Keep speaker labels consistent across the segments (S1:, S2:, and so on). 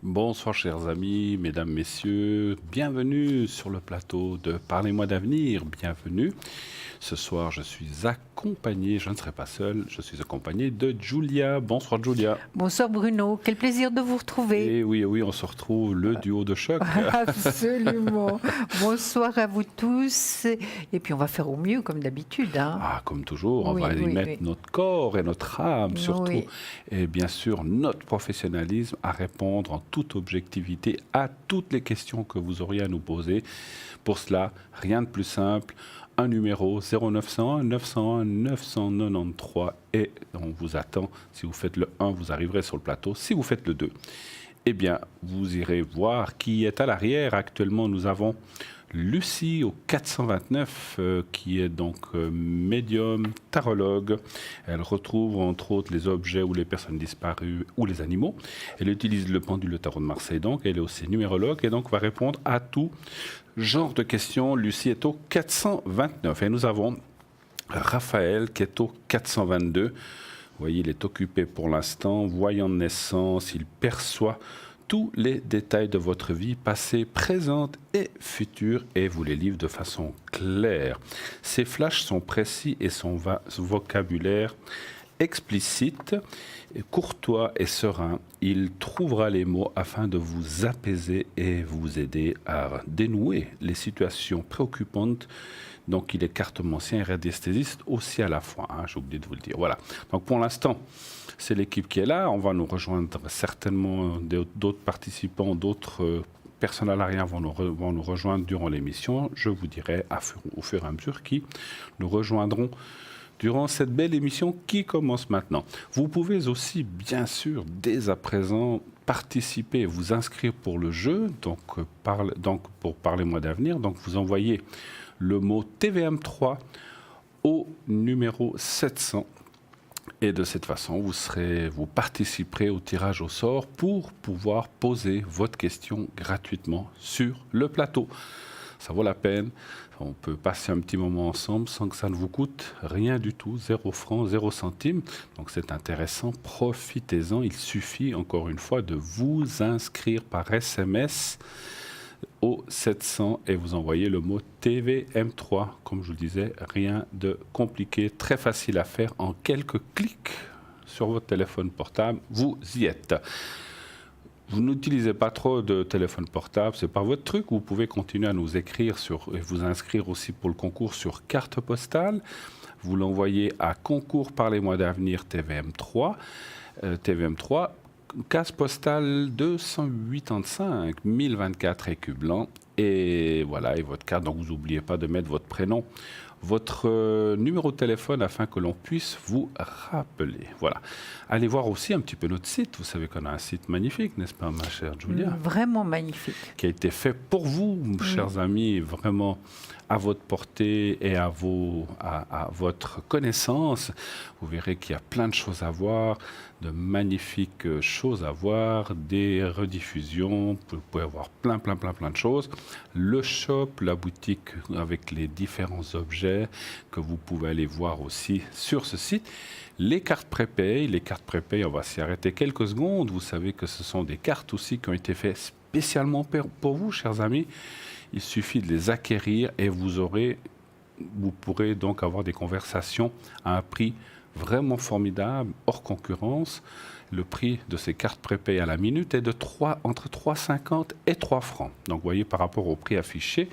S1: Bonsoir chers amis, mesdames, messieurs, bienvenue sur le plateau de Parlez-moi d'avenir, bienvenue. Ce soir je suis accompagné, je ne serai pas seul, je suis accompagné de Julia. Bonsoir Julia.
S2: Bonsoir Bruno, quel plaisir de vous retrouver.
S1: Et oui, on se retrouve, le duo de choc.
S2: Absolument. Bonsoir à vous tous. Et puis on va faire au mieux comme d'habitude.
S1: Ah, comme toujours, on va y mettre notre corps et notre âme surtout.
S2: Oui.
S1: Et bien sûr notre professionnalisme à répondre en toute objectivité à toutes les questions que vous auriez à nous poser. Pour cela, rien de plus simple. Un numéro 0901 901 993 et on vous attend. Si vous faites le 1, vous arriverez sur le plateau. Si vous faites le 2, eh bien, vous irez voir qui est à l'arrière. Actuellement, nous avons Lucie au 429, qui est donc médium, tarologue. Elle retrouve entre autres les objets ou les personnes disparues ou les animaux. Elle utilise le pendule de tarot de Marseille, donc elle est aussi numérologue et donc va répondre à tout genre de questions. Lucie est au 429 et nous avons Raphaël qui est au 422. Vous voyez, il est occupé pour l'instant, voyant de naissance, il perçoit tous les détails de votre vie, passée, présente et future, et vous les livre de façon claire. Ses flashs sont précis et son vocabulaire explicite, courtois et serein. Il trouvera les mots afin de vous apaiser et vous aider à dénouer les situations préoccupantes. Donc il est cartomancien et radiesthésiste aussi à la fois, hein, j'ai oublié de vous le dire. Voilà. Donc pour l'instant, c'est l'équipe qui est là. On va nous rejoindre certainement d'autres participants, d'autres personnes à l'arrière vont nous rejoindre durant l'émission. Je vous dirai au fur et à mesure qui nous rejoindront durant cette belle émission qui commence maintenant. Vous pouvez aussi, bien sûr, dès à présent, participer, vous inscrire pour le jeu, donc pour Parlez-moi d'avenir. Donc vous envoyez le mot TVM3 au numéro 700. Et de cette façon, vous participerez au tirage au sort pour pouvoir poser votre question gratuitement sur le plateau. Ça vaut la peine. On peut passer un petit moment ensemble sans que ça ne vous coûte rien du tout, 0 francs, 0 centimes. Donc c'est intéressant, profitez-en. Il suffit encore une fois de vous inscrire par SMS au 700 et vous envoyez le mot TVM3. Comme je vous le disais, rien de compliqué, très facile à faire en quelques clics sur votre téléphone portable. Vous y êtes. Vous n'utilisez pas trop de téléphone portable, c'est pas votre truc. Vous pouvez continuer à nous écrire et vous inscrire aussi pour le concours sur carte postale. Vous l'envoyez à concours Parlez-moi d'avenir TVM3. TVM3, case postale 285 1024 écus blancs. Et voilà, et votre carte. Donc vous n'oubliez pas de mettre votre prénom, votre numéro de téléphone afin que l'on puisse vous rappeler. Voilà. Allez voir aussi un petit peu notre site. Vous savez qu'on a un site magnifique, n'est-ce pas, ma chère Julia?
S2: Vraiment magnifique.
S1: Qui a été fait pour vous, chers amis, vraiment à votre portée et à votre connaissance. Vous verrez qu'il y a plein de choses à voir, de magnifiques choses à voir, des rediffusions, vous pouvez avoir plein de choses. Le shop, la boutique avec les différents objets que vous pouvez aller voir aussi sur ce site. Les cartes prépay, on va s'y arrêter quelques secondes. Vous savez que ce sont des cartes aussi qui ont été faites spécialement pour vous, chers amis. Il suffit de les acquérir et vous pourrez donc avoir des conversations à un prix vraiment formidable, hors concurrence. Le prix de ces cartes prépay à la minute est entre 3,50 et 3 francs. Donc, vous voyez, par rapport au prix affiché,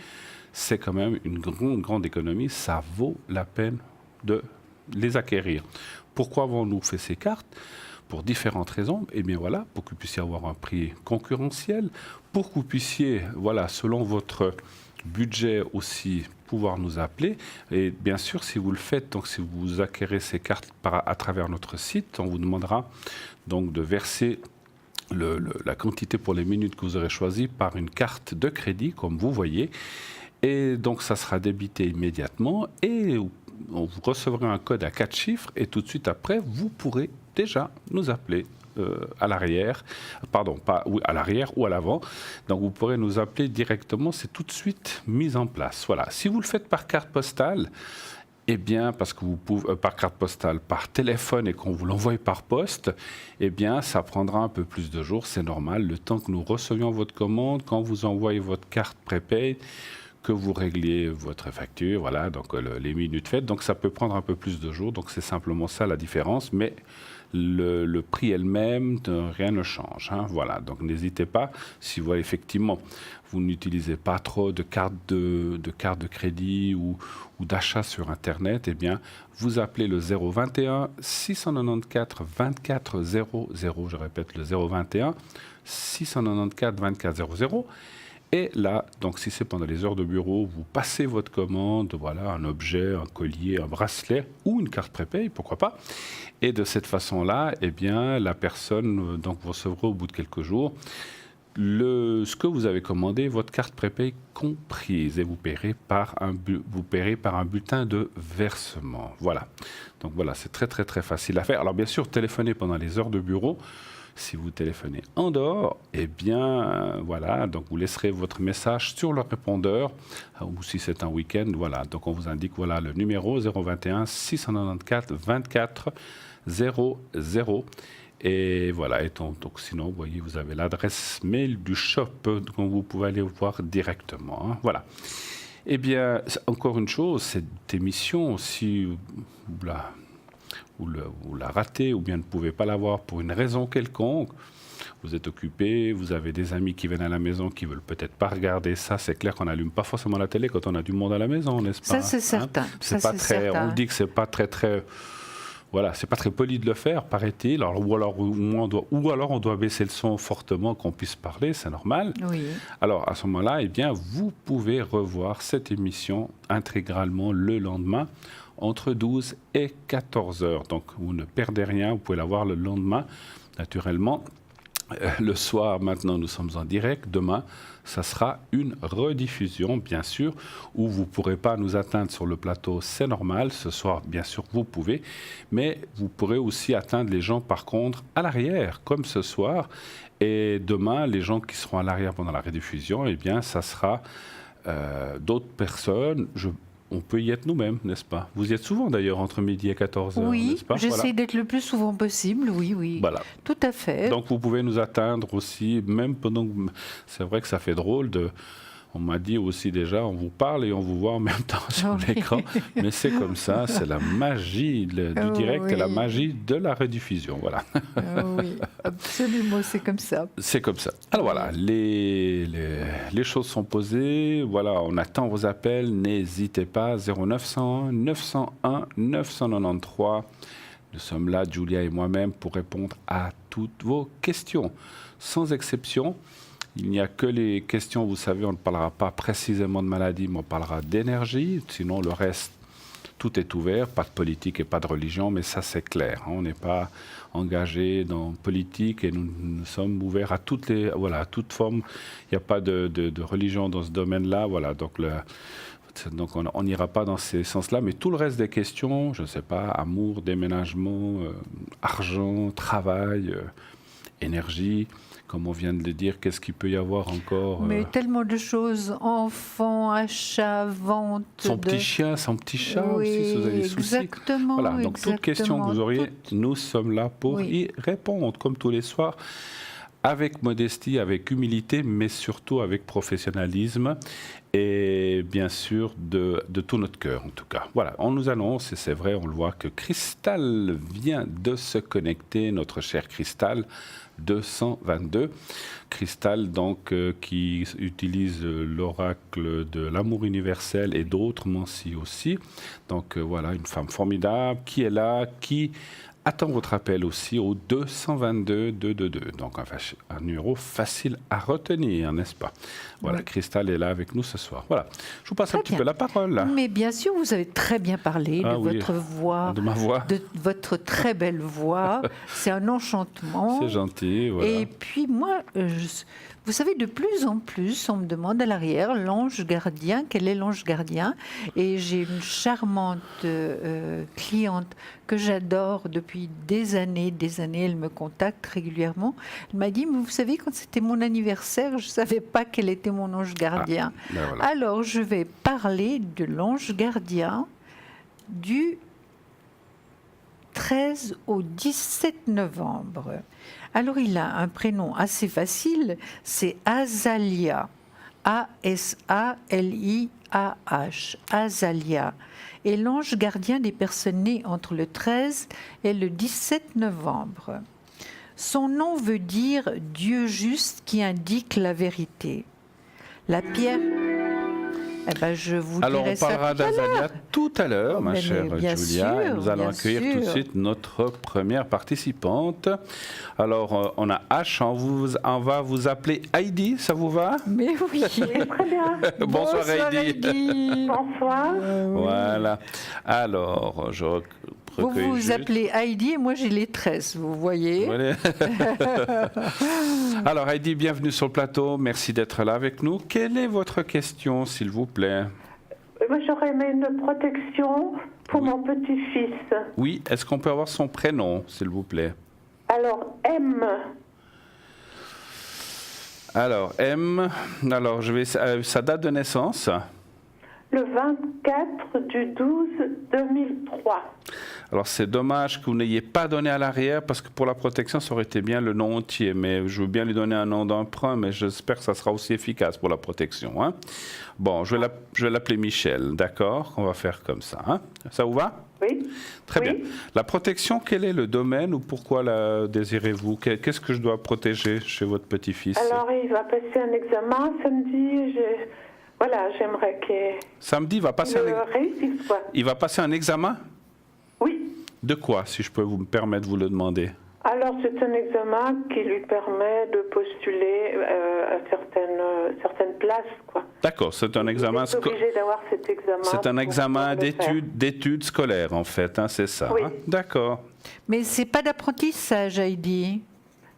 S1: c'est quand même une grande économie. Ça vaut la peine de les acquérir. Pourquoi avons-nous fait ces cartes? Pour différentes raisons. Eh bien voilà, pour que vous puissiez avoir un prix concurrentiel, pour que vous puissiez, voilà, selon votre budget aussi, pouvoir nous appeler. Et bien sûr, si vous le faites, donc si vous acquérez ces cartes à travers notre site, on vous demandera donc de verser la quantité pour les minutes que vous aurez choisies par une carte de crédit, comme vous voyez. Et donc, ça sera débité immédiatement et vous recevrez un code à 4 chiffres et tout de suite après, vous pourrez déjà nous appeler à l'arrière, à l'arrière ou à l'avant. Donc vous pourrez nous appeler directement, c'est tout de suite mis en place. Voilà. Si vous le faites par carte postale, Eh bien, parce que vous pouvez, par carte postale, par téléphone et qu'on vous l'envoie par poste, eh bien, ça prendra un peu plus de jours, c'est normal, le temps que nous recevions votre commande, quand vous envoyez votre carte prépaid, que vous régliez votre facture, voilà, donc les minutes faites, donc ça peut prendre un peu plus de jours, donc c'est simplement ça la différence, mais le prix elle-même, rien ne change, hein, voilà, donc n'hésitez pas, si vous effectivement vous n'utilisez pas trop de cartes de crédit ou d'achat sur Internet, eh bien, vous appelez le 021 694 24 00, je répète le 021 694 24 00. Et là, donc si c'est pendant les heures de bureau, vous passez votre commande, voilà, un objet, un collier, un bracelet ou une carte prépaid, pourquoi pas. Et de cette façon-là, eh bien, la personne, donc vous recevrez au bout de quelques jours ce que vous avez commandé, votre carte prépaid comprise, et vous paierez par un bulletin de versement. Voilà. Donc voilà, c'est très très très facile à faire. Alors bien sûr, téléphonez pendant les heures de bureau. Si vous téléphonez en dehors, eh bien, voilà, donc vous laisserez votre message sur le répondeur, ou si c'est un week-end, voilà, donc on vous indique, voilà, le numéro 021 694 24 00. Et voilà, et donc sinon, vous voyez, vous avez l'adresse mail du shop, donc vous pouvez aller voir directement, hein, voilà. Eh bien, encore une chose, cette émission, si vous la ratez ou bien ne pouvez pas la voir pour une raison quelconque, vous êtes occupé, vous avez des amis qui viennent à la maison qui veulent peut-être pas regarder ça, c'est clair qu'on n'allume pas forcément la télé quand on a du monde à la maison, n'est-ce pas?
S2: Ça, c'est certain.
S1: Hein, c'est pas très,
S2: certain.
S1: on dit que c'est pas très... Voilà, c'est pas très poli de le faire, paraît-il. Ou alors on doit baisser le son fortement qu'on puisse parler, c'est normal.
S2: Oui.
S1: Alors à ce moment-là, eh bien, vous pouvez revoir cette émission intégralement le lendemain entre 12 et 14 heures. Donc vous ne perdez rien, vous pouvez la voir le lendemain, naturellement. Le soir, maintenant, nous sommes en direct. Demain, ça sera une rediffusion, bien sûr, où vous ne pourrez pas nous atteindre sur le plateau, c'est normal. Ce soir, bien sûr, vous pouvez. Mais vous pourrez aussi atteindre les gens, par contre, à l'arrière, comme ce soir. Et demain, les gens qui seront à l'arrière pendant la rediffusion, eh bien, ça sera d'autres personnes. On peut y être nous-mêmes, n'est-ce pas? Vous y êtes souvent d'ailleurs entre midi et 14h,
S2: oui,
S1: n'est-ce pas?
S2: j'essaie
S1: voilà.
S2: d'être le plus souvent possible, oui.
S1: Voilà.
S2: Tout à fait.
S1: Donc vous pouvez nous atteindre aussi, même pendant... C'est vrai que ça fait drôle de... On m'a dit aussi déjà, on vous parle et on vous voit en même temps sur l'écran. Mais c'est comme ça, c'est la magie du direct et la magie de la rediffusion. Voilà.
S2: Oui, absolument, c'est comme ça.
S1: C'est comme ça. Alors voilà, les choses sont posées. Voilà, on attend vos appels. N'hésitez pas, 0901 901 993. Nous sommes là, Julia et moi-même, pour répondre à toutes vos questions. Sans exception. Il n'y a que les questions, vous savez, on ne parlera pas précisément de maladie, mais on parlera d'énergie. Sinon, le reste, tout est ouvert, pas de politique et pas de religion, mais ça, c'est clair. On n'est pas engagé dans politique et nous sommes ouverts à toutes à toute forme. Il n'y a pas de religion dans ce domaine-là. Voilà, donc on n'ira pas dans ces sens-là, mais tout le reste des questions, je ne sais pas, amour, déménagement, argent, travail, énergie... Comme on vient de le dire, qu'est-ce qu'il peut y avoir encore
S2: Mais tellement de choses, enfants, achats, vente.
S1: Son petit chien, son petit chat aussi, si vous avez des soucis.
S2: Exactement.
S1: Voilà, donc toute question que vous auriez, nous sommes là pour y répondre, comme tous les soirs, avec modestie, avec humilité, mais surtout avec professionnalisme et bien sûr de tout notre cœur en tout cas. Voilà, on nous annonce, et c'est vrai, on le voit, que Cristal vient de se connecter, notre cher Cristal 222. Cristal, donc, qui utilise l'oracle de l'amour universel et d'autres Mansi aussi. Donc, voilà, une femme formidable qui est là, qui attend votre appel aussi au 222 222. Donc, un numéro facile à retenir, n'est-ce pas? Voilà, oui. Cristal est là avec nous ce soir. Voilà, je vous passe un petit peu la parole.
S2: Mais bien sûr, vous avez très bien parlé de votre voix.
S1: De ma voix.
S2: De votre très belle voix. C'est un enchantement.
S1: C'est gentil, voilà.
S2: Et puis moi, vous savez, de plus en plus, on me demande à l'arrière, l'ange gardien, quel est l'ange gardien? Et j'ai une charmante cliente que j'adore depuis des années, elle me contacte régulièrement. Elle m'a dit, mais vous savez, quand c'était mon anniversaire, je ne savais pas quel était mon ange gardien.
S1: Ben voilà.
S2: Alors, je vais parler de l'ange gardien du 13 au 17 novembre. Alors, il a un prénom assez facile, c'est Azalia. A-S-A-L-I-A-H. Azalia. Et l'ange gardien des personnes nées entre le 13 et le 17 novembre. Son nom veut dire Dieu juste qui indique la vérité. La pierre. Eh ben, je vous
S1: Alors,
S2: dirai
S1: on parlera
S2: ça tout à l'heure.
S1: d'Azalia tout à l'heure, ma
S2: Mais
S1: chère
S2: bien
S1: Julia. Et
S2: sûr,
S1: nous allons
S2: bien
S1: accueillir tout de
S2: sûr.
S1: suite notre première participante. Alors, on a H, on va vous appeler Heidi, ça vous va?
S2: Mais oui.
S3: Très bien.
S1: Bonsoir Heidi.
S3: Bonsoir.
S1: Voilà. Alors, je
S2: Vous
S1: recueille
S2: vous
S1: juste.
S2: appelez Heidi et moi j'ai les 13, vous voyez.
S1: Voilà. Alors Heidi, bienvenue sur le plateau. Merci d'être là avec nous. Quelle est votre question, s'il vous plaît?
S3: Moi, j'aurais aimé une protection pour
S1: Oui.
S3: mon petit-fils.
S1: Oui, est-ce qu'on peut avoir son prénom, s'il vous plaît?
S3: Alors, M.
S1: Alors, M, alors je vais sa date de naissance.
S3: Le 24 du 12 2003.
S1: Alors c'est dommage que vous n'ayez pas donné à l'arrière parce que pour la protection ça aurait été bien le nom entier, mais je veux bien lui donner un nom d'emprunt, mais j'espère que ça sera aussi efficace pour la protection. Hein. Bon, je vais l'appeler Michel, d'accord? On va faire comme ça. Hein. Ça vous va?
S3: Oui.
S1: Très
S3: Oui.
S1: bien. La protection, quel est le domaine ou pourquoi la désirez-vous? Qu'est-ce que je dois protéger chez votre petit-fils?
S3: Alors, il va passer un examen samedi. Voilà, j'aimerais qu'il
S1: Samedi, il va passer
S3: réussisse, quoi.
S1: il va passer un examen?
S3: Oui.
S1: De quoi, si je peux vous me permettre de vous le demander?
S3: Alors, c'est un examen qui lui permet de postuler à certaines places, quoi.
S1: D'accord, c'est un examen
S3: Il est obligé d'avoir cet examen.
S1: C'est un
S3: pour
S1: examen
S3: pouvoir le faire.
S1: d'études scolaires, en fait, hein, c'est ça.
S3: Oui.
S1: Hein? D'accord.
S2: Mais c'est pas d'apprentissage, Heidi.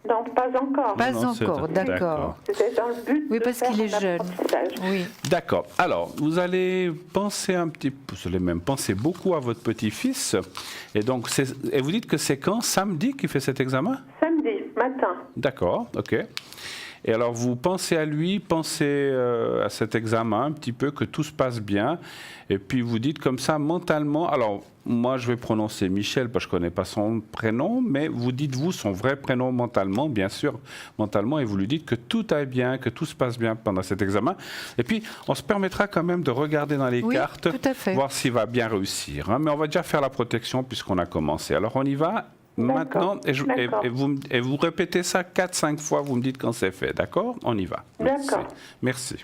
S3: Non, pas encore.
S2: Pas
S1: Non, c'est-
S2: encore, d'accord.
S3: C'était dans le but
S2: Oui,
S3: de
S2: parce
S3: faire
S2: qu'il est
S3: un
S2: jeune.
S3: apprentissage.
S2: Oui.
S1: D'accord. Alors, vous allez penser un petit peu, vous allez même penser beaucoup à votre petit-fils. Et donc, et vous dites que c'est quand? Samedi qu'il fait cet examen?
S3: Samedi matin.
S1: D'accord, ok. Et alors, vous pensez à lui, pensez à cet examen un petit peu, que tout se passe bien. Et puis, vous dites comme ça, mentalement, alors, moi, je vais prononcer Michel, parce que je ne connais pas son prénom, mais vous dites, vous, son vrai prénom mentalement, bien sûr, mentalement, et vous lui dites que tout aille bien, que tout se passe bien pendant cet examen. Et puis, on se permettra quand même de regarder dans les
S2: Oui,
S1: cartes,
S2: tout à fait.
S1: voir s'il va bien réussir. Hein. Mais on va déjà faire la protection, puisqu'on a commencé. Alors, on y va. Maintenant,
S3: D'accord.
S1: et vous répétez ça 4-5 fois, vous me dites quand c'est fait, d'accord? On y va. Merci.
S3: D'accord.
S1: Merci.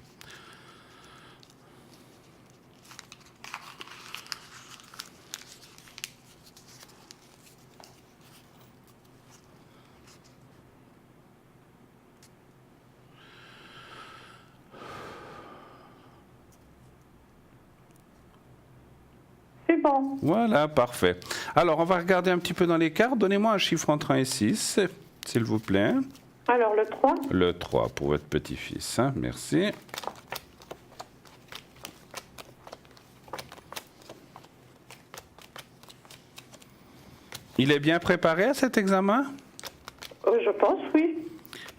S3: C'est bon.
S1: Voilà, parfait. Alors, on va regarder un petit peu dans les cartes. Donnez-moi un chiffre entre 1 et 6, s'il vous plaît.
S3: Alors, le 3.
S1: Le 3 pour votre petit-fils. Hein. Merci. Il est bien préparé à cet examen?
S3: Je pense, oui.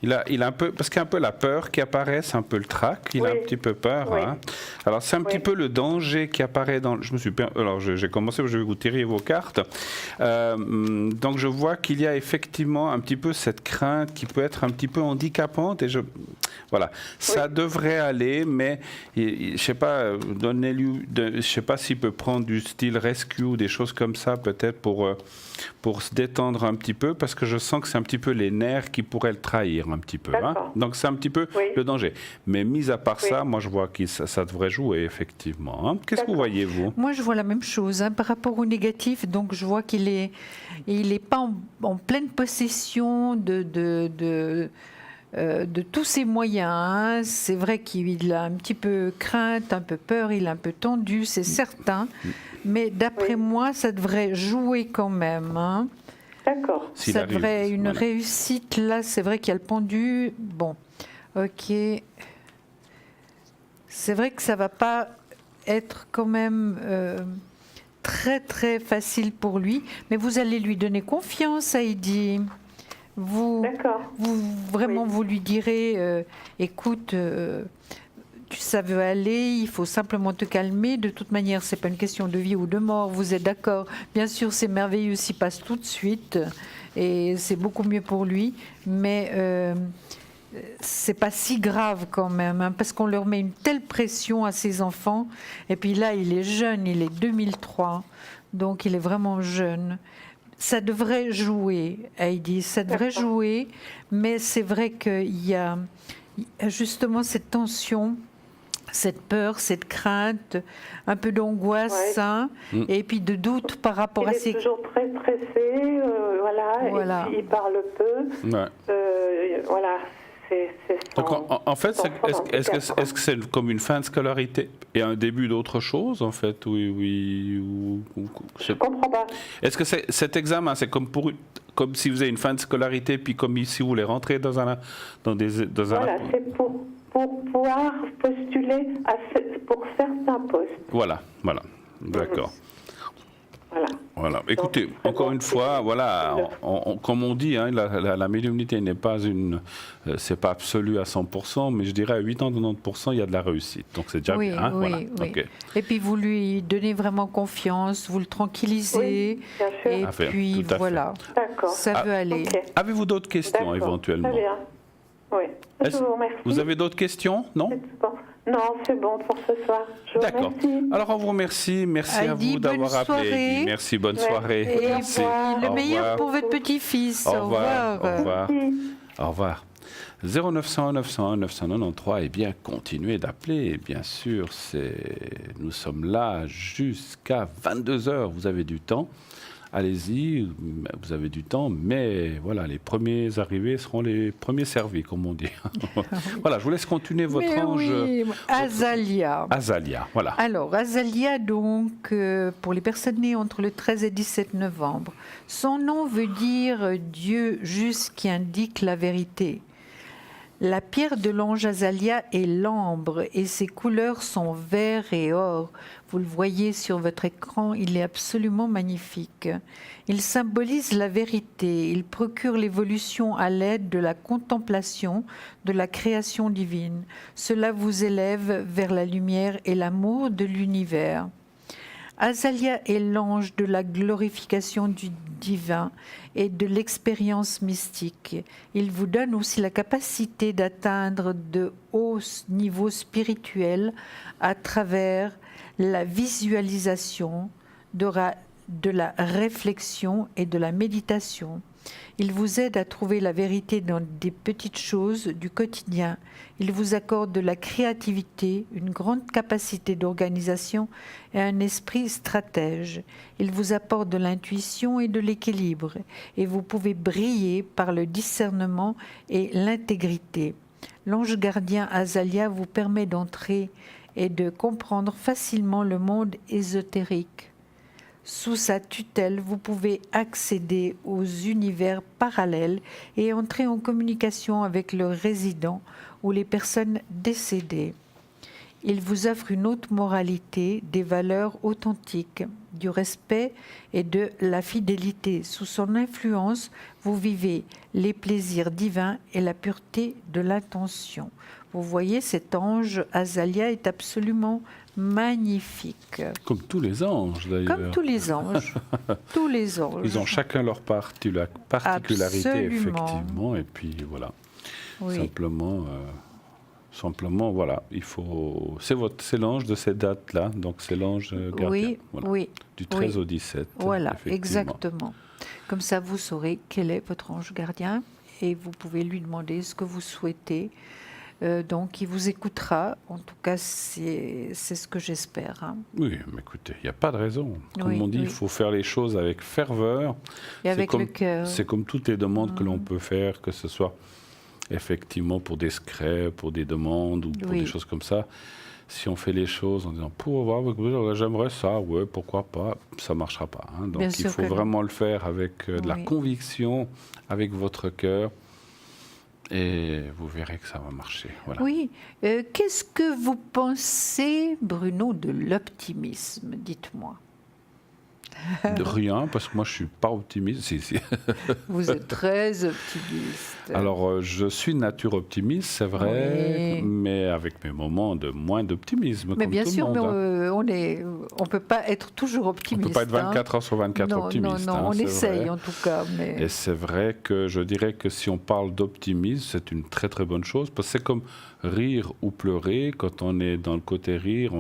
S1: Il a un peu, parce qu'il y a un peu la peur qui apparaît, c'est un peu le trac, il a
S3: Oui.
S1: un petit peu peur.
S3: Oui.
S1: Hein. Alors c'est un petit peu le danger qui apparaît dans... Alors j'ai commencé, je vais vous tirer vos cartes. Donc je vois qu'il y a effectivement un petit peu cette crainte qui peut être un petit peu handicapante. Et voilà, ça devrait aller, mais je sais pas, donnez-lui, je sais pas s'il peut prendre du style rescue ou des choses comme ça peut-être pour se détendre un petit peu, parce que je sens que c'est un petit peu les nerfs qui pourraient le trahir un petit peu. Hein. Donc c'est un petit peu le danger. Mais mis à part ça, moi je vois que ça devrait jouer effectivement. Hein. Qu'est-ce que vous voyez, vous?
S2: Moi, je vois la même chose hein, par rapport au négatif. Donc, je vois qu'il est pas en pleine possession de tous ses moyens. Hein. C'est vrai qu'il a un petit peu crainte, un peu peur, il est un peu tendu, c'est certain. Mais d'après moi, ça devrait jouer quand même. Hein.
S3: D'accord.
S2: Ça devrait une réussite. Là, c'est vrai qu'il y a le pendu. Bon, ok. C'est vrai que ça va pas être quand même très très facile pour lui, mais vous allez lui donner confiance, Heidi. Vous lui direz, écoute, ça veut aller, il faut simplement te calmer. De toute manière, c'est pas une question de vie ou de mort, vous êtes d'accord. Bien sûr, c'est merveilleux s'il passe tout de suite, et c'est beaucoup mieux pour lui, mais c'est pas si grave quand même, hein, parce qu'on leur met une telle pression à ces enfants. Et puis là, il est jeune, il est 2003, donc il est vraiment jeune. Ça devrait jouer, Heidi, ça devrait jouer, mais c'est vrai qu'il y a justement cette tension, cette peur, cette crainte, un peu d'angoisse, hein, et puis de doute par rapport à ces...
S3: Il est toujours très stressé, voilà. Et puis il parle peu, voilà.
S1: Donc en fait, est-ce que c'est comme une fin de scolarité et un début d'autre chose en fait?
S3: Je comprends pas.
S1: Est-ce que cet examen, c'est comme si vous avez une fin de scolarité, puis comme si vous voulez rentrer dans un...
S3: Voilà, c'est pour pouvoir postuler pour certains postes.
S1: Voilà, d'accord. Voilà. Écoutez,
S3: donc,
S1: encore une fois, voilà, comme on dit, hein, la médiumnité n'est pas c'est pas absolu à 100%, mais je dirais à 80-90%, il y a de la réussite. Donc c'est déjà bien.
S2: Oui.
S1: Okay.
S2: Et puis vous lui donnez vraiment confiance, vous le tranquillisez,
S3: bien sûr.
S2: Et puis voilà,
S3: d'accord.
S2: Ça veut aller.
S3: Okay.
S1: Avez-vous d'autres questions éventuellement?
S3: Très bien. Oui. Je vous remercie.
S1: Vous avez d'autres questions? Non?
S3: Non, c'est bon pour ce soir. Je vous remercie.
S1: Alors, on vous remercie. Merci
S2: Heidi,
S1: à vous d'avoir appelé. Heidi. Merci, bonne soirée.
S2: Et
S1: merci.
S2: le meilleur pour votre petit-fils.
S1: Au revoir.
S2: Au revoir.
S1: Au revoir. 0901 901 993, et bien continuez d'appeler, bien sûr, nous sommes là jusqu'à 22h, vous avez du temps. Allez-y, vous avez du temps, mais voilà, les premiers arrivés seront les premiers servis, comme on dit. Voilà, je vous laisse continuer votre ange.
S2: Oui, Azalia.
S1: Azalia, voilà.
S2: Alors, Azalia, donc, pour les personnes nées entre le 13 et 17 novembre, son nom veut dire Dieu juste qui indique la vérité. La pierre de l'ange Azalia est l'ambre et ses couleurs sont vert et or. Vous le voyez sur votre écran, il est absolument magnifique. Il symbolise la vérité, il procure l'évolution à l'aide de la contemplation de la création divine. Cela vous élève vers la lumière et l'amour de l'univers. Azalia est l'ange de la glorification du divin et de l'expérience mystique. Il vous donne aussi la capacité d'atteindre de hauts niveaux spirituels à travers la visualisation, de la réflexion et de la méditation. Il vous aide à trouver la vérité dans des petites choses du quotidien. Il vous accorde de la créativité, une grande capacité d'organisation et un esprit stratège. Il vous apporte de l'intuition et de l'équilibre, et vous pouvez briller par le discernement et l'intégrité. L'ange gardien Azalia vous permet d'entrer et de comprendre facilement le monde ésotérique. Sous sa tutelle, vous pouvez accéder aux univers parallèles et entrer en communication avec leurs résidents ou les personnes décédées. Il vous offre une haute moralité, des valeurs authentiques, du respect et de la fidélité. Sous son influence, vous vivez les plaisirs divins et la pureté de l'intention. Vous voyez, cet ange Azalia est absolument magnifique.
S1: Comme tous les anges, d'ailleurs.
S2: Comme tous les anges. Tous les anges.
S1: Ils ont chacun leur particularité,
S2: Absolument.
S1: effectivement. Et puis, voilà.
S2: Oui.
S1: Simplement, voilà. C'est l'ange de cette date-là. Donc, c'est l'ange gardien.
S2: Oui,
S1: voilà.
S2: oui.
S1: Du 13 au 17.
S2: Voilà, exactement. Comme ça, vous saurez quel est votre ange gardien et vous pouvez lui demander ce que vous souhaitez. Donc, il vous écoutera. En tout cas, c'est ce que j'espère. Hein.
S1: Oui, mais écoutez, il n'y a pas de raison. Comme on dit, il faut faire les choses avec ferveur.
S2: Et avec le cœur.
S1: C'est comme toutes les demandes que l'on peut faire, que ce soit effectivement pour des secrets, pour des demandes ou pour des choses comme ça. Si on fait les choses en disant « pour voir, j'aimerais ça, ouais, pourquoi pas », ça ne marchera pas. Hein. Donc, il faut vraiment le faire avec de la conviction, avec votre cœur. Et vous verrez que ça va marcher. Voilà.
S2: Oui. Qu'est-ce que vous pensez, Bruno, de l'optimisme? Dites-moi.
S1: Rien, parce que moi je ne suis pas optimiste. Si.
S2: Vous êtes très optimiste.
S1: Alors, je suis de nature optimiste, c'est vrai,
S2: Oui.
S1: mais avec mes moments de moins d'optimisme,
S2: Mais
S1: comme
S2: bien
S1: tout
S2: sûr,
S1: le monde.
S2: mais on peut pas être toujours
S1: On ne
S2: optimiste.
S1: peut pas être 24 heures sur 24
S2: non,
S1: optimiste.
S2: Non,
S1: hein,
S2: on
S1: c'est
S2: essaye
S1: vrai.
S2: en tout cas. Mais...
S1: Et c'est vrai que je dirais que si on parle d'optimisme, c'est une très très bonne chose, parce que c'est comme rire ou pleurer. Quand on est dans le côté rire,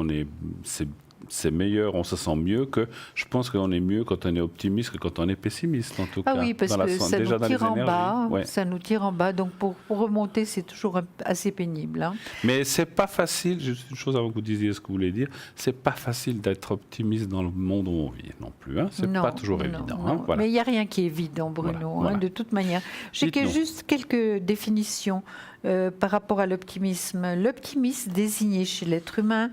S1: c'est meilleur, on se sent mieux que. Je pense qu'on est mieux quand on est optimiste que quand on est pessimiste, en tout cas.
S2: Ah oui, parce que ça
S1: déjà
S2: nous
S1: dans les
S2: tire en
S1: énergies.
S2: bas.
S1: Ouais.
S2: Ça nous tire en bas. Donc pour remonter, c'est toujours assez pénible. Hein.
S1: Mais c'est pas facile, juste une chose avant que vous disiez ce que vous voulez dire, c'est pas facile d'être optimiste dans le monde où on vit non plus. Hein. C'est pas toujours évident.
S2: Non.
S1: Hein. Voilà.
S2: Mais il n'y a rien qui est évident, Bruno,
S1: Voilà.
S2: hein, de toute manière. J'ai
S1: Dites-nous.
S2: juste quelques définitions par rapport à l'optimisme. L'optimisme désigne chez l'être humain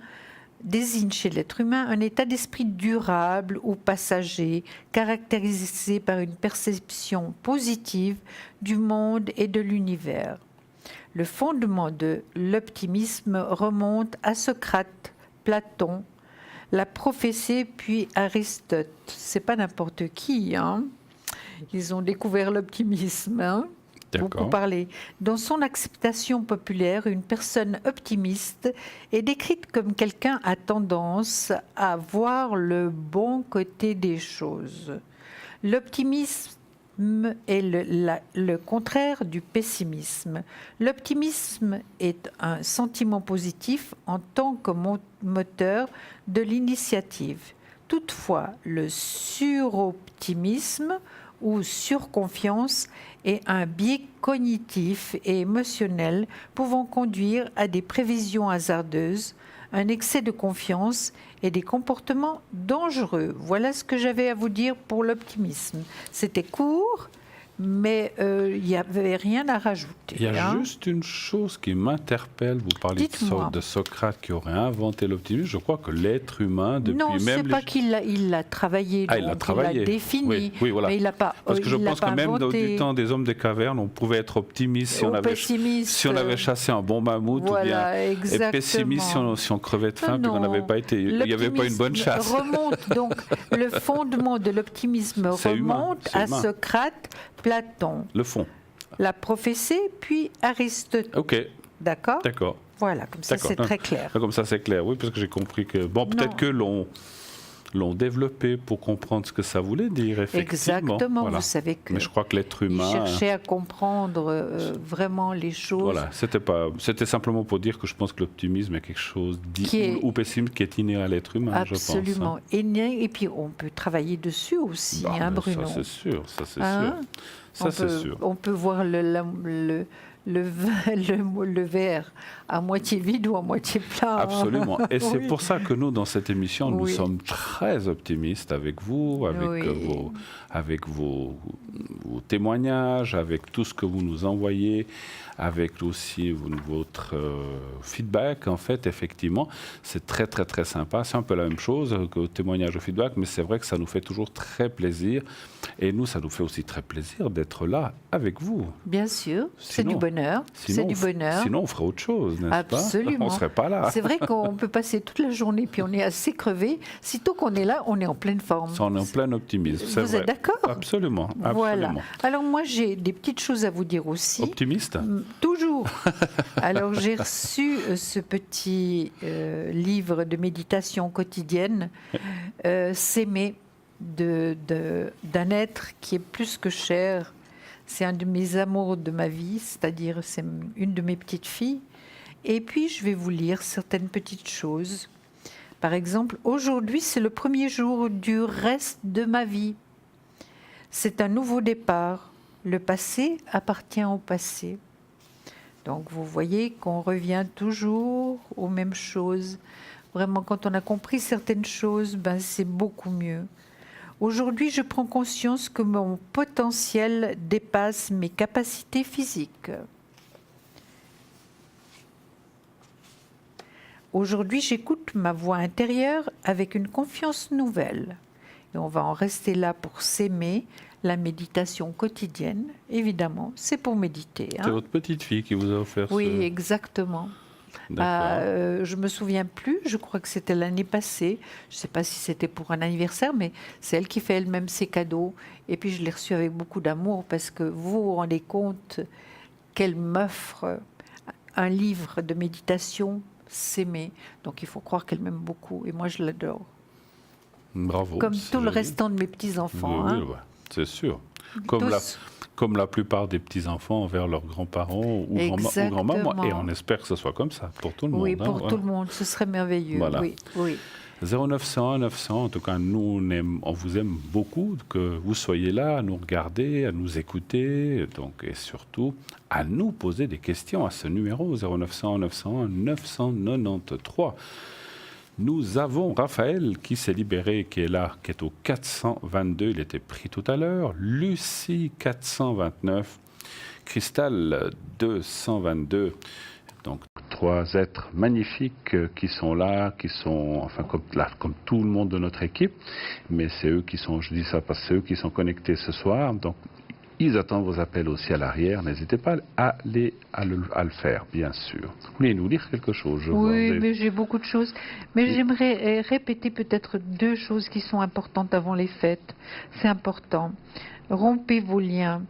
S2: un état d'esprit durable ou passager, caractérisé par une perception positive du monde et de l'univers. Le fondement de l'optimisme remonte à Socrate, Platon, la prophétie puis Aristote. C'est pas n'importe qui, hein. Ils ont découvert l'optimisme, hein. Beaucoup parlé. Dans son acceptation populaire, une personne optimiste est décrite comme quelqu'un à tendance à voir le bon côté des choses. L'optimisme est le contraire du pessimisme. L'optimisme est un sentiment positif en tant que moteur de l'initiative. Toutefois, le suroptimisme ou surconfiance est un biais cognitif et émotionnel pouvant conduire à des prévisions hasardeuses, un excès de confiance et des comportements dangereux. Voilà ce que j'avais à vous dire pour l'optimisme. C'était court, mais il n'y avait rien à rajouter.
S1: Il y a juste une chose qui m'interpelle. Vous parliez de Socrate qui aurait inventé l'optimisme. Je crois que l'être humain, depuis
S2: non,
S1: même...
S2: Non, c'est pas qu'il l'a travaillé,
S1: il l'a
S2: défini,
S1: oui, voilà.
S2: mais il l'a pas
S1: Parce que je pense que même du temps des hommes des cavernes, on pouvait être optimiste si on avait chassé un bon mammouth,
S2: voilà,
S1: ou bien et pessimiste si on crevait de faim, puis qu'on n'avait pas été... Il n'y avait pas une bonne chasse.
S2: Remonte, donc, le fondement de l'optimisme remonte à Socrate, Platon.
S1: Le fond.
S2: La prophétie, puis Aristote.
S1: Ok.
S2: D'accord.
S1: D'accord.
S2: Voilà, comme ça c'est très clair.
S1: Comme ça c'est clair, oui, parce que j'ai compris que... Bon, peut-être que l'ont développé pour comprendre ce que ça voulait dire, effectivement.
S2: Exactement, voilà. Vous savez que...
S1: Mais je crois que l'être humain...
S2: Il cherchait à comprendre vraiment les choses.
S1: Voilà, c'était simplement pour dire que je pense que l'optimisme est quelque chose ou pessimisme qui est inné à l'être humain,
S2: absolument.
S1: Je pense. Hein.
S2: Et puis on peut travailler dessus aussi, hein, Bruno.
S1: Ça c'est sûr,
S2: On peut voir le verre à moitié vide ou à moitié plein.
S1: Absolument. Et c'est pour ça que nous, dans cette émission, nous sommes très optimistes avec vous, avec vos témoignages, avec tout ce que vous nous envoyez, avec aussi votre feedback. En fait, effectivement, c'est très, très, très sympa. C'est un peu la même chose que témoignage au feedback, mais c'est vrai que ça nous fait toujours très plaisir. Et nous, ça nous fait aussi très plaisir d'être là avec vous.
S2: Bien sûr, c'est du bonheur.
S1: Sinon, on ferait autre chose, n'est-ce
S2: Absolument.
S1: pas? On ne serait pas là.
S2: C'est vrai qu'on peut passer toute la journée puis on est assez crevé. Sitôt qu'on est là, on est en pleine forme.
S1: On est en plein optimisme, c'est vrai.
S2: Vous êtes d'accord?
S1: Absolument.
S2: Voilà. Alors moi, j'ai des petites choses à vous dire aussi.
S1: Optimiste?
S2: Toujours. Alors j'ai reçu ce petit livre de méditation quotidienne, S'aimer, d'un être qui est plus que cher. C'est un de mes amours de ma vie, c'est-à-dire c'est une de mes petites filles. Et puis je vais vous lire certaines petites choses. Par exemple, aujourd'hui c'est le premier jour du reste de ma vie. C'est un nouveau départ. Le passé appartient au passé. Donc vous voyez qu'on revient toujours aux mêmes choses. Vraiment, quand on a compris certaines choses, c'est beaucoup mieux. Aujourd'hui, je prends conscience que mon potentiel dépasse mes capacités physiques. Aujourd'hui, j'écoute ma voix intérieure avec une confiance nouvelle. Et on va en rester là pour s'aimer. La méditation quotidienne, évidemment, c'est pour méditer. Hein.
S1: C'est votre petite fille qui vous a offert
S2: Oui, exactement.
S1: D'accord.
S2: Je me souviens plus, je crois que c'était l'année passée. Je ne sais pas si c'était pour un anniversaire, mais c'est elle qui fait elle-même ses cadeaux. Et puis je l'ai reçue avec beaucoup d'amour parce que vous vous rendez compte qu'elle m'offre un livre de méditation, s'aimer. Donc il faut croire qu'elle m'aime beaucoup. Et moi, je l'adore.
S1: Bravo.
S2: Comme
S1: c'est
S2: tout le
S1: joli.
S2: restant de mes petits-enfants.
S1: Oui,
S2: hein.
S1: oui, ouais, c'est sûr.
S2: Tous.
S1: Comme la plupart des petits-enfants envers leurs grands-parents ou grand-maman. Et on espère que ce soit comme ça pour tout le
S2: Oui,
S1: monde.
S2: pour tout le monde, ce serait merveilleux.
S1: Voilà.
S2: Oui, oui.
S1: 0900 900, en tout cas, nous, on vous aime beaucoup, que vous soyez là à nous regarder, à nous écouter, donc, et surtout à nous poser des questions à ce numéro 0900 900 993. Nous avons Raphaël qui s'est libéré, qui est là, qui est au 422, il était pris tout à l'heure. Lucie 429, Cristal 222. Donc 3 êtres magnifiques qui sont là, qui sont, enfin comme tout le monde de notre équipe, mais c'est eux qui sont, je dis ça parce que c'est eux qui sont connectés ce soir. Donc ils attendent vos appels aussi à l'arrière. N'hésitez pas à le faire, bien sûr. Vous voulez nous dire quelque chose, je vois.
S2: Oui, mais j'ai beaucoup de choses. Mais j'aimerais répéter peut-être 2 choses qui sont importantes avant les fêtes. C'est important. Rompez vos liens.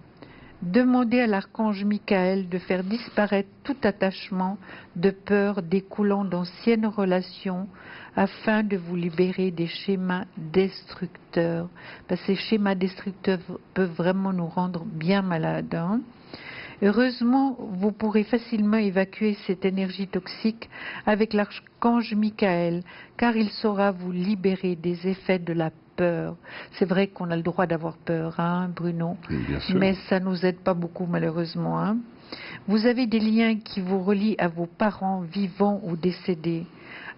S2: Demandez à l'archange Michael de faire disparaître tout attachement de peur découlant d'anciennes relations afin de vous libérer des schémas destructeurs. Parce que ces schémas destructeurs peuvent vraiment nous rendre bien malades. hein. Heureusement, vous pourrez facilement évacuer cette énergie toxique avec l'archange Michael, car il saura vous libérer des effets de la peur. C'est vrai qu'on a le droit d'avoir peur, hein, Bruno,
S1: Bien sûr.
S2: mais ça nous aide pas beaucoup malheureusement. hein. Vous avez des liens qui vous relient à vos parents vivants ou décédés,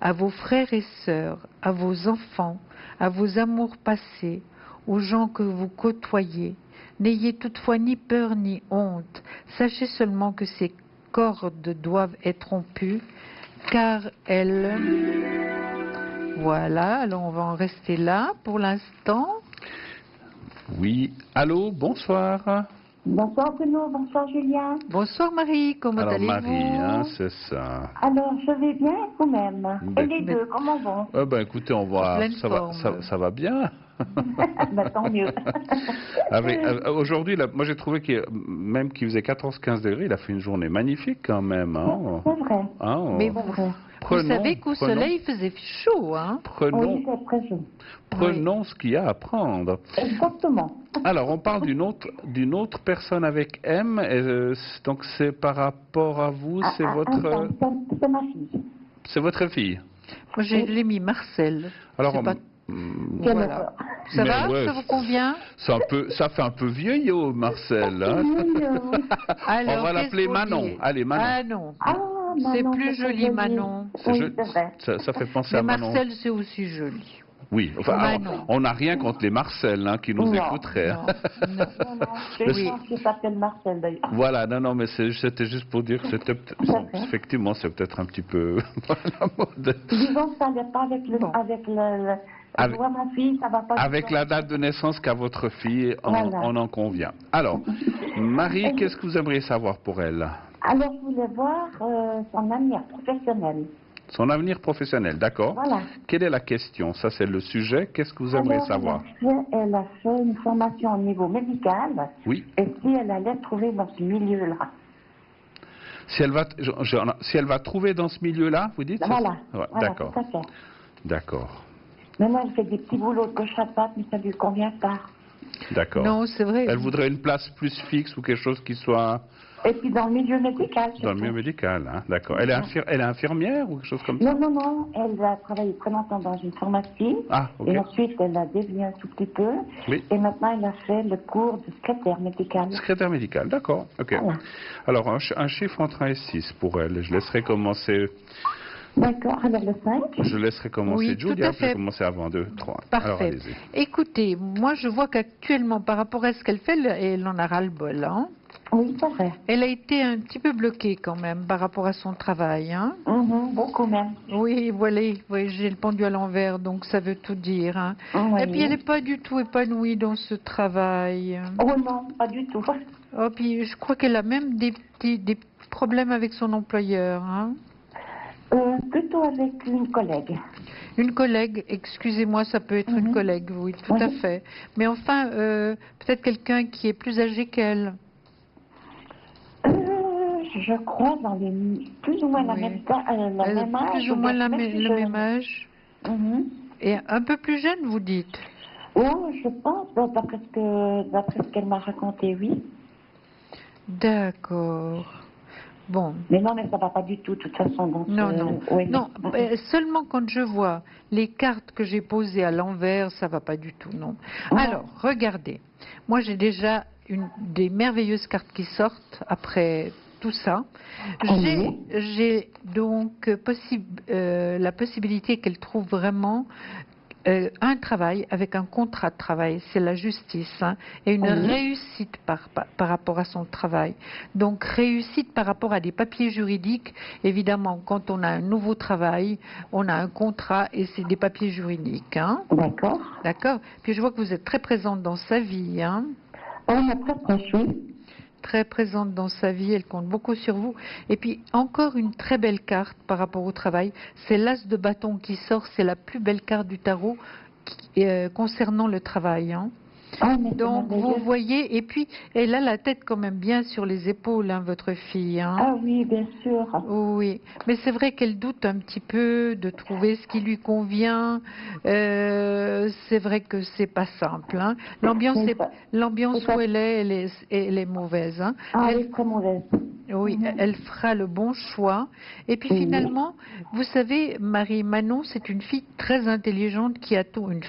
S2: à vos frères et sœurs, à vos enfants, à vos amours passés, aux gens que vous côtoyez. N'ayez toutefois ni peur ni honte. Sachez seulement que ces cordes doivent être rompues, car elles... Voilà, alors on va en rester là pour l'instant.
S1: Oui, allô, bonsoir.
S4: Bonsoir Bruno, bonsoir Julien.
S2: Bonsoir Marie, comment
S1: Alors
S2: allez-vous?
S1: Marie, hein, c'est ça.
S4: Alors, je vais bien vous-même.
S1: Ben-
S4: Et les deux, comment vont?
S1: Écoutez, on
S2: En
S1: va,
S2: pleine
S1: ça va,
S2: forme.
S1: ça va bien.
S4: Bah, tant mieux.
S1: Aujourd'hui, moi j'ai trouvé que même qu'il faisait 14-15 degrés, il a fait une journée magnifique quand même. Hein.
S4: C'est vrai.
S1: Hein,
S2: Mais
S4: C'est vrai.
S2: vous savez qu'au soleil, il faisait chaud, hein?
S4: Oui, c'est très chaud.
S1: Prenons ce qu'il y a à prendre.
S4: Exactement.
S1: Alors, on parle d'une autre personne avec M, donc c'est par rapport à vous, c'est
S4: C'est ma fille.
S1: c'est votre fille.
S2: Moi, je l'ai mis Marcel.
S1: Alors,
S2: C'est pas-
S4: Quelle
S2: Voilà.
S4: horreur.
S2: Ça
S1: Mais
S2: va?
S1: ouais,
S2: Ça vous convient?
S1: ça fait un peu vieillot, Marcel. Hein.
S4: Oui, oui.
S2: Alors,
S1: On va l'appeler
S2: qu'est-ce qu'on
S1: Manon.
S2: dit?
S1: Allez, Manon.
S2: Ah non.
S4: Ah,
S2: C'est
S4: Manon,
S2: plus
S4: très
S2: joli,
S4: joli.
S2: Manon.
S1: C'est
S4: Oui,
S1: joli.
S4: c'est vrai.
S1: Ça fait penser
S2: Mais
S1: à Manon.
S2: Marcel, c'est aussi joli.
S1: Oui, enfin,
S2: Manon.
S1: alors, on n'a rien contre les Marcel hein, qui nous
S4: Non,
S1: écouteraient. hein.
S2: Non.
S4: Non, non, j'ai
S2: Oui.
S4: une chance qui s'appelle Marcel d'ailleurs.
S1: Voilà, non, mais c'était juste pour dire que c'était effectivement, c'est peut-être un petit peu la mode.
S4: Disons que ça n'allait pas avec le...
S2: Bon.
S1: Avec-
S4: je vois ma fille, ça va pas...
S1: Avec la date de naissance qu'a votre fille,
S4: Voilà.
S1: on en convient. Alors, Marie, qu'est-ce que vous aimeriez savoir pour elle?
S4: Alors, je voulais voir son avenir professionnel.
S1: Son avenir professionnel, d'accord.
S4: Voilà.
S1: Quelle est la question? Ça, c'est le sujet. Qu'est-ce que vous aimeriez
S4: Alors,
S1: savoir?
S4: elle a fait une formation au niveau médical.
S1: Oui.
S4: Et si elle allait trouver dans ce milieu-là.
S1: Si elle va trouver dans ce milieu-là, vous dites?
S4: Voilà.
S1: Ouais,
S4: Voilà,
S1: d'accord.
S4: tout à fait.
S1: D'accord.
S4: Maintenant, elle fait des petits boulots de gauche à droite, mais ça ne lui convient pas.
S1: D'accord.
S2: Non, c'est vrai.
S1: Elle voudrait une place plus fixe ou quelque chose qui soit
S4: Et puis dans le milieu médical.
S1: dans le
S4: surtout.
S1: milieu médical, hein? D'accord. Elle est infirmière ou quelque chose comme ça?
S4: Non, non, non. Elle a travaillé très longtemps dans une pharmacie.
S1: Ah, ok.
S4: Et ensuite, elle a dévié un tout petit peu.
S1: Oui.
S4: Et maintenant, elle a fait le cours de secrétaire médical.
S1: Secrétaire médical, d'accord. Ok.
S4: Voilà.
S1: Alors, un chiffre entre 1 et 6 pour elle. Je laisserai commencer.
S4: D'accord, alors le 5.
S1: Je laisserai commencer
S2: Oui, tout
S1: Julia,
S2: à
S1: puis je vais
S2: fait.
S1: commencer avant 2, 3. Alors,
S2: Parfait.
S1: allez-y.
S2: Écoutez, moi, je vois qu'actuellement, par rapport à ce qu'elle fait, elle en a ras-le-bol. Hein.
S4: Oui, c'est vrai.
S2: Elle a été un petit peu bloquée quand même par rapport à son travail. Hein.
S4: Beaucoup même.
S2: Oui, voilà, oui, j'ai le pendu à l'envers, donc ça veut tout dire. Hein.
S4: Oui.
S2: Et puis, elle n'est pas du tout épanouie dans ce travail.
S4: Oh non, pas du tout.
S2: Oh, puis je crois qu'elle a même des problèmes avec son employeur. Hein.
S4: Plutôt avec une collègue.
S2: Une collègue, excusez-moi, ça peut être une collègue, oui, tout à fait. Mais enfin, peut-être quelqu'un qui est plus âgé qu'elle.
S4: Je crois dans les plus ou moins la même, la même âge.
S2: Plus ou moins
S4: bien
S2: le même âge. Et un peu plus jeune, vous dites?
S4: Oh, je pense, d'après ce qu'elle m'a raconté, oui.
S2: D'accord. Bon.
S4: Mais non, mais ça va pas du tout, de toute façon. Donc,
S2: non.
S4: oui,
S2: Non, seulement quand je vois les cartes que j'ai posées à l'envers, ça va pas du tout, non. Alors, regardez. Moi, j'ai déjà des merveilleuses cartes qui sortent après tout ça. J'ai donc la possibilité qu'elle trouve vraiment un travail avec un contrat de travail, c'est la justice, hein, et une réussite par rapport à son travail. Donc réussite par rapport à des papiers juridiques, évidemment, quand on a un nouveau travail, on a un contrat et c'est des papiers juridiques. Hein.
S4: D'accord.
S2: D'accord. Puis je vois que vous êtes très présente dans sa vie. Hein.
S4: On est très proche, oui.
S2: Très présente dans sa vie, elle compte beaucoup sur vous. Et puis encore une très belle carte par rapport au travail, c'est l'as de bâton qui sort, c'est la plus belle carte du tarot concernant le travail. Hein. Donc vous voyez, et puis elle a la tête quand même bien sur les épaules, hein, votre fille. Hein.
S4: Ah oui, bien sûr.
S2: Oui, mais c'est vrai qu'elle doute un petit peu de trouver ce qui lui convient. C'est vrai que c'est pas simple. Hein. L'ambiance où elle est mauvaise. Hein.
S4: Elle est très mauvaise.
S2: Oui, elle fera le bon choix. Et puis finalement, vous savez, Marie Manon, c'est une fille très intelligente qui a tout, une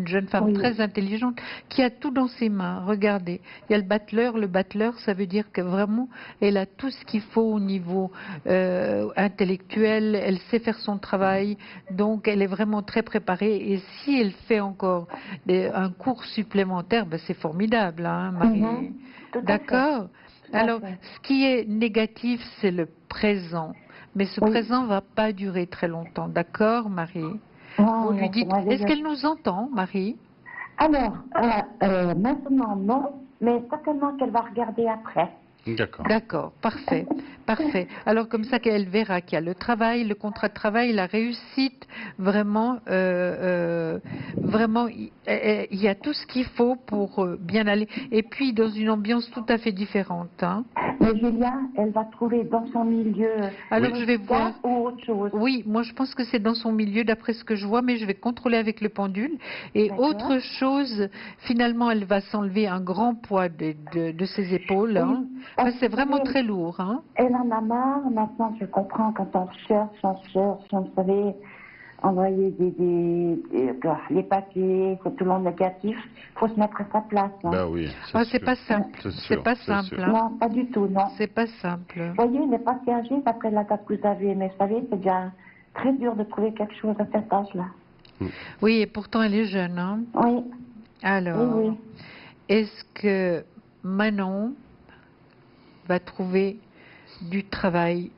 S2: jeune femme très intelligente qui a tout dans ses mains. Regardez, il y a le battleur. Le battleur, ça veut dire que vraiment, elle a tout ce qu'il faut au niveau intellectuel. Elle sait faire son travail, donc elle est vraiment très préparée. Et si elle fait encore un cours supplémentaire, ben c'est formidable, hein, Marie. D'accord. Alors, ce qui est négatif, c'est le présent. Mais ce présent ne va pas durer très longtemps. D'accord, Marie? Vous lui dites, est-ce qu'elle nous entend, Marie?
S4: Alors, maintenant, non, mais certainement qu'elle va regarder après.
S1: D'accord.
S2: D'accord, parfait, parfait. Alors comme ça qu'elle verra qu'il y a le travail, le contrat de travail, la réussite, vraiment, vraiment, il y a tout ce qu'il faut pour bien aller. Et puis dans une ambiance tout à fait différente. Hein.
S4: Mais Julia, elle va trouver dans son milieu.
S2: Alors je vais voir.
S4: Ou autre chose.
S2: Oui, moi je pense que c'est dans son milieu d'après ce que je vois, mais je vais contrôler avec le pendule. Et autre chose, finalement, elle va s'enlever un grand poids de ses épaules. Hein. C'est vraiment très lourd. Hein.
S4: Elle en a marre. Maintenant, je comprends quand on cherche, vous savez, envoyer les papiers, c'est tout le monde négatif. Il faut se mettre à sa place. Hein.
S1: Ben oui.
S2: C'est pas simple. C'est pas simple. Hein.
S4: Non, pas du tout, non.
S2: C'est pas simple.
S4: Vous voyez, il n'est pas si âgé d'après la date que vous avez. Mais vous savez, c'est déjà très dur de trouver quelque chose à cet âge-là.
S2: Oui, et pourtant elle est jeune. Hein.
S4: Oui.
S2: Alors, est-ce que Manon va trouver du travail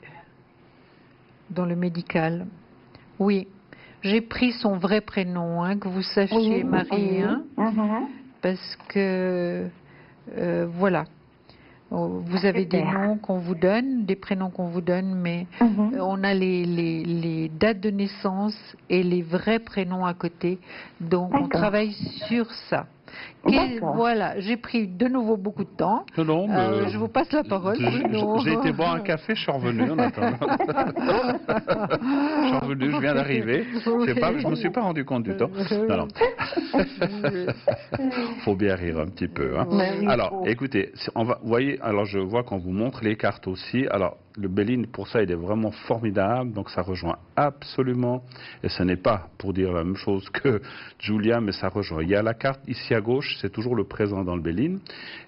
S2: dans le médical? Oui, j'ai pris son vrai prénom, hein, que vous sachiez, Marie, hein, parce que, voilà, vous avez des noms qu'on vous donne, des prénoms qu'on vous donne, mais on a les dates de naissance et les vrais prénoms à côté, donc on travaille sur ça. Voilà, j'ai pris de nouveau beaucoup de temps.
S1: Non,
S2: je vous passe la parole.
S1: J'ai été boire un café, je suis revenu en attendant. Je suis revenu, je viens d'arriver. Je me suis pas rendu compte du temps. Non. Faut bien rire un petit peu. Hein. Alors, écoutez, vous voyez, alors je vois qu'on vous montre les cartes aussi. Alors, le Béline, pour ça, il est vraiment formidable. Donc, ça rejoint absolument. Et ce n'est pas pour dire la même chose que Julia, mais ça rejoint. Il y a la carte ici à gauche, c'est toujours le présent dans le Béline.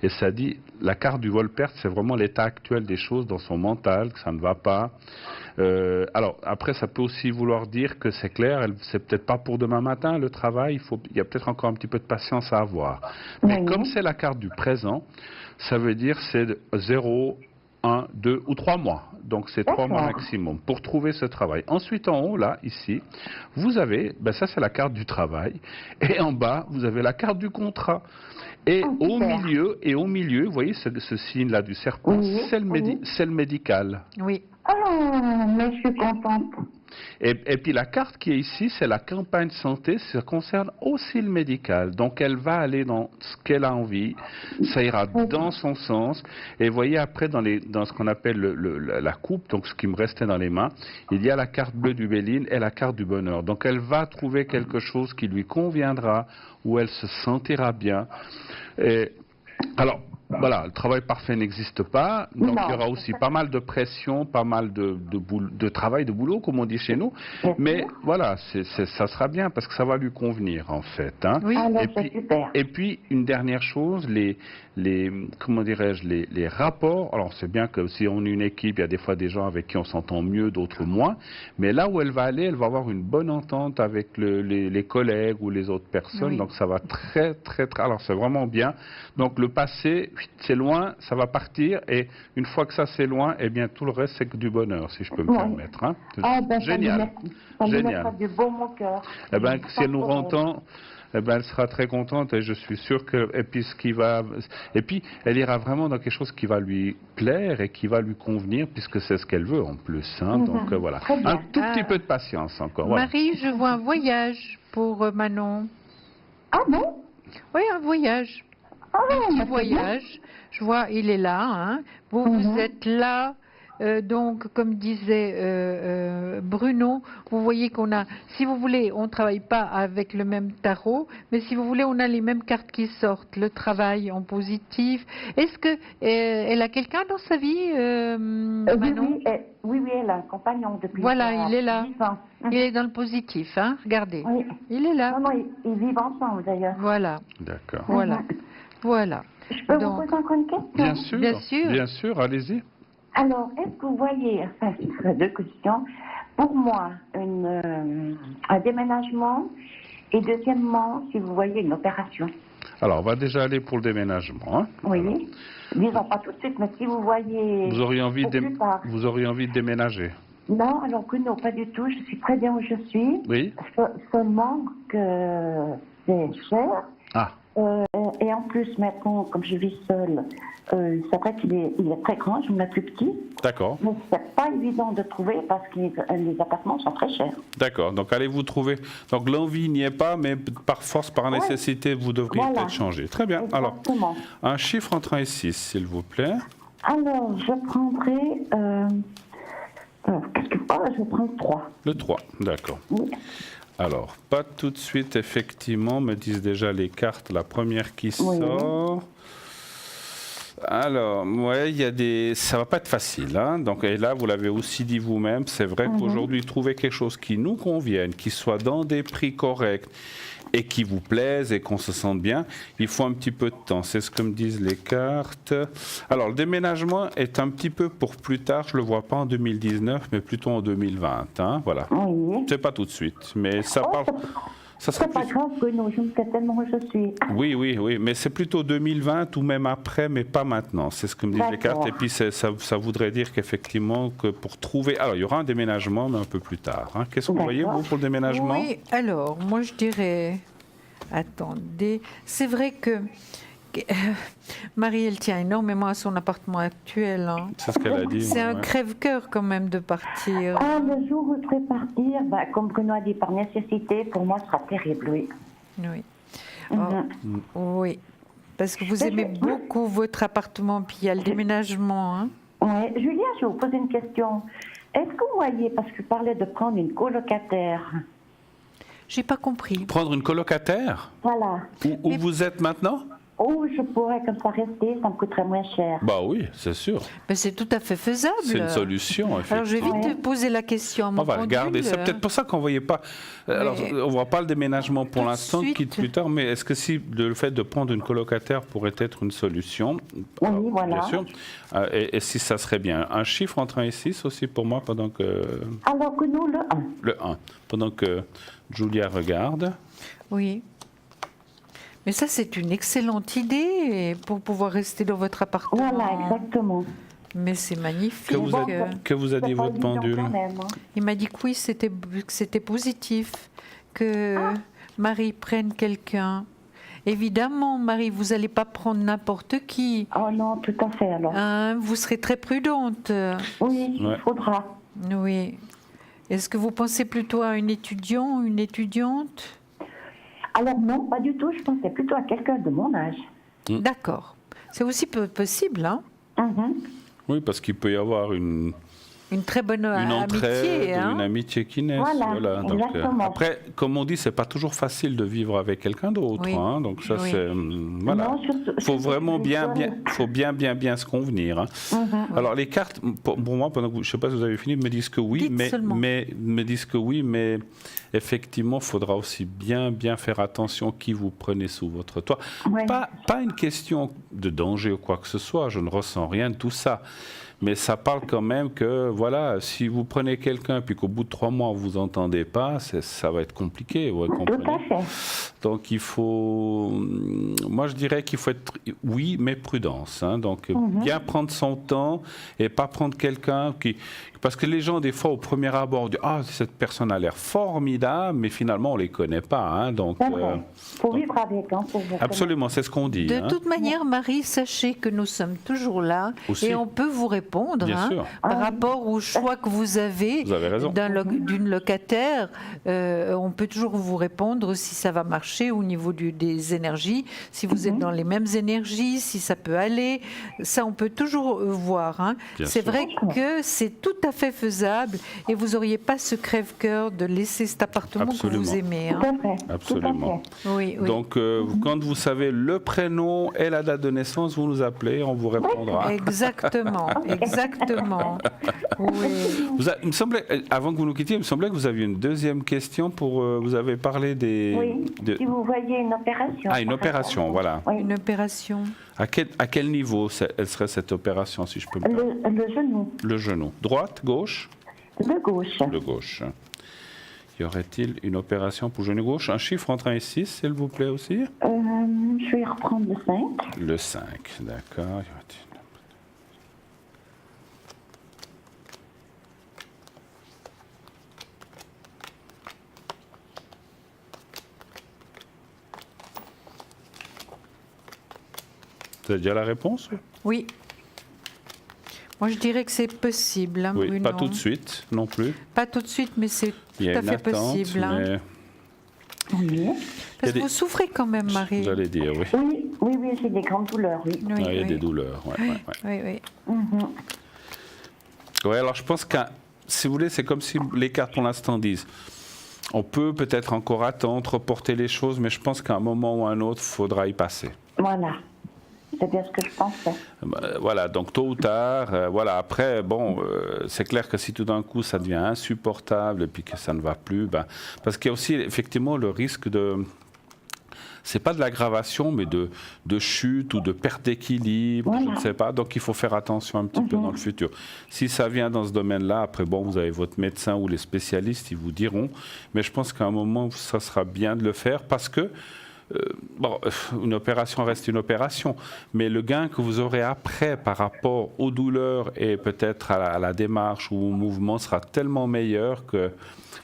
S1: Et ça dit, la carte du vol-perte, c'est vraiment l'état actuel des choses dans son mental, que ça ne va pas. Alors, après, ça peut aussi vouloir dire que c'est clair, c'est peut-être pas pour demain matin le travail. Il y a peut-être encore un petit peu de patience à avoir. Mais comme c'est la carte du présent, ça veut dire c'est 0, 1, 2 ou 3 mois. Donc, c'est 3 mois maximum pour trouver ce travail. Ensuite, en haut, là, ici, vous avez, ça, c'est la carte du travail. Et en bas, vous avez la carte du contrat. Et au milieu, vous voyez ce signe-là du serpent, c'est le médical.
S2: Oui.
S4: mais je suis contente.
S1: Et puis la carte qui est ici, c'est la campagne santé, ça concerne aussi le médical. Donc elle va aller dans ce qu'elle a envie, ça ira dans son sens. Et vous voyez après dans ce qu'on appelle la coupe, donc ce qui me restait dans les mains, il y a la carte bleue du Béline et la carte du bonheur. Donc elle va trouver quelque chose qui lui conviendra, où elle se sentira bien. Et, alors, voilà, le travail parfait n'existe pas, donc il y aura aussi pas mal de pression, pas mal de travail, de boulot, comme on dit chez nous, mais voilà, ça sera bien parce que ça va lui convenir en fait. Hein.
S2: Oui.
S1: Et puis, une dernière chose, comment dirais-je, les rapports, alors c'est bien que si on est une équipe, il y a des fois des gens avec qui on s'entend mieux, d'autres moins, mais là où elle va aller, elle va avoir une bonne entente avec les collègues ou les autres personnes, donc ça va très, alors c'est vraiment bien. Donc le passé, c'est loin, ça va partir, et une fois que ça c'est loin, eh bien tout le reste c'est que du bonheur, si je peux me permettre. Hein. Génial.
S4: Ça lui
S1: Génial.
S4: mettra du beau au cœur.
S1: Eh bien, si elle nous entend, eh ben, elle sera très contente, et je suis sûr que, et puis elle ira vraiment dans quelque chose qui va lui plaire et qui va lui convenir, puisque c'est ce qu'elle veut en plus. Hein. Donc voilà, un tout petit peu de patience encore. Voilà.
S2: Marie, je vois un voyage pour Manon.
S4: Ah bon?
S2: Oui, un voyage. Un petit voyage. Je vois, il est là. Hein. Vous êtes là. Donc, comme disait Bruno, vous voyez qu'on a, si vous voulez, on ne travaille pas avec le même tarot, mais si vous voulez, on a les mêmes cartes qui sortent, le travail en positif. Est-ce que elle a quelqu'un dans sa vie, Manon?
S4: Oui, elle a un compagnon depuis.
S2: Voilà, il est là.
S4: 10 ans.
S2: Il est dans le positif, hein. Regardez.
S4: Oui.
S2: Il est là.
S4: Non, ils vivent ensemble d'ailleurs.
S2: Voilà.
S1: D'accord.
S2: Voilà. Voilà.
S4: Je peux vous poser encore une question?
S1: Bien sûr, allez-y.
S4: Alors, est-ce que vous voyez, enfin, ce serait deux questions, pour moi, un déménagement, et deuxièmement, si vous voyez une opération?
S1: Alors, on va déjà aller pour le déménagement. Hein.
S4: Oui,
S1: alors,
S4: disons pas tout de suite, mais si vous voyez...
S1: Vous auriez envie
S4: de
S1: déménager?
S4: Non, alors que non, pas du tout, je suis très bien où je suis.
S1: Oui.
S4: Seulement que c'est cher.
S1: Ah.
S4: Et en plus, maintenant, comme je vis seule, c'est vrai qu'il est très grand, je me mets plus petit.
S1: D'accord.
S4: Mais c'est pas évident de trouver parce que les appartements sont très chers.
S1: D'accord, donc allez-vous trouver. Donc l'envie n'y est pas, mais par force, par nécessité, vous devriez peut-être changer. Très bien.
S4: Exactement.
S1: Alors, un chiffre entre 1 et 6, s'il vous plaît.
S4: Alors, je prendrai... je prends 3.
S1: Le 3, d'accord.
S4: Oui.
S1: Alors, pas tout de suite, effectivement, me disent déjà les cartes. La première qui sort. Alors, ouais, ça va pas être facile. Hein. Donc, et là, vous l'avez aussi dit vous-même, c'est vrai qu'aujourd'hui, trouver quelque chose qui nous convienne, qui soit dans des prix corrects et qui vous plaise et qu'on se sente bien, il faut un petit peu de temps. C'est ce que me disent les cartes. Alors, le déménagement est un petit peu pour plus tard. Je le vois pas en 2019, mais plutôt en 2020. Hein. Voilà.
S4: Oui.
S1: C'est pas tout de suite, mais ça parle. Ça sera
S4: c'est pas grave, Bruno, je me sais tellement où je suis.
S1: Oui, mais c'est plutôt 2020 ou même après, mais pas maintenant. C'est ce que me disent les cartes. Et puis ça voudrait dire qu'effectivement, que pour trouver... Alors, il y aura un déménagement, mais un peu plus tard. Hein. Qu'est-ce que vous voyez, vous, pour le déménagement?
S2: Oui, alors, moi, je dirais... Attendez, c'est vrai que Marie, elle tient énormément à son appartement actuel. Hein.
S1: C'est ce qu'elle a dit.
S2: C'est un crève-cœur quand même de partir.
S4: Ah, le jour où je vais partir, comme Bruno a dit, par nécessité, pour moi, ce sera terrible, oui.
S2: Oui. Oui. Parce que vous aimez beaucoup votre appartement, puis il y a le déménagement. Hein.
S4: Oui. Julien, je vais vous poser une question. Est-ce que vous voyez, parce que je parlais de prendre une colocataire.
S2: J'ai pas compris.
S1: Prendre une colocataire?
S4: Voilà.
S1: Où vous êtes maintenant?
S4: Où je pourrais comme ça rester, ça me coûterait moins cher.
S1: Bah oui, c'est sûr.
S2: Mais c'est tout à fait faisable.
S1: C'est une solution, effectivement.
S2: Alors je vais vite te poser la question.
S1: On va regarder. C'est peut-être pour ça qu'on ne voyait pas. Alors, on ne voit pas le déménagement pour l'instant, quitte plus tard, mais est-ce que si le fait de prendre une colocataire pourrait être une solution?
S4: Oui, voilà.
S1: Bien sûr. Et si ça serait bien. Un chiffre entre 1 et 6 aussi pour moi pendant que.
S4: Alors que nous, le 1.
S1: Le 1. Pendant que Julia regarde.
S2: Oui. Mais ça, c'est une excellente idée pour pouvoir rester dans votre appartement.
S4: Voilà, exactement.
S2: Mais c'est magnifique.
S1: Que vous a dit votre pendule?
S2: Il m'a dit que oui, c'était positif, que Marie prenne quelqu'un Évidemment, Marie, vous n'allez pas prendre n'importe qui.
S4: Oh non, tout à fait alors.
S2: Hein, vous serez très prudente.
S4: Oui,
S1: Ouais.
S4: il faudra.
S2: Oui. Est-ce que vous pensez plutôt à un étudiant ou une étudiante?
S4: Alors non, pas du tout. Je pensais plutôt à quelqu'un de mon âge.
S2: D'accord. C'est aussi possible, hein?
S4: Mhm.
S1: Oui, parce qu'il peut y avoir une
S2: Une très bonne
S1: entraide,
S2: amitié. Hein?
S1: une amitié qui naît.
S4: Voilà,
S1: Donc,
S4: exactement.
S1: après, comme on dit, c'est pas toujours facile de vivre avec quelqu'un d'autre.
S2: Oui.
S1: hein, donc ça,
S2: Oui.
S1: c'est voilà.
S4: Non, surtout-
S1: Faut vraiment
S4: surtout-
S1: faut bien se convenir. hein.
S4: Mhm.
S1: Alors les cartes, pour moi, pendant que je sais pas si vous avez fini, me disent que oui,
S2: Dites seulement.
S1: mais effectivement, il faudra aussi bien faire attention qui vous prenez sous votre toit.
S4: Ouais.
S1: Pas une question de danger ou quoi que ce soit. Je ne ressens rien de tout ça. Mais ça parle quand même que, voilà, si vous prenez quelqu'un puis qu'au bout de 3 mois, vous entendez pas, ça va être compliqué. Vous
S4: Tout
S1: comprenez?
S4: à fait.
S1: Donc il faut, moi je dirais qu'il faut être, oui, mais prudence. hein. Donc bien prendre son temps et pas prendre quelqu'un qui, parce que les gens des fois au premier abord disent ah cette personne a l'air formidable, mais finalement on les connaît pas. hein. Donc
S4: C'est vrai. Faut vivre avec, hein, pour vous
S1: absolument, c'est ce qu'on dit.
S2: De
S1: hein.
S2: toute manière, Marie, sachez que nous sommes toujours là
S1: Aussi.
S2: et on peut vous répondre
S1: Bien
S2: hein,
S1: sûr.
S2: par rapport au choix que vous avez,
S1: Vous avez raison.
S2: d'une locataire. On peut toujours vous répondre si ça va marcher au niveau des énergies, si vous êtes dans les mêmes énergies, si ça peut aller. Ça, on peut toujours voir. hein.
S1: Bien
S2: C'est
S1: sûr.
S2: vrai que c'est tout à fait faisable et vous n'auriez pas ce crève-cœur de laisser cet appartement que vous
S1: Absolument.
S2: aimez. hein.
S4: Tout à fait.
S1: Absolument.
S4: Tout à fait.
S2: Oui, oui.
S1: Donc quand vous savez le prénom et la date de naissance, vous nous appelez, on vous répondra.
S2: Exactement, exactement. Oui.
S1: Il me semblait, avant que vous nous quittiez, il me semblait que vous aviez une deuxième question pour. Vous avez parlé des.
S4: Oui, si vous voyez une opération.
S1: Ah, une opération, voilà.
S4: Oui.
S2: Une opération.
S1: À quel niveau elle serait cette opération, si je peux me permettre?
S4: Le genou,
S1: Le genou. Droite, gauche?
S4: de gauche.
S1: Le gauche. Y aurait-il une opération pour genou gauche? Un chiffre entre 1 et 6, s'il vous plaît aussi?
S4: Je vais reprendre le 5.
S1: Le 5, d'accord. Y aurait-il- Vous avez déjà la réponse?
S2: Oui. Moi, je dirais que c'est possible, hein,
S1: Oui,
S2: Bruno.
S1: pas tout de suite non plus.
S2: Pas tout de suite, mais c'est tout
S1: Il y a
S2: à
S1: une
S2: fait
S1: attente,
S2: possible. hein.
S1: mais
S4: Oui.
S2: Parce
S1: des-
S2: que vous souffrez quand même, Marie.
S1: vous allez dire, oui.
S4: Oui, j'ai des grandes douleurs, oui.
S2: Oui,
S1: Ah, il y a
S2: oui.
S1: des douleurs. Ouais, ouais, ouais.
S2: Oui, oui.
S1: Ouais, alors je pense que, si vous voulez, c'est comme si les cartes pour l'instant disent, on peut peut-être encore attendre, reporter les choses, mais je pense qu'à un moment ou à un autre, il faudra y passer.
S4: Voilà. C'est bien ce que je pensais.
S1: Voilà, donc tôt ou tard, voilà, après, bon, c'est clair que si tout d'un coup ça devient insupportable et puis que ça ne va plus, ben, parce qu'il y a aussi effectivement le risque de... C'est pas de l'aggravation, mais de chute ou de perte d'équilibre,
S4: Voilà.
S1: je ne sais pas. Donc il faut faire attention un petit peu dans le futur. Si ça vient dans ce domaine-là, après, bon, vous avez votre médecin ou les spécialistes, ils vous diront. Mais je pense qu'à un moment, ça sera bien de le faire parce que, bon, une opération reste une opération, mais le gain que vous aurez après par rapport aux douleurs et peut-être à la démarche ou au mouvement sera tellement meilleur que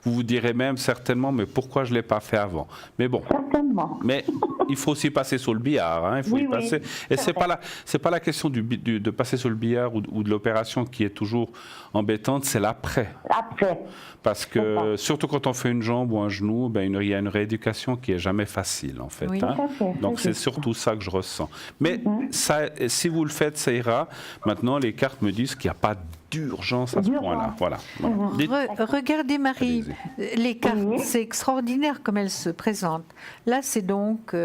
S1: vous vous direz même certainement, mais pourquoi je ne l'ai pas fait avant? Mais bon.
S4: Certainement.
S1: Mais il faut aussi passer sur le billard. hein, il faut
S4: Oui,
S1: y passer.
S4: oui,
S1: Et
S4: c'est
S1: c'est pas la question de passer sur le billard ou de l'opération qui est toujours embêtante, c'est l'après.
S4: Après.
S1: Parce que surtout quand on fait une jambe ou un genou, ben, il y a une rééducation qui est jamais facile en fait.
S2: Oui.
S1: hein.
S4: Tout à fait,
S1: Donc c'est
S4: juste.
S1: surtout ça que je ressens. Mais ça, si vous le faites, ça ira. Maintenant, les cartes me disent qu'il n'y a pas d'urgence à ce
S4: D'urgence.
S1: point-là. Voilà. Dites-
S2: Regardez, Marie, les cartes,
S4: Oui.
S2: c'est extraordinaire comme elles se présentent. Là, c'est donc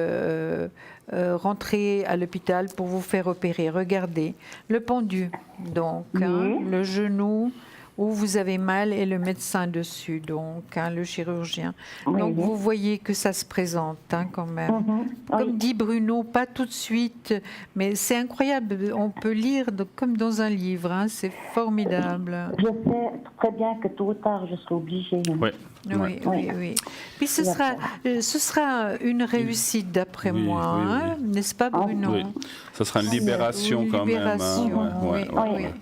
S2: rentrer à l'hôpital pour vous faire opérer. Regardez, le pendu, donc, hein,
S4: Oui.
S2: le genou où vous avez mal et le médecin dessus, donc, hein, le chirurgien.
S4: Oui,
S2: Donc,
S4: oui.
S2: vous voyez que ça se présente hein, quand même. Comme
S4: Oui.
S2: dit Bruno, pas tout de suite, mais c'est incroyable. On peut lire comme dans un livre, hein, c'est formidable.
S4: Je sais très bien que tôt ou tard, je serai obligée.
S1: Oui.
S2: Oui,
S1: Ouais.
S2: oui, oui. Puis ce sera une réussite d'après
S1: Oui,
S2: moi,
S1: oui,
S2: hein, n'est-ce pas Bruno?
S1: Oui. Ça sera une libération
S2: Une
S1: quand
S2: libération,
S1: même. hein. Ouais,
S2: oui,
S1: ouais,
S2: oui,
S1: ouais.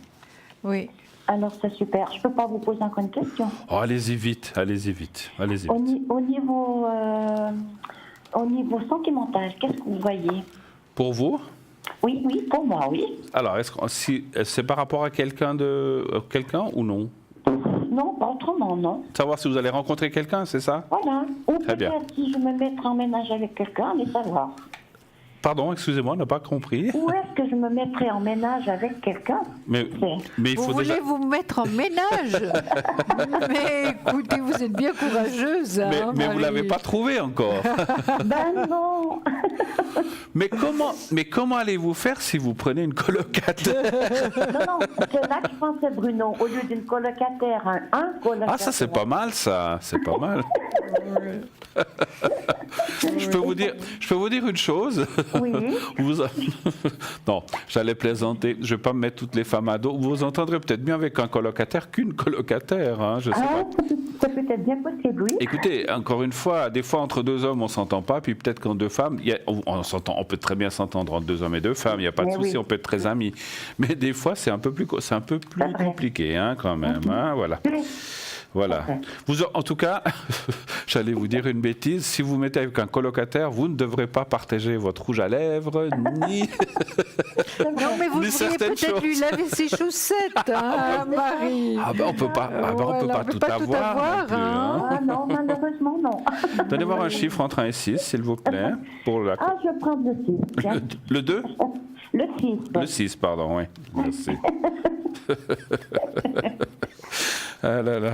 S2: oui.
S4: Alors, c'est super. Je ne peux pas vous poser encore une question.
S1: Oh, allez-y vite, allez-y vite, allez-y
S4: Au,
S1: vite.
S4: au niveau Au niveau sentimental, qu'est-ce que vous voyez?
S1: Pour vous?
S4: Oui, pour moi, oui.
S1: Alors, si c'est par rapport à quelqu'un ou non?
S4: Non, pas autrement, non.
S1: Savoir si vous allez rencontrer quelqu'un, c'est ça?
S4: Voilà. Ou
S1: Très bien.
S4: peut-être si je me mettrai en ménage avec quelqu'un, mais savoir.
S1: Pardon, excusez-moi, on n'a pas compris.
S4: Où est-ce que je me mettrai en ménage avec quelqu'un?
S1: Mais il
S2: Vous
S1: faut
S2: voulez
S1: déjà...
S2: vous mettre en ménage? Mais écoutez, vous êtes bien courageuse. Hein,
S1: Mais vous
S2: Marie.
S1: l'avez pas trouvé encore.
S4: Ben non.
S1: mais comment allez-vous faire si vous prenez une colocataire?
S4: Non, c'est là que je pensais, Bruno. Au lieu d'une colocataire, un colocataire.
S1: Ah, ça c'est pas mal, ça. C'est pas mal. Je peux vous dire une chose.
S4: Oui.
S1: Non, j'allais plaisanter. Je vais pas me mettre toutes les femmes à dos. Vous vous entendrez peut-être mieux avec un colocataire qu'une colocataire. Hein, je sais pas.
S4: C'est peut-être bien possible, oui.
S1: Écoutez, encore une fois, des fois entre deux hommes on s'entend pas, puis peut-être qu'en deux femmes, on peut très bien s'entendre entre deux hommes et deux femmes. Il n'y a pas de souci, on peut être très amis. Mais des fois c'est un peu plus compliqué, hein, quand même. Hein, voilà. Voilà. En tout cas, j'allais vous dire une bêtise. Si vous mettez avec un colocataire, vous ne devrez pas partager votre rouge à lèvres, ni.
S2: Non, mais vous
S1: ni
S2: devriez
S1: certaines
S2: peut-être lui
S1: choses.
S2: laver ses chaussettes, hein, Marie.
S1: Ah ben on peut pas, on peut pas tout avoir. Non plus, hein.
S4: Ah non, malheureusement, non.
S1: Donnez-moi un chiffre entre 1 et 6, s'il vous plaît. Pour la...
S4: Ah, je vais prendre le 6. tiens.
S1: Le 2
S4: Le 6.
S1: Le 6, pardon, oui. Merci. Ah là là.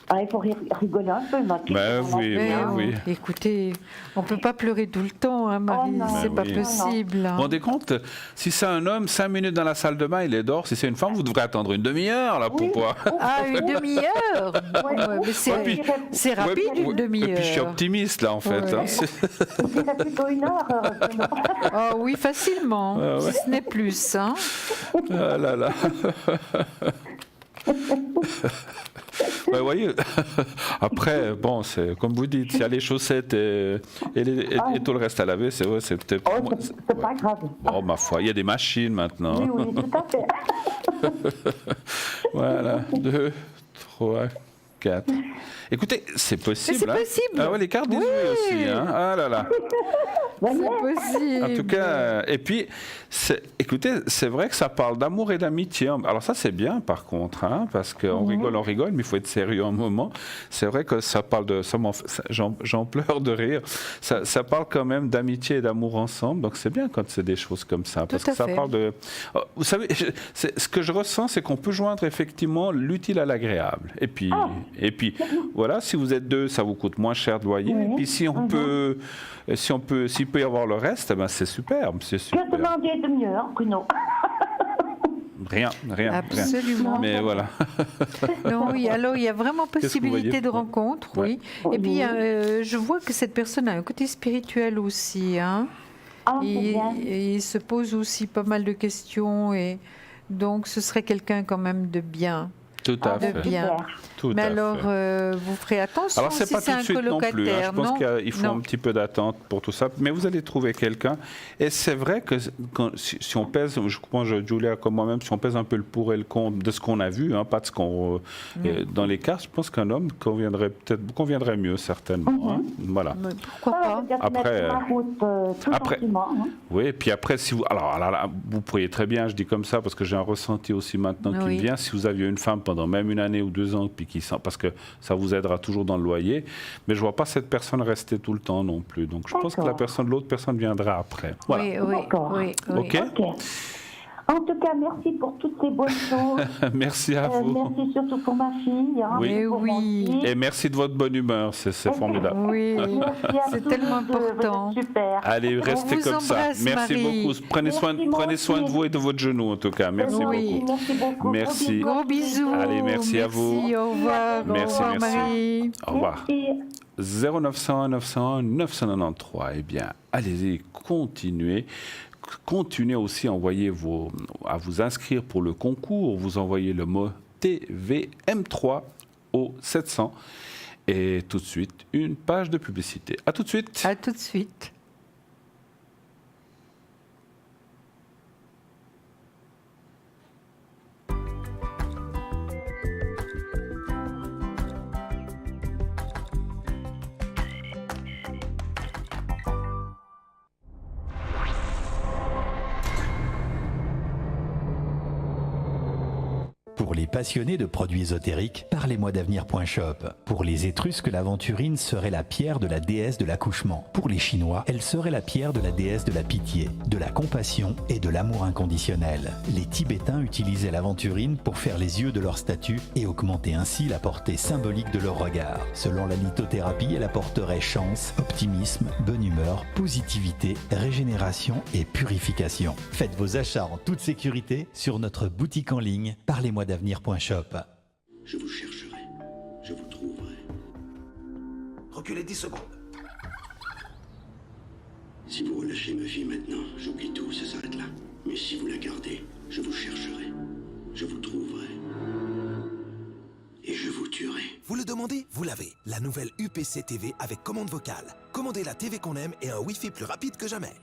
S4: Ah, il faut rigoler un peu, ma
S1: Ben oui,
S2: Mais
S1: ben oui.
S2: Écoutez, on ne peut pas pleurer tout le temps, hein, Marie.
S4: Oh non.
S2: C'est
S1: Ben
S2: pas
S1: oui.
S2: possible.
S1: Vous
S2: hein.
S1: vous rendez compte? Si c'est un homme, 5 minutes dans la salle de bain, il est dehors. Si c'est une femme, vous devrez attendre une demi-heure, là, pour pouvoir...
S2: Ah, une demi-heure Ouais, mais c'est
S1: puis-
S2: c'est rapide,
S1: Ouais,
S2: une demi-heure.
S1: Et puis je suis optimiste, là, en fait.
S2: Ouais.
S1: Hein.
S4: Je dirais plutôt 1 heure. Bruno.
S2: Ah oui, facilement,
S1: Ah ouais.
S2: si ce n'est plus. Hein.
S1: Ah là là. Ouais, vous voyez, après, bon, c'est comme vous dites, s'il y a les chaussettes et tout le reste à laver, c'est vrai, c'est peut-être...
S4: Oh, c'est pas grave.
S1: Oh, ma foi, il y a des machines maintenant.
S4: Oui, tout à fait.
S1: Voilà, 2, 3, 4. Écoutez, c'est possible.
S2: Mais c'est
S1: hein.
S2: possible.
S1: Ah ouais, les cartes 18 aussi. Hein. Ah là là.
S2: C'est possible.
S1: En tout cas, et puis, écoutez, c'est vrai que ça parle d'amour et d'amitié. Alors ça, c'est bien, par contre, hein, parce qu'on rigole, mais il faut être sérieux un moment. C'est vrai que ça parle de... J'en pleure de rire. Ça parle quand même d'amitié et d'amour ensemble, donc c'est bien quand c'est des choses comme ça, parce
S2: Tout à
S1: que ça
S2: fait.
S1: parle de... Vous savez, ce que je ressens, c'est qu'on peut joindre effectivement l'utile à l'agréable. Et puis, voilà, si vous êtes deux, ça vous coûte moins cher de loyer. Et puis s'il peut y avoir le reste, eh ben c'est superbe, c'est
S4: Que
S1: super.
S4: demander de mieux, hein, Bruno?
S1: Rien.
S2: Absolument.
S1: Mais voilà.
S2: Non, oui, alors il y a vraiment
S1: Qu'est-ce que vous
S2: possibilité
S1: voyez
S2: de rencontre,
S1: Ouais.
S2: oui. Et puis, je vois que cette personne a un côté spirituel aussi. Hein.
S4: Ah, c'est
S2: Et,
S4: bien.
S2: et il se pose aussi pas mal de questions. Et donc, ce serait quelqu'un quand même de bien.
S1: Tout à
S4: Ah,
S1: fait.
S2: de bien.
S4: super.
S1: Tout
S2: Mais
S1: à
S2: alors,
S1: fait.
S2: vous ferez attention
S1: Alors, c'est
S2: si
S1: pas
S2: c'est
S1: tout de
S2: un
S1: suite non
S2: colocataire.
S1: plus. Hein. Je pense
S2: non
S1: qu'il faut
S2: Non.
S1: un petit peu d'attente pour tout ça. Mais vous allez trouver quelqu'un. Et c'est vrai que si on pèse, je pense, Julia comme moi-même, si on pèse un peu le pour et le contre de ce qu'on a vu, hein, pas de ce qu'on... dans les cartes, je pense qu'un homme conviendrait mieux, certainement. Hein. Voilà.
S2: Mais pourquoi
S4: Ah,
S2: pas
S4: je vais
S1: Après,
S4: mettre ma route tout
S1: après-
S4: gentiment, hein.
S1: Oui, et puis après, si vous... Alors là, vous pourriez très bien, je dis comme ça, parce que j'ai un ressenti aussi maintenant qui
S2: Oui.
S1: me vient, si vous aviez une femme pendant même 1 année ou 2 ans, puis parce que ça vous aidera toujours dans le loyer, mais je ne vois pas cette personne rester tout le temps non plus. Donc je pense que
S4: D'accord.
S1: l'autre personne viendra après. Voilà.
S2: Oui,
S4: D'accord.
S2: oui.
S1: Ok.
S4: Ok. En tout cas, merci pour toutes ces bonnes choses.
S1: Merci à vous.
S4: Merci surtout pour ma fille. Hein,
S1: Oui.
S4: et pour mon
S2: Oui.
S4: fils.
S1: Et merci de votre bonne humeur, c'est formidable.
S2: Oui,
S4: Merci à
S2: c'est
S4: tous
S2: tellement
S4: les deux, vous êtes
S2: important.
S4: Super.
S1: Allez, restez
S2: vous
S1: comme ça.
S2: embrasse,
S1: Merci
S2: Marie.
S1: beaucoup. Prenez soin
S4: Merci,
S1: de vous et de votre genou, en tout cas. Merci
S2: Oui.
S1: beaucoup.
S4: Merci beaucoup.
S1: Merci.
S2: Gros bisous.
S1: Allez, merci à vous.
S2: Au revoir.
S1: Merci,
S2: Au revoir,
S1: merci.
S2: Marie.
S1: Au revoir.
S4: Merci.
S1: 0900 900 993. Eh bien, allez-y, continuez. Continuez aussi à vous inscrire pour le concours. Vous envoyez le mot TVM3 au 700. Et tout de suite, une page de publicité. À tout de suite.
S2: À tout de suite.
S5: Pour les passionnés de produits ésotériques, parlez-moi d'avenir.shop. Pour les Étrusques, l'aventurine serait la pierre de la déesse de l'accouchement. Pour les Chinois, elle serait la pierre de la déesse de la pitié, de la compassion et de l'amour inconditionnel. Les Tibétains utilisaient l'aventurine pour faire les yeux de leur statue et augmenter ainsi la portée symbolique de leur regard. Selon la lithothérapie, elle apporterait chance, optimisme, bonne humeur, positivité, régénération et purification. Faites vos achats en toute sécurité sur notre boutique en ligne parlez-moi d'avenir.shop.
S6: Je vous chercherai, je vous trouverai.
S7: Reculez 10 secondes.
S6: Si vous relâchez ma fille maintenant, j'oublie tout, ça s'arrête là. Mais si vous la gardez, je vous chercherai, je vous trouverai. Et je vous tuerai.
S7: Vous le demandez, vous l'avez. La nouvelle UPC TV avec commande vocale. Commandez la TV qu'on aime et un Wi-Fi plus rapide que jamais.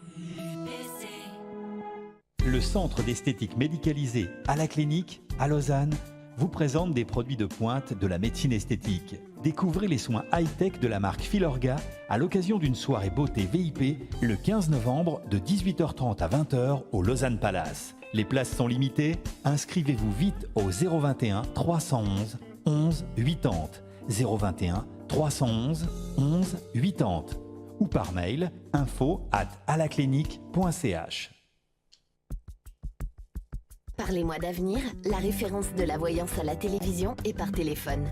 S5: Le centre d'esthétique médicalisé à la clinique, à Lausanne, vous présente des produits de pointe de la médecine esthétique. Découvrez les soins high-tech de la marque Filorga à l'occasion d'une soirée beauté VIP le 15 novembre de 18h30 à 20h au Lausanne Palace. Les places sont limitées, inscrivez-vous vite au 021 311 11 80, 021 311 11 80 ou par mail info@alaclinique.ch.
S8: Parlez-moi d'avenir, la référence de la voyance à la télévision et par téléphone.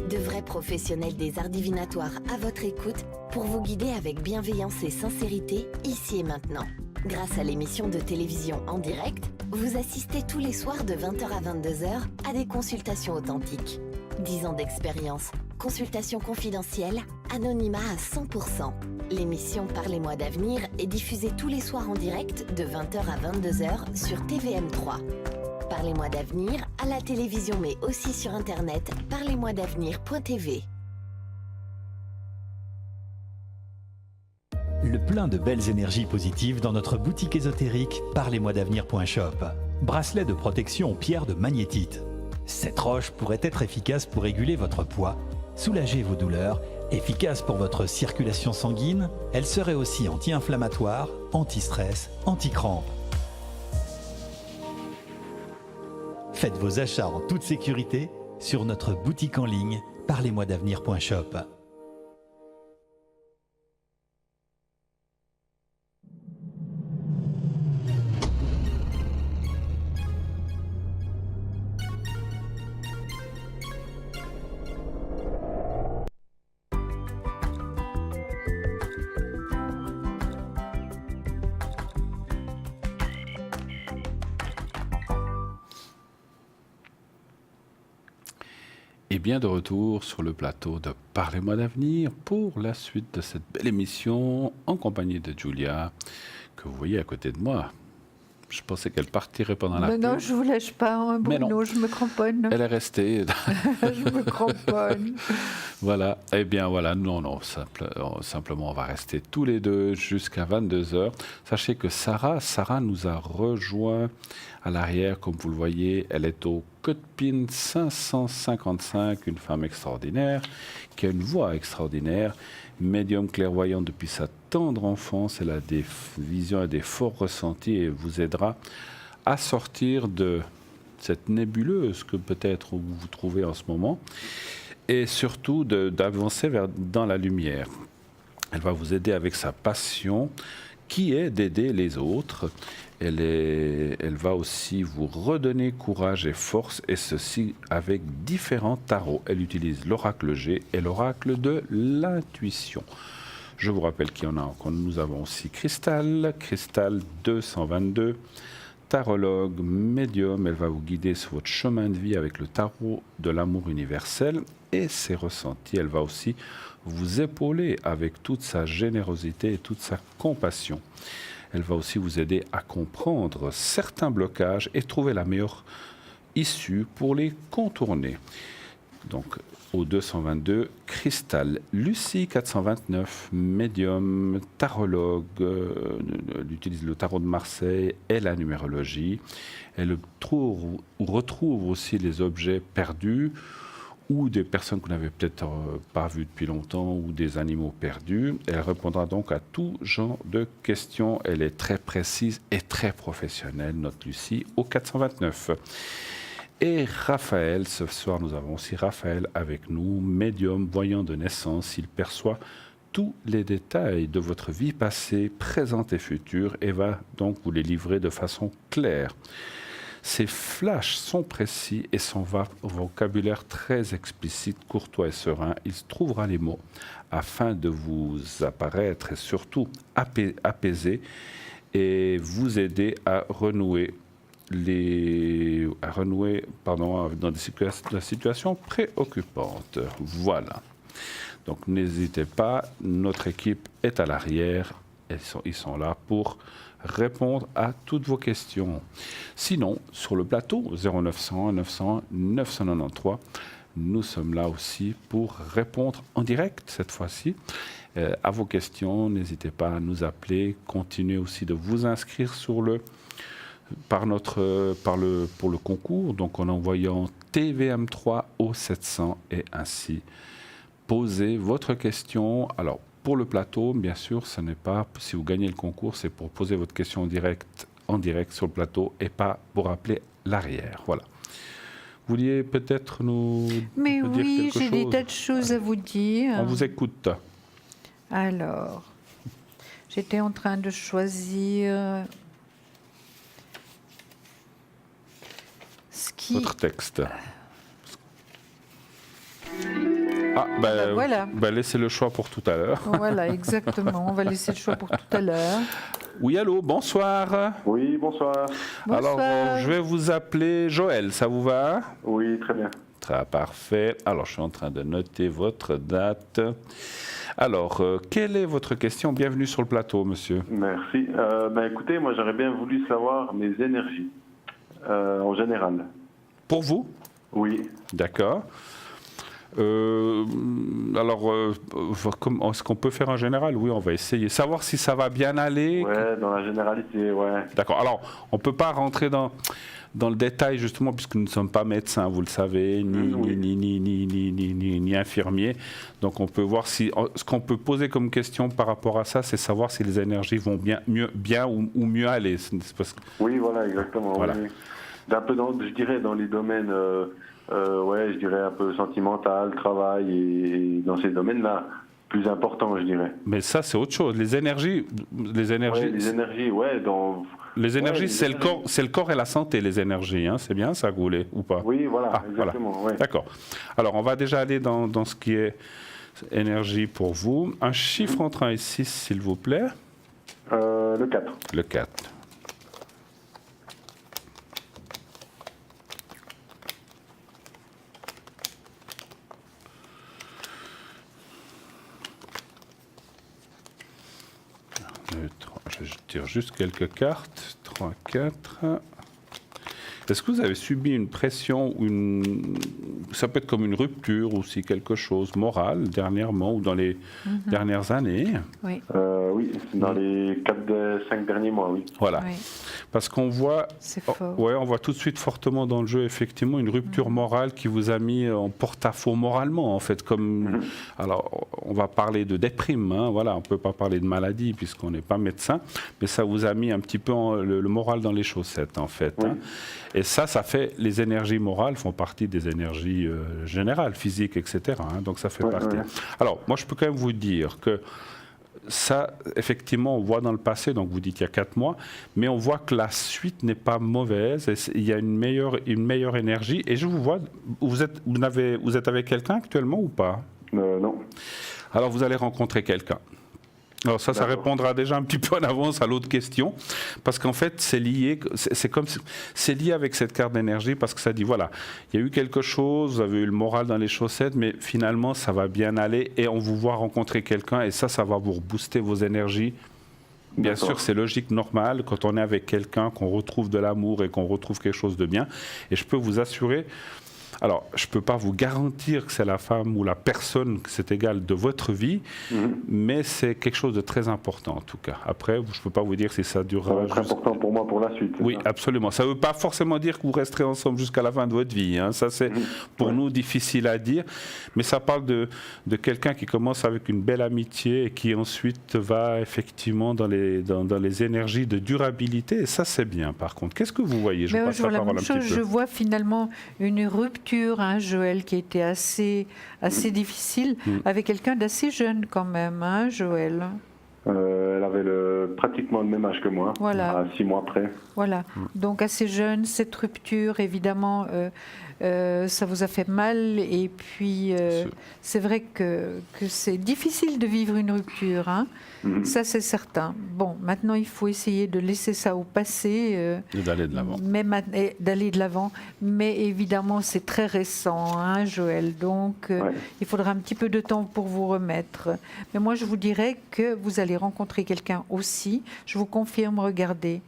S8: De vrais professionnels des arts divinatoires à votre écoute pour vous guider avec bienveillance et sincérité ici et maintenant. Grâce à l'émission de télévision en direct, vous assistez tous les soirs de 20h à 22h à des consultations authentiques. 10 ans d'expérience, consultations confidentielles, anonymat à 100%. L'émission Parlez-moi d'avenir est diffusée tous les soirs en direct de 20h à 22h sur TVM3. Parlez-moi d'avenir à la télévision mais aussi sur internet parlez-moi-d'avenir.tv.
S5: Le plein de belles énergies positives dans notre boutique ésotérique parlez-moi d'avenir.shop. Bracelet de protection aux pierres de magnétite. Cette roche pourrait être efficace pour réguler votre poids, soulager vos douleurs, efficace pour votre circulation sanguine. Elle serait aussi anti-inflammatoire, anti-stress, anti-crampes. Faites vos achats en toute sécurité sur notre boutique en ligne parlez-moi d'avenir.shop.
S1: Et bien de retour sur le plateau de Parlez-moi d'avenir pour la suite de cette belle émission en compagnie de Julia, que vous voyez à côté de moi. Je pensais qu'elle partirait pendant la pub.
S2: Non, je ne vous lâche pas, Bruno, je me cramponne.
S1: Elle est restée.
S2: Je me cramponne.
S1: Voilà, eh bien voilà, non, simplement on va rester tous les deux jusqu'à 22h. Sachez que Sarah nous a rejoint à l'arrière, comme vous le voyez, elle est au code PIN 555, une femme extraordinaire, qui a une voix extraordinaire, médium clairvoyante depuis sa tendre enfance, elle a des visions et des forts ressentis et vous aidera à sortir de cette nébuleuse que peut-être vous vous trouvez en ce moment et surtout d'avancer dans la lumière. Elle va vous aider avec sa passion qui est d'aider les autres. Elle va aussi vous redonner courage et force, et ceci avec différents tarots. Elle utilise l'oracle G et l'oracle de l'intuition. Je vous rappelle qu'il y en a. Nous avons aussi Cristal 222, tarologue, médium. Elle va vous guider sur votre chemin de vie avec le tarot de l'amour universel et ses ressentis. Elle va aussi vous épauler avec toute sa générosité et toute sa compassion. Elle va aussi vous aider à comprendre certains blocages et trouver la meilleure issue pour les contourner. Donc, au 222, Cristal. Lucie 429, médium, tarologue, elle utilise le tarot de Marseille et la numérologie. Elle retrouve aussi les objets perdus ou des personnes que vous n'avez peut-être pas vues depuis longtemps ou des animaux perdus. Elle répondra donc à tout genre de questions. Elle est très précise et très professionnelle, notre Lucie, au 429. et Raphaël. Ce soir, nous avons aussi Raphaël avec nous, médium, voyant de naissance. Il perçoit tous les détails de votre vie passée, présente et future et va donc vous les livrer de façon claire. Ses flashs sont précis et son vocabulaire très explicite, courtois et serein. Il trouvera les mots afin de vous apparaître et surtout apaiser et vous aider à renouer dans des situations préoccupantes. Voilà. Donc n'hésitez pas, notre équipe est à l'arrière. Ils sont là pour répondre à toutes vos questions. Sinon, sur le plateau 0900 900 993, nous sommes là aussi pour répondre en direct cette fois-ci à vos questions. N'hésitez pas à nous appeler. Continuez aussi de vous inscrire pour le concours, donc en envoyant TVM3 au 700 et ainsi poser votre question. Alors, pour le plateau, bien sûr, ce n'est pas, si vous gagnez le concours, c'est pour poser votre question en direct sur le plateau et pas pour appeler l'arrière. Voilà. Vous vouliez peut-être nous dire quelque chose ?
S2: Mais oui, j'ai des tas de choses à vous dire.
S1: On vous écoute.
S2: Alors, j'étais en train de choisir
S1: Votre texte.
S2: Voilà.
S1: Laissez le choix pour tout à l'heure.
S2: Voilà, exactement. On va laisser le choix pour tout à l'heure.
S1: Oui, allô, bonsoir.
S9: Oui, bonsoir.
S1: Alors, je vais vous appeler Joël, ça vous va ?
S9: Oui, très bien.
S1: Très parfait. Alors, je suis en train de noter votre date. Alors, quelle est votre question ? Bienvenue sur le plateau, monsieur.
S9: Merci. Écoutez, moi, j'aurais bien voulu savoir mes énergies, en général.
S1: Pour vous ?
S9: Oui.
S1: D'accord. Est-ce qu'on peut faire en général ? Oui, on va essayer. Savoir si ça va bien aller.
S9: Ouais, dans la généralité, ouais.
S1: D'accord. Alors, on ne peut pas rentrer dans le détail, justement, puisque nous ne sommes pas médecins, vous le savez, ni infirmiers. Donc, on peut voir si... Ce qu'on peut poser comme question par rapport à ça, c'est savoir si les énergies vont bien ou mieux aller.
S9: Oui, voilà, exactement.
S1: Voilà.
S9: Oui. Un peu je dirais, dans les domaines... je dirais un peu sentimental, travail, et dans ces domaines-là, plus importants, je dirais.
S1: Mais ça, c'est autre chose. Les énergies, c'est le corps et la santé, les énergies. Hein. C'est bien ça, Goulet, ou pas ?
S9: Oui, voilà, exactement.
S1: Voilà.
S9: Ouais.
S1: D'accord. Alors, on va déjà aller dans ce qui est énergie pour vous. Un chiffre entre 1 et 6, s'il vous plaît.
S9: Le 4.
S1: Le 4. Je tire juste quelques cartes. 3, 4. Est-ce que vous avez subi une pression ou ça peut être comme une rupture ou si quelque chose moral dernièrement ou dans les dernières années ?
S2: Oui.
S9: Oui, dans les 5 derniers mois, oui.
S1: Voilà.
S2: Oui.
S1: Parce qu'on voit,
S2: on
S1: voit tout de suite fortement dans le jeu effectivement une rupture morale qui vous a mis en porte-à-faux moralement en fait. Alors on va parler de déprime, hein, voilà, on peut pas parler de maladie puisqu'on n'est pas médecin, mais ça vous a mis un petit peu le moral dans les chaussettes en fait.
S9: Oui.
S1: Hein. Et ça fait les énergies morales font partie des énergies générales, physiques, etc. Hein, donc ça fait partie.
S9: Oui.
S1: Alors moi je peux quand même vous dire que ça, effectivement, on voit dans le passé, donc vous dites il y a 4 mois, mais on voit que la suite n'est pas mauvaise, il y a une meilleure énergie. Et je vous vois, vous êtes avec quelqu'un actuellement ou pas ?
S9: Non.
S1: Alors vous allez rencontrer quelqu'un. Alors ça répondra déjà un petit peu en avance à l'autre question, parce qu'en fait c'est lié avec cette carte d'énergie, parce que ça dit voilà, il y a eu quelque chose, vous avez eu le moral dans les chaussettes, mais finalement ça va bien aller et on vous voit rencontrer quelqu'un et ça va vous rebooster vos énergies. Bien sûr, c'est logique, normal, quand on est avec quelqu'un, qu'on retrouve de l'amour et qu'on retrouve quelque chose de bien. Et je peux vous assurer, Alors, je ne peux pas vous garantir que c'est la femme ou la personne, que c'est égal de votre vie, mais c'est quelque chose de très important en tout cas. Après, je ne peux pas vous dire si ça durera.
S9: Ça va être important pour moi pour la suite.
S1: Oui,
S9: ça
S1: absolument. Ça ne veut pas forcément dire que vous resterez ensemble jusqu'à la fin de votre vie. Hein. Ça, c'est pour nous difficile à dire. Mais ça parle de quelqu'un qui commence avec une belle amitié et qui ensuite va effectivement dans les énergies de durabilité. Et ça, c'est bien par contre. Qu'est-ce que vous voyez? Je passe la parole un petit peu.
S2: Je vois finalement une rupture, hein, Joël, qui était assez difficile, avec quelqu'un d'assez jeune quand même, hein, Joël.
S9: Elle avait pratiquement le même âge que moi,
S2: voilà.
S9: À 6 mois près.
S2: Voilà, donc assez jeune, cette rupture, évidemment, ça vous a fait mal. Et puis, c'est vrai que c'est difficile de vivre une rupture, hein. Ça c'est certain. Bon, maintenant il faut essayer de laisser ça au passé.
S1: Et d'aller de l'avant.
S2: D'aller de l'avant. Mais évidemment, c'est très récent, hein, Joël. Donc, il faudra un petit peu de temps pour vous remettre. Mais moi, je vous dirais que vous allez rencontrer quelqu'un aussi. Je vous confirme, regardez.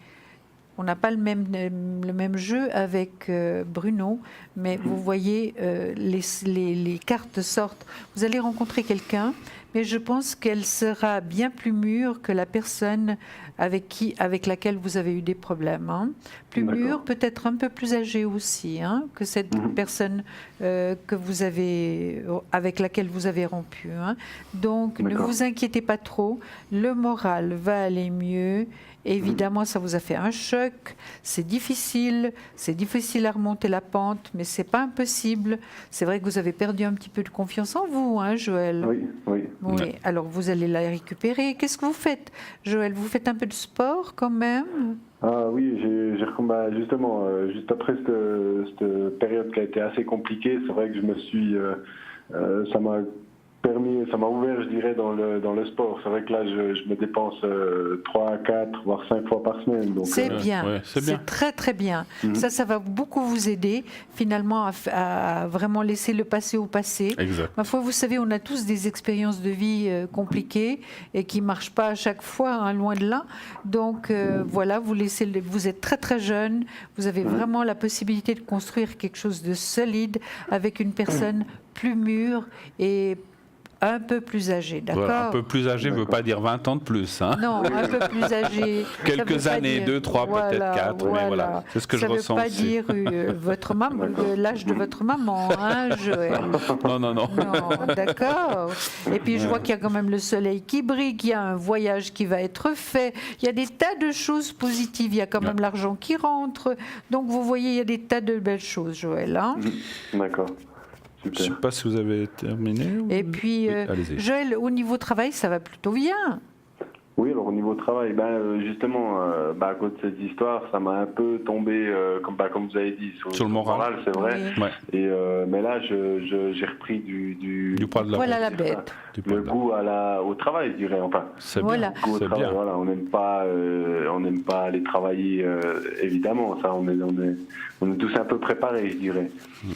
S2: On n'a pas le même jeu avec Bruno, mais vous voyez, les cartes sortent. Vous allez rencontrer quelqu'un, mais je pense qu'elle sera bien plus mûre que la personne avec laquelle vous avez eu des problèmes. Hein. Plus mûre, peut-être un peu plus âgée aussi, hein, que cette personne avec laquelle vous avez rompu. Hein. Donc, ne vous inquiétez pas trop, le moral va aller mieux. Évidemment, ça vous a fait un choc, c'est difficile à remonter la pente, mais c'est pas impossible. C'est vrai que vous avez perdu un petit peu de confiance en vous, hein, Joël?
S9: Oui.
S2: Oui. Alors, vous allez la récupérer. Qu'est-ce que vous faites, Joël? Vous faites un peu de sport quand même?
S9: Ah oui, justement, juste après cette période qui a été assez compliquée, c'est vrai que je me suis... ça m'a ouvert, je dirais, dans le sport. C'est vrai que là, je me dépense 3, 4, voire 5 fois par semaine.
S2: C'est bien, c'est très très bien. Ça va beaucoup vous aider, finalement, à vraiment laisser le passé au passé.
S1: Exact.
S2: Ma foi, vous savez, on a tous des expériences de vie compliquées et qui ne marchent pas à chaque fois, hein, loin de là. Donc, voilà, vous êtes très très jeune, vous avez vraiment la possibilité de construire quelque chose de solide avec une personne plus mûre et un peu plus âgé, d'accord?
S1: Voilà, un peu plus âgé ne veut pas dire 20 ans de plus. Hein.
S2: Non, un peu plus âgé.
S1: Quelques années, 2, 3, peut-être 4, mais voilà, c'est ce que je ressens aussi.
S2: Ça ne veut pas dire votre maman, l'âge de votre maman, hein, Joël?
S1: Non.
S2: Non, d'accord. Et puis je vois qu'il y a quand même le soleil qui brille, qu'il y a un voyage qui va être fait, il y a des tas de choses positives, il y a quand même l'argent qui rentre. Donc vous voyez, il y a des tas de belles choses, Joël. Hein?
S9: D'accord. Super.
S1: Je ne sais pas si vous avez terminé.
S2: Et puis, Joël, au niveau travail, ça va plutôt bien.
S9: Oui, alors au niveau travail, justement, à cause de cette histoire, ça m'a un peu tombé, comme vous avez dit, sur le moral, c'est vrai.
S2: Oui.
S9: Et, mais là, j'ai repris du
S1: poil de la
S2: voilà la bête.
S9: Le goût au travail, je dirais. Enfin,
S1: c'est
S2: voilà.
S1: bien. C'est bien.
S9: Voilà, on n'aime pas aller travailler, évidemment. Ça, on est tous un peu préparés, je dirais.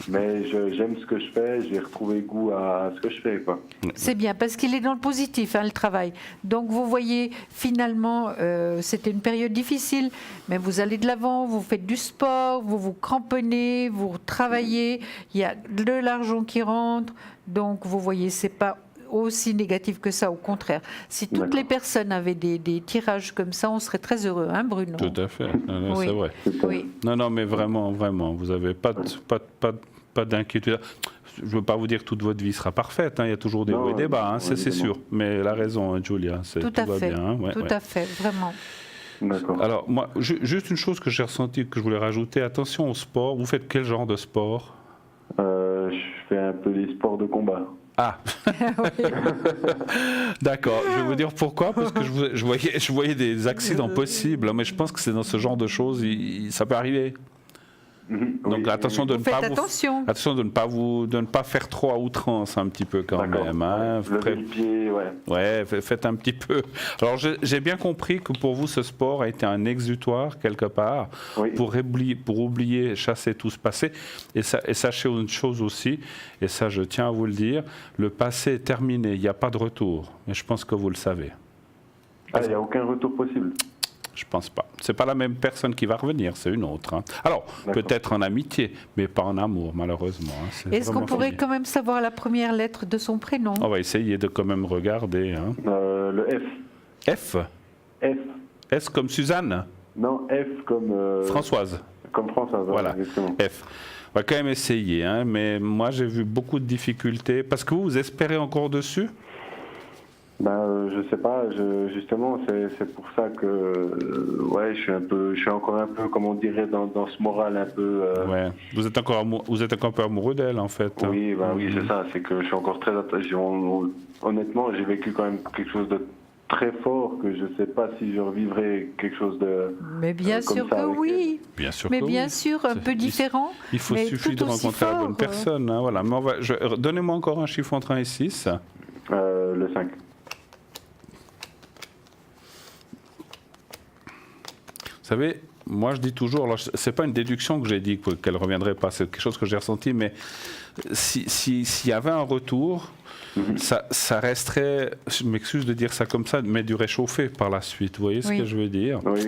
S9: Mais j'aime ce que je fais, j'ai retrouvé goût à ce que je fais, quoi.
S2: C'est bien, parce qu'il est dans le positif, hein, le travail. Donc vous voyez, finalement, c'était une période difficile, mais vous allez de l'avant, vous faites du sport, vous vous cramponnez, vous travaillez, il y a de l'argent qui rentre. Donc vous voyez, c'est pas aussi négatif que ça, au contraire. Si toutes les personnes avaient des tirages comme ça, on serait très heureux, hein, Bruno?
S1: Tout à fait,
S2: Oui.
S1: c'est vrai.
S2: Oui.
S1: Non, mais vraiment, vous n'avez pas d'inquiétude. Je ne veux pas vous dire que toute votre vie sera parfaite, hein. Il y a toujours des hauts et des bas, hein, c'est sûr. Mais elle a raison, hein, Julia, tout va bien. Hein.
S2: Tout à fait, vraiment.
S9: D'accord.
S1: Alors, moi, juste une chose que j'ai ressentie, que je voulais rajouter, attention au sport. Vous faites quel genre de sport?
S9: Je fais un peu des sports de combat.
S1: Ah, d'accord. Je vais vous dire pourquoi, parce que je voyais des accidents possibles, mais je pense que c'est dans ce genre de choses, ça peut arriver. Donc attention de ne pas faire trop à outrance un petit peu quand même. Hein.
S9: Lever le pied,
S1: ouais, faites un petit peu. Alors j'ai bien compris que pour vous ce sport a été un exutoire quelque part pour oublier, chasser tout ce passé. Et sachez une chose aussi, et ça je tiens à vous le dire, le passé est terminé, il n'y a pas de retour. Et je pense que vous le savez.
S9: Il n'y a aucun retour possible.
S1: Je pense pas. C'est pas la même personne qui va revenir, c'est une autre. Hein. Alors,
S9: D'accord.
S1: peut-être en amitié, mais pas en amour, malheureusement. Hein.
S2: Est-ce qu'on
S1: vraiment
S2: pourrait
S1: fini.
S2: quand même savoir la première lettre de son prénom?
S1: On va essayer de quand même regarder. Hein.
S9: Le F.
S1: F.
S9: F.
S1: S comme Suzanne.
S9: Non, F comme...
S1: Françoise.
S9: Comme Françoise,
S1: Voilà.
S9: exactement.
S1: F. On va quand même essayer, hein, mais moi j'ai vu beaucoup de difficultés. Parce que vous espérez encore dessus?
S9: Je sais pas, justement, c'est pour ça que ouais, je suis encore un peu, comme on dirait, dans ce moral un peu.
S1: Ouais. Vous êtes encore un peu amoureux d'elle en fait. Hein.
S9: Oui, oui, c'est ça. C'est que je suis encore très attaché. Honnêtement, j'ai vécu quand même quelque chose de très fort que je sais pas si je revivrai quelque chose de.
S2: Mais bien
S9: comme
S2: sûr
S9: ça
S2: que
S9: avec
S2: oui.
S1: Bien sûr
S2: Mais
S1: que
S2: bien
S1: oui.
S2: sûr, un peu différent.
S1: Il faut
S2: mais
S1: suffit
S2: tout
S1: de
S2: aussi
S1: rencontrer la bonne
S2: fort.
S1: personne. Hein, voilà. Mais donnez-moi encore un chiffre entre 1 et 6.
S9: Le 5.
S1: Vous savez, moi je dis toujours, alors c'est pas une déduction que j'ai dit qu'elle reviendrait pas, c'est quelque chose que j'ai ressenti, mais s'il y avait un retour, ça resterait, je m'excuse de dire ça comme ça, mais du réchauffé par la suite. Vous voyez ce que je veux dire?
S9: Oui.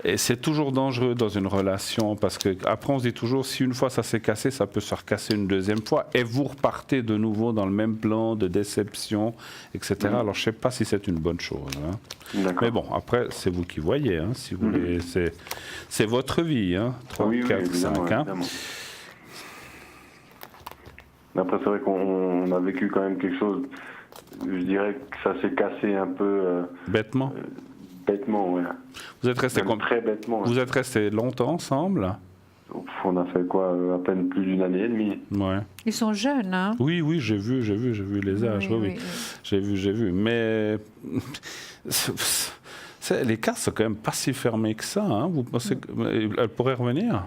S1: Et c'est toujours dangereux dans une relation parce qu'après on se dit toujours, si une fois ça s'est cassé, ça peut se recasser une deuxième fois et vous repartez de nouveau dans le même plan de déception, etc. Alors je ne sais pas si c'est une bonne chose. Hein. Mais bon, après c'est vous qui voyez, hein, si vous voulez, c'est votre vie, hein, 3, 4, 5. Hein.
S9: Après c'est vrai qu'on a vécu quand même quelque chose, je dirais que ça s'est cassé un peu...
S1: Bêtement
S9: Bêtement, oui.
S1: Vous êtes restés
S9: très bêtement.
S1: Vous êtes restés longtemps ensemble?
S9: On a fait quoi, à peine plus d'une année et demie.
S1: Ouais.
S2: Ils sont jeunes, hein?
S1: Oui, j'ai vu les âges. Oui. J'ai vu. Mais les cartes sont quand même pas si fermées que ça. Hein. Vous pensez qu'elle pourrait revenir?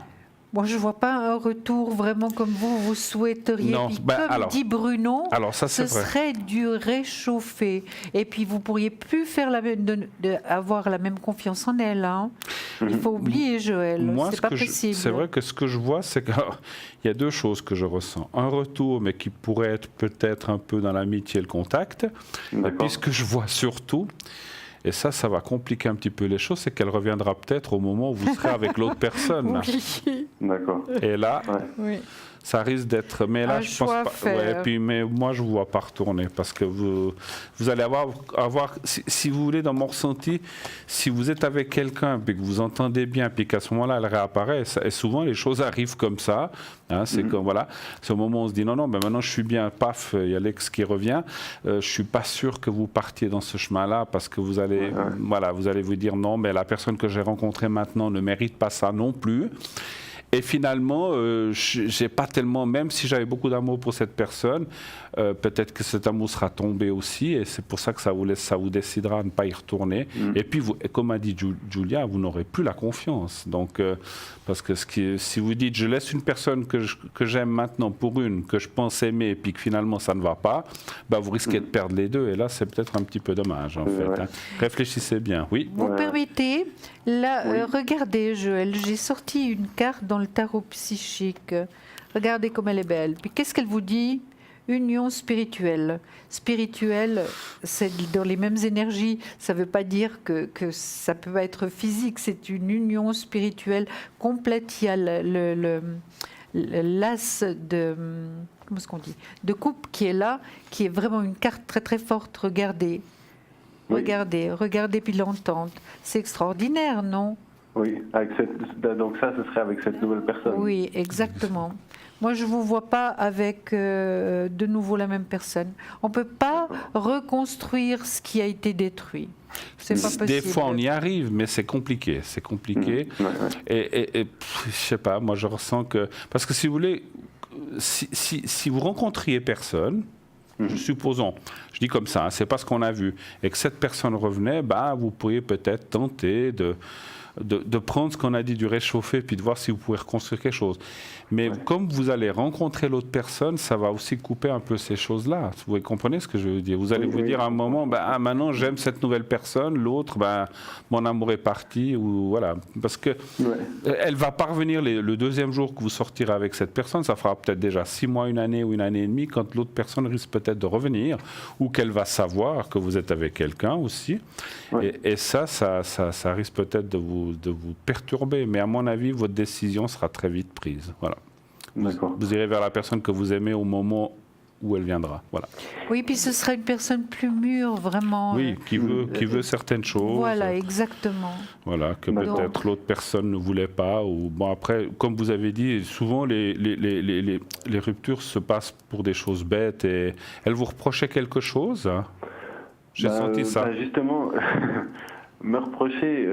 S2: Moi, je ne vois pas un retour vraiment comme vous souhaiteriez.
S1: Non,
S2: puis, comme dit Bruno,
S1: ça,
S2: ce serait du réchauffé. Et puis, vous ne pourriez plus faire avoir la même confiance en elle. Hein. Il faut oublier, Joël. C'est pas possible.
S1: C'est vrai que ce que je vois, c'est qu'il y a deux choses que je ressens. Un retour, mais qui pourrait être peut-être un peu dans l'amitié et le contact. Et puis, ce que je vois surtout... Et ça va compliquer un petit peu les choses, c'est qu'elle reviendra peut-être au moment où vous serez avec l'autre personne.
S2: Oui.
S9: D'accord.
S1: Et là,
S2: oui.
S1: Ça risque d'être... Mais là, je pense pas... Ouais, puis, mais moi, je ne vous vois pas retourner parce que vous allez avoir si vous voulez, dans mon ressenti, si vous êtes avec quelqu'un et que vous entendez bien, puis qu'à ce moment-là, elle réapparaît, et souvent, les choses arrivent comme ça. Hein, c'est comme, voilà, c'est au moment où on se dit non, maintenant je suis bien, paf, il y a l'ex qui revient. Je ne suis pas sûr que vous partiez dans ce chemin-là parce que vous allez, voilà, vous allez vous dire non, mais la personne que j'ai rencontrée maintenant ne mérite pas ça non plus. Et finalement, j'ai pas tellement, même si j'avais beaucoup d'amour pour cette personne, peut-être que cet amour sera tombé aussi, et c'est pour ça que ça vous décidera de ne pas y retourner. Et puis, comme a dit Julia, vous n'aurez plus la confiance. Donc, parce que si vous dites, je laisse une personne que j'aime maintenant pour une que je pense aimer, et puis que finalement ça ne va pas, bah, vous risquez de perdre les deux, et là, c'est peut-être un petit peu dommage, en fait. Hein. Réfléchissez bien, oui.
S2: Vous permettez, là, regardez, Joël, j'ai sorti une carte dans le tarot psychique. Regardez comme elle est belle. Puis qu'est-ce qu'elle vous dit? Union spirituelle. Spirituelle, c'est dans les mêmes énergies. Ça ne veut pas dire que ça peut être physique. C'est une union spirituelle complète. Il y a l'as de... Comment est-ce qu'on dit? De coupe qui est là, qui est vraiment une carte très très forte. Regardez. Regardez puis l'entente. C'est extraordinaire, non?
S9: Oui, donc ça, ce serait avec cette nouvelle personne.
S2: Oui, exactement. Moi, je ne vous vois pas avec de nouveau la même personne. On ne peut pas reconstruire ce qui a été détruit. C'est pas possible.
S1: Des fois, on y arrive, mais c'est compliqué. C'est compliqué. Et je sais pas, moi, je ressens que... Parce que si vous voulez, si vous rencontriez personne, supposons, je dis comme ça, hein, c'est pas ce qu'on a vu, et que cette personne revenait, bah, vous pourriez peut-être tenter de de prendre ce qu'on a dit du réchauffer, puis de voir si vous pouvez reconstruire quelque chose. Mais comme vous allez rencontrer l'autre personne, ça va aussi couper un peu ces choses-là. Vous comprenez ce que je veux dire? Vous allez vous dire à un moment, maintenant j'aime cette nouvelle personne, l'autre, mon amour est parti, ou voilà. Parce que elle va parvenir le deuxième jour que vous sortirez avec cette personne, ça fera peut-être déjà 6 mois, 1 année ou 1 année et demie, quand l'autre personne risque peut-être de revenir, ou qu'elle va savoir que vous êtes avec quelqu'un aussi. Et ça risque peut-être de vous perturber. Mais à mon avis, votre décision sera très vite prise. Voilà. Vous irez vers la personne que vous aimez au moment où elle viendra. Voilà.
S2: Oui, puis ce sera une personne plus mûre, vraiment.
S1: Oui, qui veut certaines choses.
S2: Voilà, exactement.
S1: Voilà, que peut-être l'autre personne ne voulait pas. Ou, bon, après, comme vous avez dit, souvent les ruptures se passent pour des choses bêtes. Et elle vous reprochait quelque chose? J'ai senti ça.
S9: Justement, me reprocher,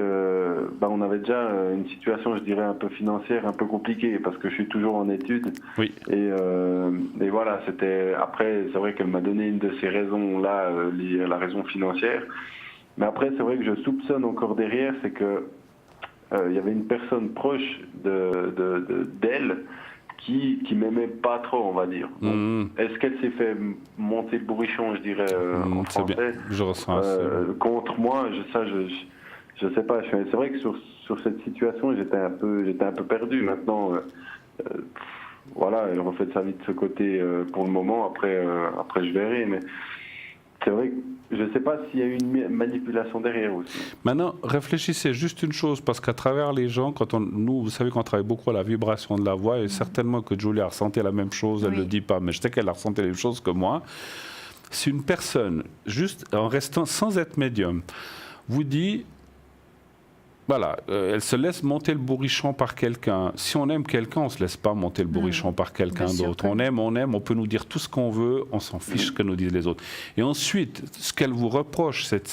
S9: on avait déjà une situation, je dirais, un peu financière, un peu compliquée, parce que je suis toujours en études.
S1: Oui.
S9: Et voilà, après, c'est vrai qu'elle m'a donné une de ces raisons-là, liée à la raison financière. Mais après, c'est vrai que je soupçonne encore derrière, c'est que il y avait une personne proche d'elle qui m'aimait pas trop, on va dire. Est-ce qu'elle s'est fait monter le bourrichon, je dirais, en français,
S1: bien. Je ressens
S9: contre moi? Je sais pas. C'est vrai que sur cette situation, j'étais un peu perdu. Maintenant, voilà, elle refait sa vie de ce côté pour le moment. Après, je verrai. Mais c'est vrai que je ne sais pas s'il y a eu une manipulation derrière aussi.
S1: Maintenant, réfléchissez juste une chose, parce qu'à travers les gens, nous, vous savez qu'on travaille beaucoup à la vibration de la voix, et certainement que Julia a ressenti la même chose, elle ne le dit pas, mais je sais qu'elle a ressenti les mêmes choses que moi. Si une personne, juste en restant sans être médium, vous dit, voilà, elle se laisse monter le bourrichon par quelqu'un. Si on aime quelqu'un, on ne se laisse pas monter le bourrichon par quelqu'un d'autre. On aime, on peut nous dire tout ce qu'on veut, on s'en fiche ce que nous disent les autres. Et ensuite, ce qu'elle vous reproche, cette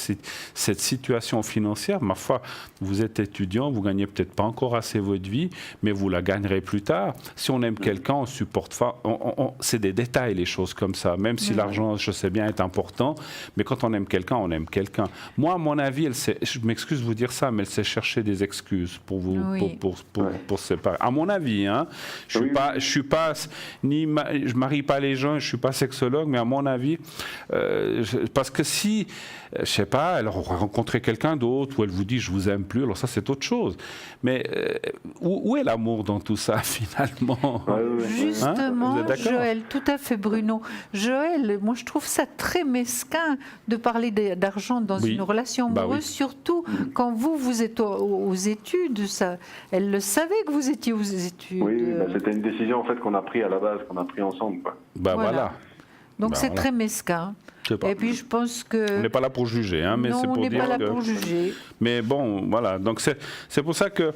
S1: situation financière, ma foi, vous êtes étudiant, vous ne gagnez peut-être pas encore assez votre vie, mais vous la gagnerez plus tard. Si on aime quelqu'un, on supporte pas. C'est des détails, les choses comme ça. Même si l'argent, je sais bien, est important, mais quand on aime quelqu'un, on aime quelqu'un. Moi, à mon avis, je m'excuse de vous dire ça, mais elle s'est chercher des excuses pour vous, pour se séparer. À mon avis, je marie pas les gens, je suis pas sexologue, mais à mon avis, parce que si, je sais pas, elle aurait rencontré quelqu'un d'autre, ou elle vous dit je vous aime plus, alors ça c'est autre chose. Mais où est l'amour dans tout ça finalement?
S2: Justement, Joël, tout à fait, Bruno. Joël, moi je trouve ça très mesquin de parler d'argent dans une relation amoureuse, surtout quand vous êtes aux études. Ça, elle le savait que vous étiez aux études.
S9: Oui, c'était une décision en fait qu'on a prise à la base, qu'on a pris ensemble.
S1: Voilà.
S2: Donc c'est très mesquin. Et puis je pense que...
S1: On n'est pas là pour juger, mais c'est pour dire que...
S2: on n'est pas là pour juger.
S1: Mais bon, voilà. Donc c'est pour ça que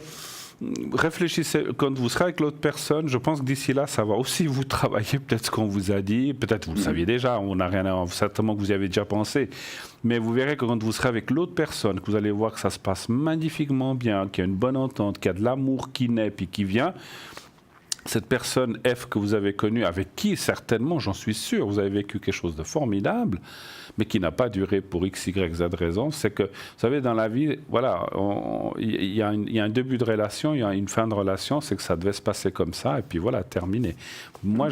S1: réfléchissez, quand vous serez avec l'autre personne, je pense que d'ici là, ça va aussi vous travailler peut-être ce qu'on vous a dit, peut-être vous le saviez déjà, on n'a rien à... certainement que vous y avez déjà pensé, mais vous verrez que quand vous serez avec l'autre personne, que vous allez voir que ça se passe magnifiquement bien, qu'il y a une bonne entente, qu'il y a de l'amour qui naît puis qui vient, cette personne F que vous avez connue, avec qui certainement, j'en suis sûr, vous avez vécu quelque chose de formidable, mais qui n'a pas duré pour X, Y, Z raison, c'est que, vous savez, dans la vie, voilà, il y a un début de relation, il y a une fin de relation, c'est que ça devait se passer comme ça, et puis voilà, terminé. Moi,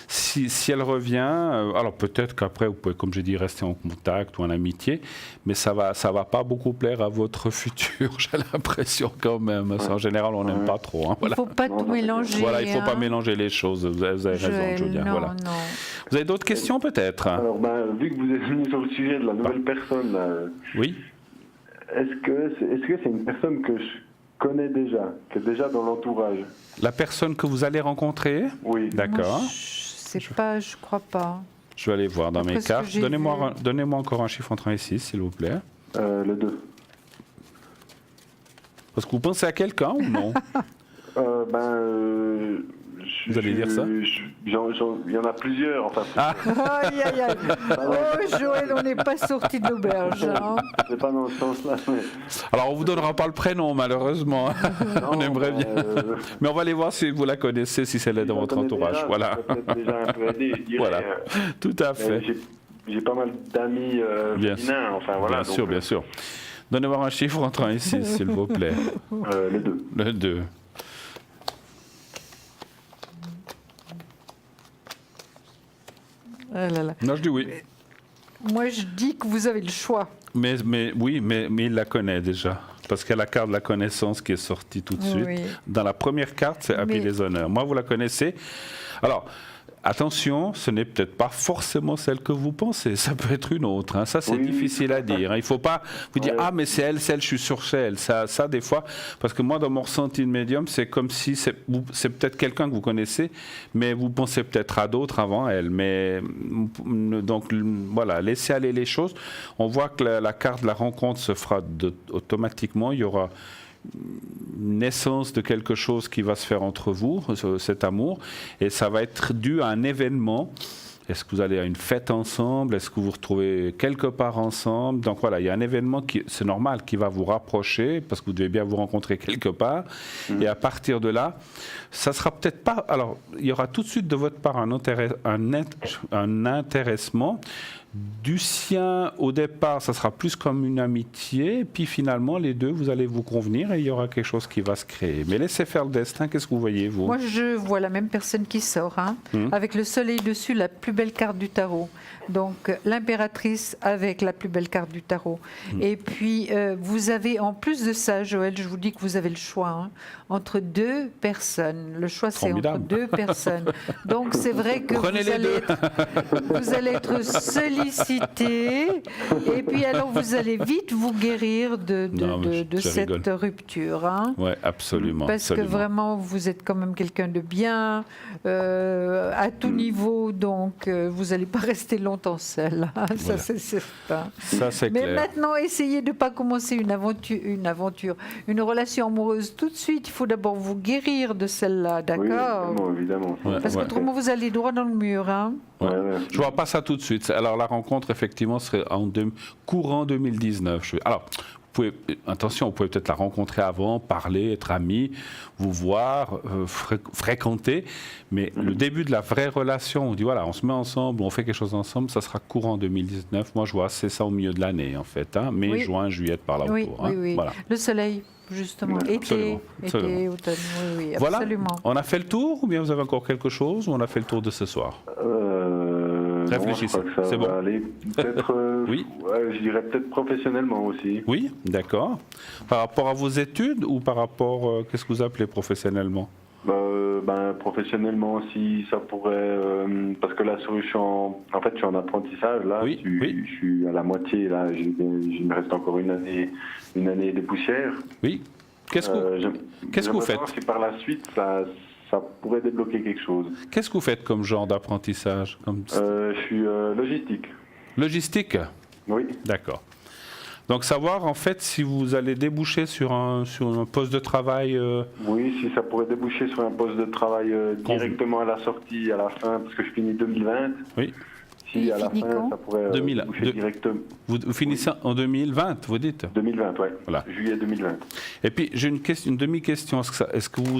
S1: si elle revient, alors peut-être qu'après, vous pouvez, comme j'ai dit, rester en contact ou en amitié, mais ça va pas beaucoup plaire à votre futur, j'ai l'impression quand même. En général, on n'aime pas trop.
S2: Il ne faut pas tout mélanger.
S1: Voilà, il ne faut pas mélanger les choses, vous avez raison, Julia. Voilà. Vous avez d'autres questions peut-être?
S9: Alors, vu que vous êtes venu sur le sujet de la nouvelle personne,
S1: oui.
S9: Est-ce que c'est une personne que je connais déjà, qui est déjà dans l'entourage?
S1: La personne que vous allez rencontrer?
S9: Oui.
S1: D'accord.
S2: Je crois pas.
S1: Je vais aller voir dans mes cartes. Donnez-moi encore un chiffre entre 1 et 6, s'il vous plaît.
S9: Le 2.
S1: Parce que vous pensez à quelqu'un ou non? Vous allez dire ça?
S9: Il y en a plusieurs. Enfin,
S2: aïe, aïe, aïe. Oh, Joël, on n'est pas sorti de l'auberge.
S9: C'est pas dans ce sens-là. Mais...
S1: Alors, on ne vous donnera pas le prénom, malheureusement. Non, on aimerait bien. Mais on va aller voir si vous la connaissez, si c'est dans votre entourage.
S9: Déjà,
S1: voilà.
S9: Peut-être déjà un peu aidé, je dirais.
S1: Voilà, tout à fait.
S9: J'ai pas mal d'amis féminins. Enfin, voilà,
S1: bien sûr. Donnez-moi un chiffre entre 1 et 6, s'il vous plaît.
S9: Le 2.
S1: Le 2.
S2: Ah là là.
S1: Non, je dis oui.
S2: Moi, je dis que vous avez le choix.
S1: Mais il la connaît déjà. Parce qu'il y a la carte de la connaissance qui est sortie tout de suite.
S2: Oui.
S1: Dans la première carte, c'est Happy des honneurs. Moi, vous la connaissez. Alors, attention, ce n'est peut-être pas forcément celle que vous pensez. Ça peut être une autre. Hein. Ça, c'est difficile à dire. Il ne faut pas vous dire, ah, mais c'est elle, je suis sûr c'est elle. Ça, des fois, parce que moi, dans mon ressenti de médium, c'est comme si c'est peut-être quelqu'un que vous connaissez, mais vous pensez peut-être à d'autres avant elle. Mais donc, voilà, laissez aller les choses. On voit que la carte de la rencontre se fera automatiquement. Il y aura naissance de quelque chose qui va se faire entre vous, cet amour, et ça va être dû à un événement. Est-ce que vous allez à une fête ensemble? Est-ce que vous vous retrouvez quelque part ensemble? Donc voilà, il y a un événement c'est normal, qui va vous rapprocher, parce que vous devez bien vous rencontrer quelque part. Et à partir de là, ça sera peut-être pas... Alors, il y aura tout de suite de votre part un intéressement. Du sien, au départ, ça sera plus comme une amitié, puis finalement, les deux, vous allez vous convenir et il y aura quelque chose qui va se créer. Mais laissez faire le destin, qu'est-ce que vous voyez, vous?
S2: Moi, je vois la même personne qui sort, avec le soleil dessus, la plus belle carte du tarot. Donc, l'impératrice avec la plus belle carte du tarot. Et puis, vous avez, en plus de ça, Joël, je vous dis que vous avez le choix, entre deux personnes. Le choix, c'est entre deux personnes. Donc, c'est vrai que vous allez être sollicité. Et puis, alors, vous allez vite vous guérir de cette rupture.
S1: Oui, absolument.
S2: Parce que vraiment, vous êtes quand même quelqu'un de bien, à tout niveau. Donc, vous n'allez pas rester longtemps seul. Ça, c'est certain.
S1: Ça, c'est
S2: Mais
S1: clair.
S2: maintenant, essayez de ne pas commencer une relation amoureuse tout de suite. Il faut d'abord vous guérir de celle-là, d'accord?
S9: Oui, évidemment.
S2: Parce qu'autrement, vous allez droit dans le mur.
S1: Je ne vois pas ça tout de suite. Alors, la rencontre, effectivement, serait courant 2019. Alors, attention, vous pouvez peut-être la rencontrer avant, parler, être amis, vous voir, fréquenter, mais le début de la vraie relation, on dit voilà, on se met ensemble, on fait quelque chose ensemble, ça sera courant 2019. Moi, je vois, c'est ça au milieu de l'année, en fait, mai, juin, juillet, par là autour.
S2: Oui. Voilà. Le soleil, justement, été, automne, oui,
S1: voilà.
S2: Absolument.
S1: On a fait le tour, ou bien vous avez encore quelque chose, ou on a fait le tour de ce soir? Réfléchissez, c'est bon.
S9: Peut-être, je dirais peut-être professionnellement aussi.
S1: Oui, d'accord. Par rapport à vos études ou par rapport, qu'est-ce que vous appelez professionnellement?
S9: Professionnellement aussi, ça pourrait, parce que là, je suis en apprentissage, là, je suis à la moitié, là, il me reste encore une année de poussière.
S1: Oui. Qu'est-ce que vous faites?
S9: Si par la suite, ça pourrait débloquer quelque chose.
S1: Qu'est-ce que vous faites comme genre d'apprentissage?
S9: Je suis logistique.
S1: Logistique?
S9: Oui.
S1: D'accord. Donc savoir en fait si vous allez déboucher sur un poste de travail...
S9: Oui, si ça pourrait déboucher sur un poste de travail directement à la sortie, à la fin, parce que je finis 2020. Oui. Si à la fin, ça pourrait déboucher directement.
S1: Vous finissez en 2020, vous dites?
S9: 2020, oui. Voilà. Juillet 2020.
S1: Et puis j'ai une demi-question. Est-ce que vous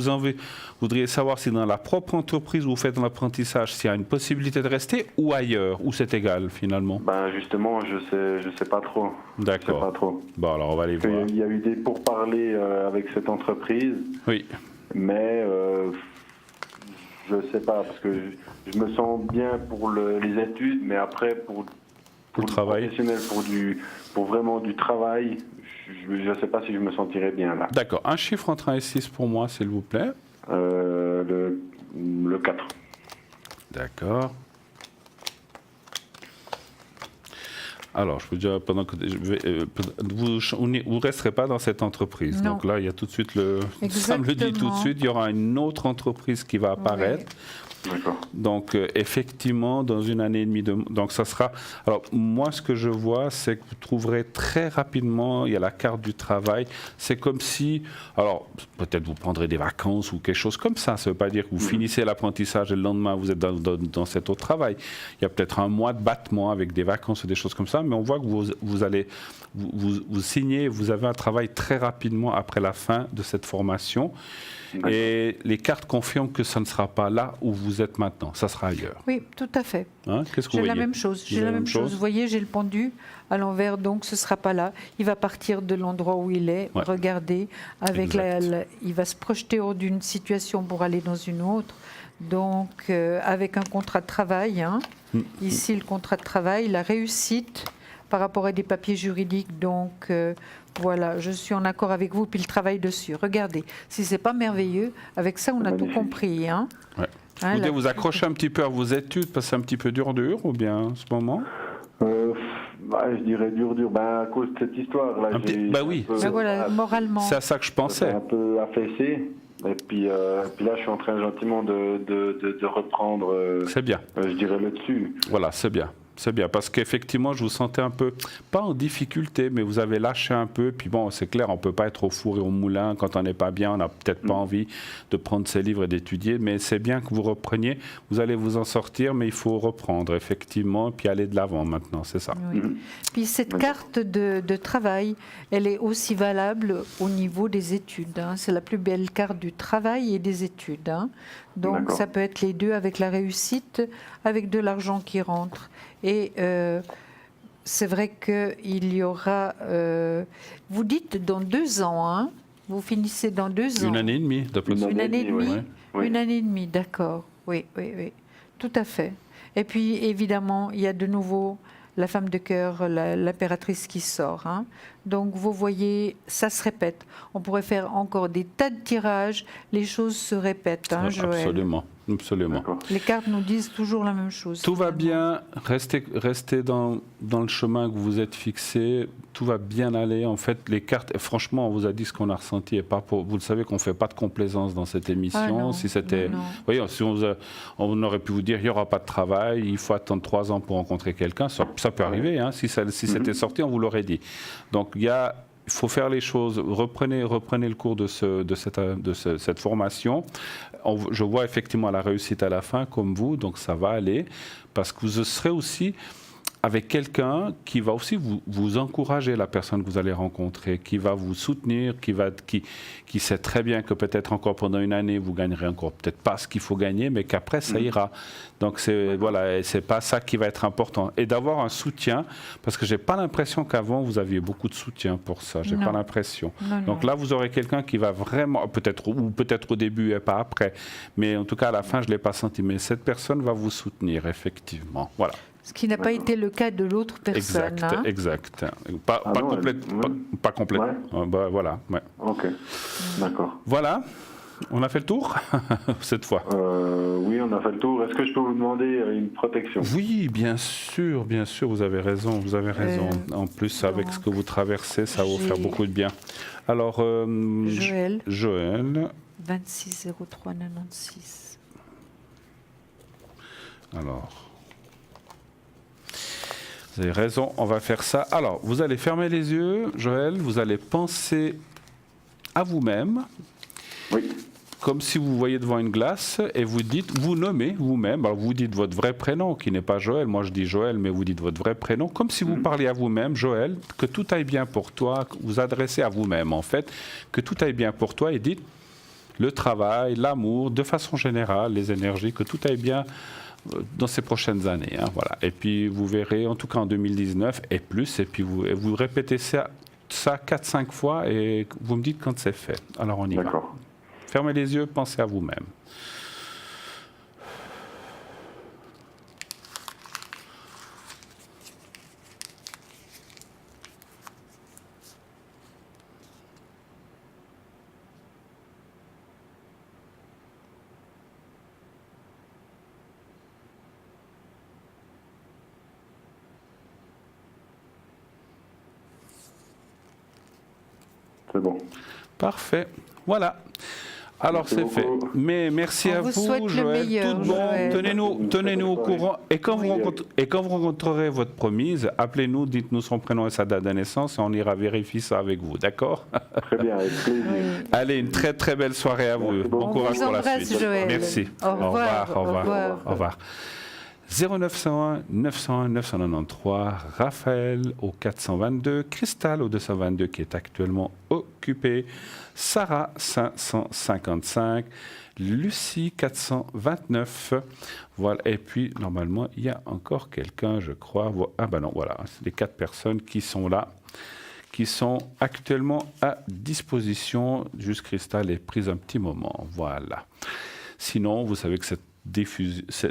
S1: voudriez savoir si dans la propre entreprise où vous faites l'apprentissage, s'il y a une possibilité de rester ou ailleurs, ou c'est égal finalement?
S9: Justement, je sais pas trop.
S1: D'accord.
S9: Je sais pas trop.
S1: Bon, alors on va aller voir.
S9: Il y a eu des pourparlers avec cette entreprise.
S1: Oui.
S9: Mais je sais pas, parce que je me sens bien pour les études, mais après pour
S1: le travail
S9: professionnel, pour vraiment du travail, je ne sais pas si je me sentirais bien là.
S1: D'accord. Un chiffre entre 1 et 6 pour moi, s'il vous plaît.
S9: Le 4.
S1: D'accord. Alors, je peux dire, pendant que vous ne resterez pas dans cette entreprise.
S2: Non.
S1: Donc là, il y a tout de suite ça me le dit tout de suite, il y aura une autre entreprise qui va apparaître.
S9: Oui. D'accord.
S1: Donc, effectivement, dans une année et demie, donc ça sera... Alors, moi, ce que je vois, c'est que vous trouverez très rapidement, il y a la carte du travail, c'est comme si... Alors, peut-être vous prendrez des vacances ou quelque chose comme ça. Ça ne veut pas dire que vous finissez l'apprentissage et le lendemain, vous êtes dans cet autre travail. Il y a peut-être un mois de battement avec des vacances ou des choses comme ça, mais on voit que vous allez... Vous signez, vous avez un travail très rapidement après la fin de cette formation. Et les cartes confirment que ça ne sera pas là où vous vous êtes maintenant. Ça sera ailleurs.
S2: Oui, tout à fait.
S1: Hein, qu'est-ce que
S2: J'ai
S1: vous
S2: la
S1: voyez?
S2: même chose.
S1: Vous
S2: J'ai
S1: avez
S2: la
S1: la
S2: même
S1: même
S2: chose.
S1: chose
S2: Vous voyez, j'ai le pendu à l'envers, donc ce ne sera pas là. Il va partir de l'endroit où il est.
S1: Ouais.
S2: Regardez, avec
S1: Exact.
S2: il va se projeter hors d'une situation pour aller dans une autre. Donc, avec un contrat de travail. Hein. Ici, le contrat de travail, la réussite par rapport à des papiers juridiques. Donc, voilà, je suis en accord avec vous, puis le travail dessus. Regardez, si c'est pas merveilleux, avec ça, on a tout compris. Hein.
S1: Ouais.
S2: Hein,
S1: Vous devez
S2: la-
S1: vous accrocher un petit peu à vos études, parce que c'est un petit peu dur, ou bien en ce moment?
S9: Je dirais dur. À cause de cette histoire-là.
S1: Un petit- bah oui.
S2: Ben voilà, moralement.
S1: C'est à ça que je pensais.
S9: Un peu affaissé. Et puis là, je suis en train gentiment de reprendre,
S1: C'est bien.
S9: je dirais, le dessus.
S1: Voilà, c'est bien. C'est bien, parce qu'effectivement, je vous sentais un peu, pas en difficulté, mais vous avez lâché un peu. Puis bon, c'est clair, on ne peut pas être au four et au moulin. Quand on n'est pas bien, on n'a peut-être pas envie de prendre ses livres et d'étudier. Mais c'est bien que vous repreniez. Vous allez vous en sortir, mais il faut reprendre, effectivement, puis aller de l'avant maintenant, c'est ça.
S2: Oui. Puis cette carte de travail, elle est aussi valable au niveau des études. Hein. C'est la plus belle carte du travail et des études. Hein. Donc
S9: D'accord.
S2: ça peut être les deux avec la réussite, avec de l'argent qui rentre. Et c'est vrai qu'il y aura... vous dites dans 2 ans, hein, vous finissez dans 2 ans.
S1: Une année et demie de plus.
S2: Une année et demie.
S9: ouais. Oui.
S2: Une année et demie, d'accord. Oui, oui, oui. Tout à fait. Et puis, évidemment, il y a de nouveau la femme de cœur, l'impératrice qui sort. Hein. Donc, vous voyez, ça se répète. On pourrait faire encore des tas de tirages. Les choses se répètent, hein, Joël.
S1: Absolument, absolument.
S9: D'accord.
S2: Les cartes nous disent toujours la même chose.
S1: Tout va
S2: finalement.
S1: bien, restez dans le chemin que vous êtes fixé, tout va bien aller. En fait, les cartes, franchement, on vous a dit ce qu'on a ressenti. Et pas pour, vous le savez qu'on ne fait pas de complaisance dans cette émission.
S2: Ah non,
S1: si c'était,
S2: non, non.
S1: voyez, si on aurait pu vous dire il n'y aura pas de travail, il faut attendre 3 ans pour rencontrer quelqu'un, ça peut arriver. Hein, si c'était sorti, on vous l'aurait dit. Donc, il faut faire les choses. Reprenez le cours de cette formation. Je vois effectivement la réussite à la fin, comme vous, donc ça va aller, parce que vous serez aussi avec quelqu'un qui va aussi vous encourager, la personne que vous allez rencontrer, qui va vous soutenir, qui sait très bien que peut-être encore pendant une année, vous gagnerez encore peut-être pas ce qu'il faut gagner, mais qu'après, ça ira. Donc, c'est pas ça qui va être important. Et d'avoir un soutien, parce que j'ai pas l'impression qu'avant, vous aviez beaucoup de soutien pour ça. J'ai pas l'impression. Donc là, vous aurez quelqu'un qui va vraiment, peut-être au début et pas après, mais en tout cas, à la fin, je l'ai pas senti. Mais cette personne va vous soutenir, effectivement. Voilà.
S2: Ce qui n'a pas été le cas de l'autre personne.
S1: Exact,
S2: hein.
S1: exact. Pas
S9: non,
S1: pas complètement. Voilà. Ouais.
S9: Ok, d'accord.
S1: Voilà. On a fait le tour cette fois.
S9: Oui, on a fait le tour. Est-ce que je peux vous demander une protection?
S1: Oui, bien sûr, vous avez raison. En plus, avec ce que vous traversez, ça va vous faire beaucoup de bien. Alors,
S2: Joël.
S1: 26
S2: 03 96.
S1: Alors, vous avez raison, on va faire ça. Alors, vous allez fermer les yeux, Joël, vous allez penser à vous-même.
S9: Oui.
S1: Comme si vous voyez devant une glace et vous nommez vous-même. Alors, vous dites votre vrai prénom, qui n'est pas Joël. Moi, je dis Joël, mais vous dites votre vrai prénom. Comme si vous parliez à vous-même, Joël, que tout aille bien pour toi, que vous adressez à vous-même, en fait, que tout aille bien pour toi et dites le travail, l'amour, de façon générale, les énergies, que tout aille bien dans ces prochaines années. Hein, voilà. Et puis, vous verrez, en tout cas en 2019 et plus, et puis vous répétez ça 4-5 fois et vous me dites quand c'est fait. Alors, on y va.
S9: D'accord.
S1: Fermez les yeux, pensez à vous-même.
S9: C'est bon.
S1: Parfait. Voilà. Alors
S9: Merci
S1: c'est
S9: beaucoup.
S1: fait. Mais merci à
S2: vous
S1: vous,
S2: souhaite le
S1: Joël.
S2: meilleur,
S1: Tout bon.
S2: Joël.
S1: Tenez-nous au courant. Et quand
S9: Oui.
S1: vous rencontrerez votre promise, appelez-nous, dites-nous son prénom et sa date de naissance et on ira vérifier ça avec vous. D'accord?
S9: Très bien, avec plaisir.
S2: Oui.
S1: Allez, une très très belle soirée à vous.
S9: Merci
S1: Bon
S9: beaucoup.
S1: courage
S2: On vous
S1: pour la
S2: embrasse,
S1: suite.
S2: Joël.
S1: Merci.
S2: Au revoir.
S1: Au revoir. 0901 901 993, Raphaël au 422, Cristal au 222 qui est actuellement occupé, Sarah 555, Lucie 429, voilà. Et puis normalement il y a encore quelqu'un, je crois. Ah ben non, voilà, c'est les 4 personnes qui sont là, qui sont actuellement à disposition. Juste Cristal est prise un petit moment, voilà. Sinon, vous savez que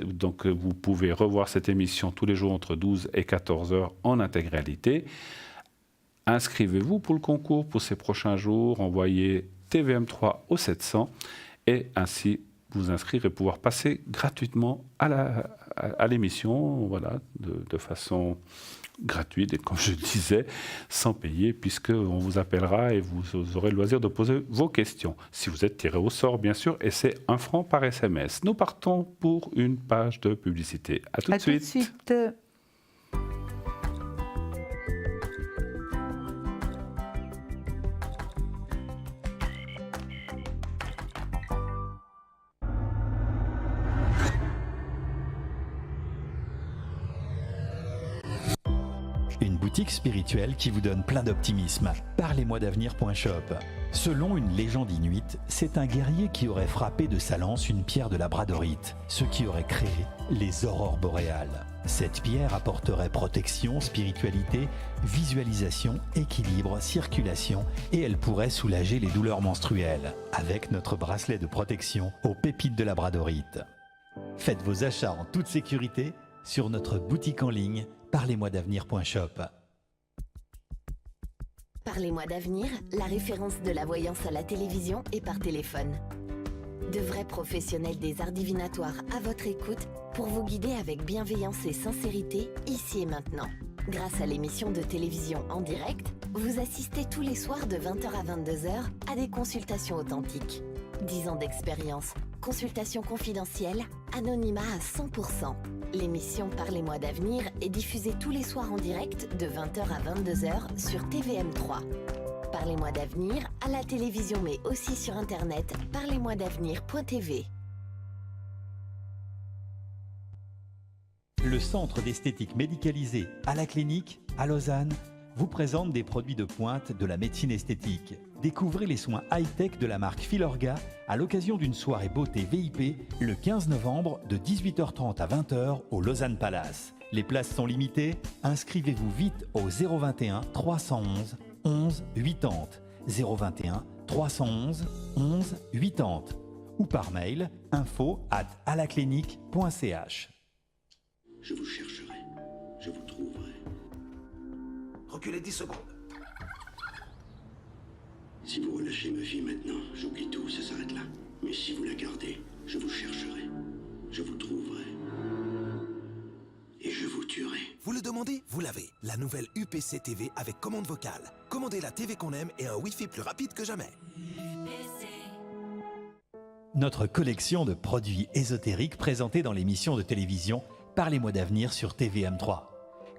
S1: donc vous pouvez revoir cette émission tous les jours entre 12 et 14 heures en intégralité. Inscrivez-vous pour le concours pour ces prochains jours, envoyez TVM3 au 700 et ainsi vous inscrire et pouvoir passer gratuitement à l'émission, voilà, de façon gratuite et comme je disais, sans payer, puisqu'on vous appellera et vous aurez le loisir de poser vos questions. Si vous êtes tiré au sort, bien sûr, et c'est 1 franc par SMS. Nous partons pour une page de publicité. À tout de suite.
S5: Une boutique spirituelle qui vous donne plein d'optimisme. Parlez-moi d'avenir.shop. Selon une légende inuite, c'est un guerrier qui aurait frappé de sa lance une pierre de labradorite, ce qui aurait créé les aurores boréales. Cette pierre apporterait protection, spiritualité, visualisation, équilibre, circulation et elle pourrait soulager les douleurs menstruelles avec notre bracelet de protection aux pépites de labradorite. Faites vos achats en toute sécurité sur notre boutique en ligne Parlez-moi d'avenir.shop.
S8: Parlez-moi d'avenir, la référence de la voyance à la télévision et par téléphone. De vrais professionnels des arts divinatoires à votre écoute pour vous guider avec bienveillance et sincérité ici et maintenant. Grâce à l'émission de télévision en direct, vous assistez tous les soirs de 20h à 22h à des consultations authentiques. 10 ans d'expérience, consultations confidentielles, anonymat à 100%. L'émission Parlez-moi d'avenir est diffusée tous les soirs en direct de 20h à 22h sur TVM3. Parlez-moi d'avenir à la télévision mais aussi sur internet parlez-moi-d'avenir.tv.
S5: Le centre d'esthétique médicalisé à la clinique à Lausanne vous présente des produits de pointe de la médecine esthétique. Découvrez les soins high-tech de la marque Filorga à l'occasion d'une soirée beauté VIP le 15 novembre de 18h30 à 20h au Lausanne Palace. Les places sont limitées, inscrivez-vous vite au 021 311 11 80 021 311 11 80 ou par mail info@alaclinique.ch.
S6: Je vous chercherai, je vous trouverai.
S7: Reculez 10 secondes.
S6: Si vous relâchez ma fille maintenant, j'oublie tout, ça s'arrête là. Mais si vous la gardez, je vous chercherai, je vous trouverai. Et je vous tuerai.
S7: Vous le demandez, vous l'avez. La nouvelle UPC TV avec commande vocale. Commandez la TV qu'on aime et un Wi-Fi plus rapide que jamais.
S5: Notre collection de produits ésotériques présentés dans l'émission de télévision Parlez-moi d'avenir sur TVM3.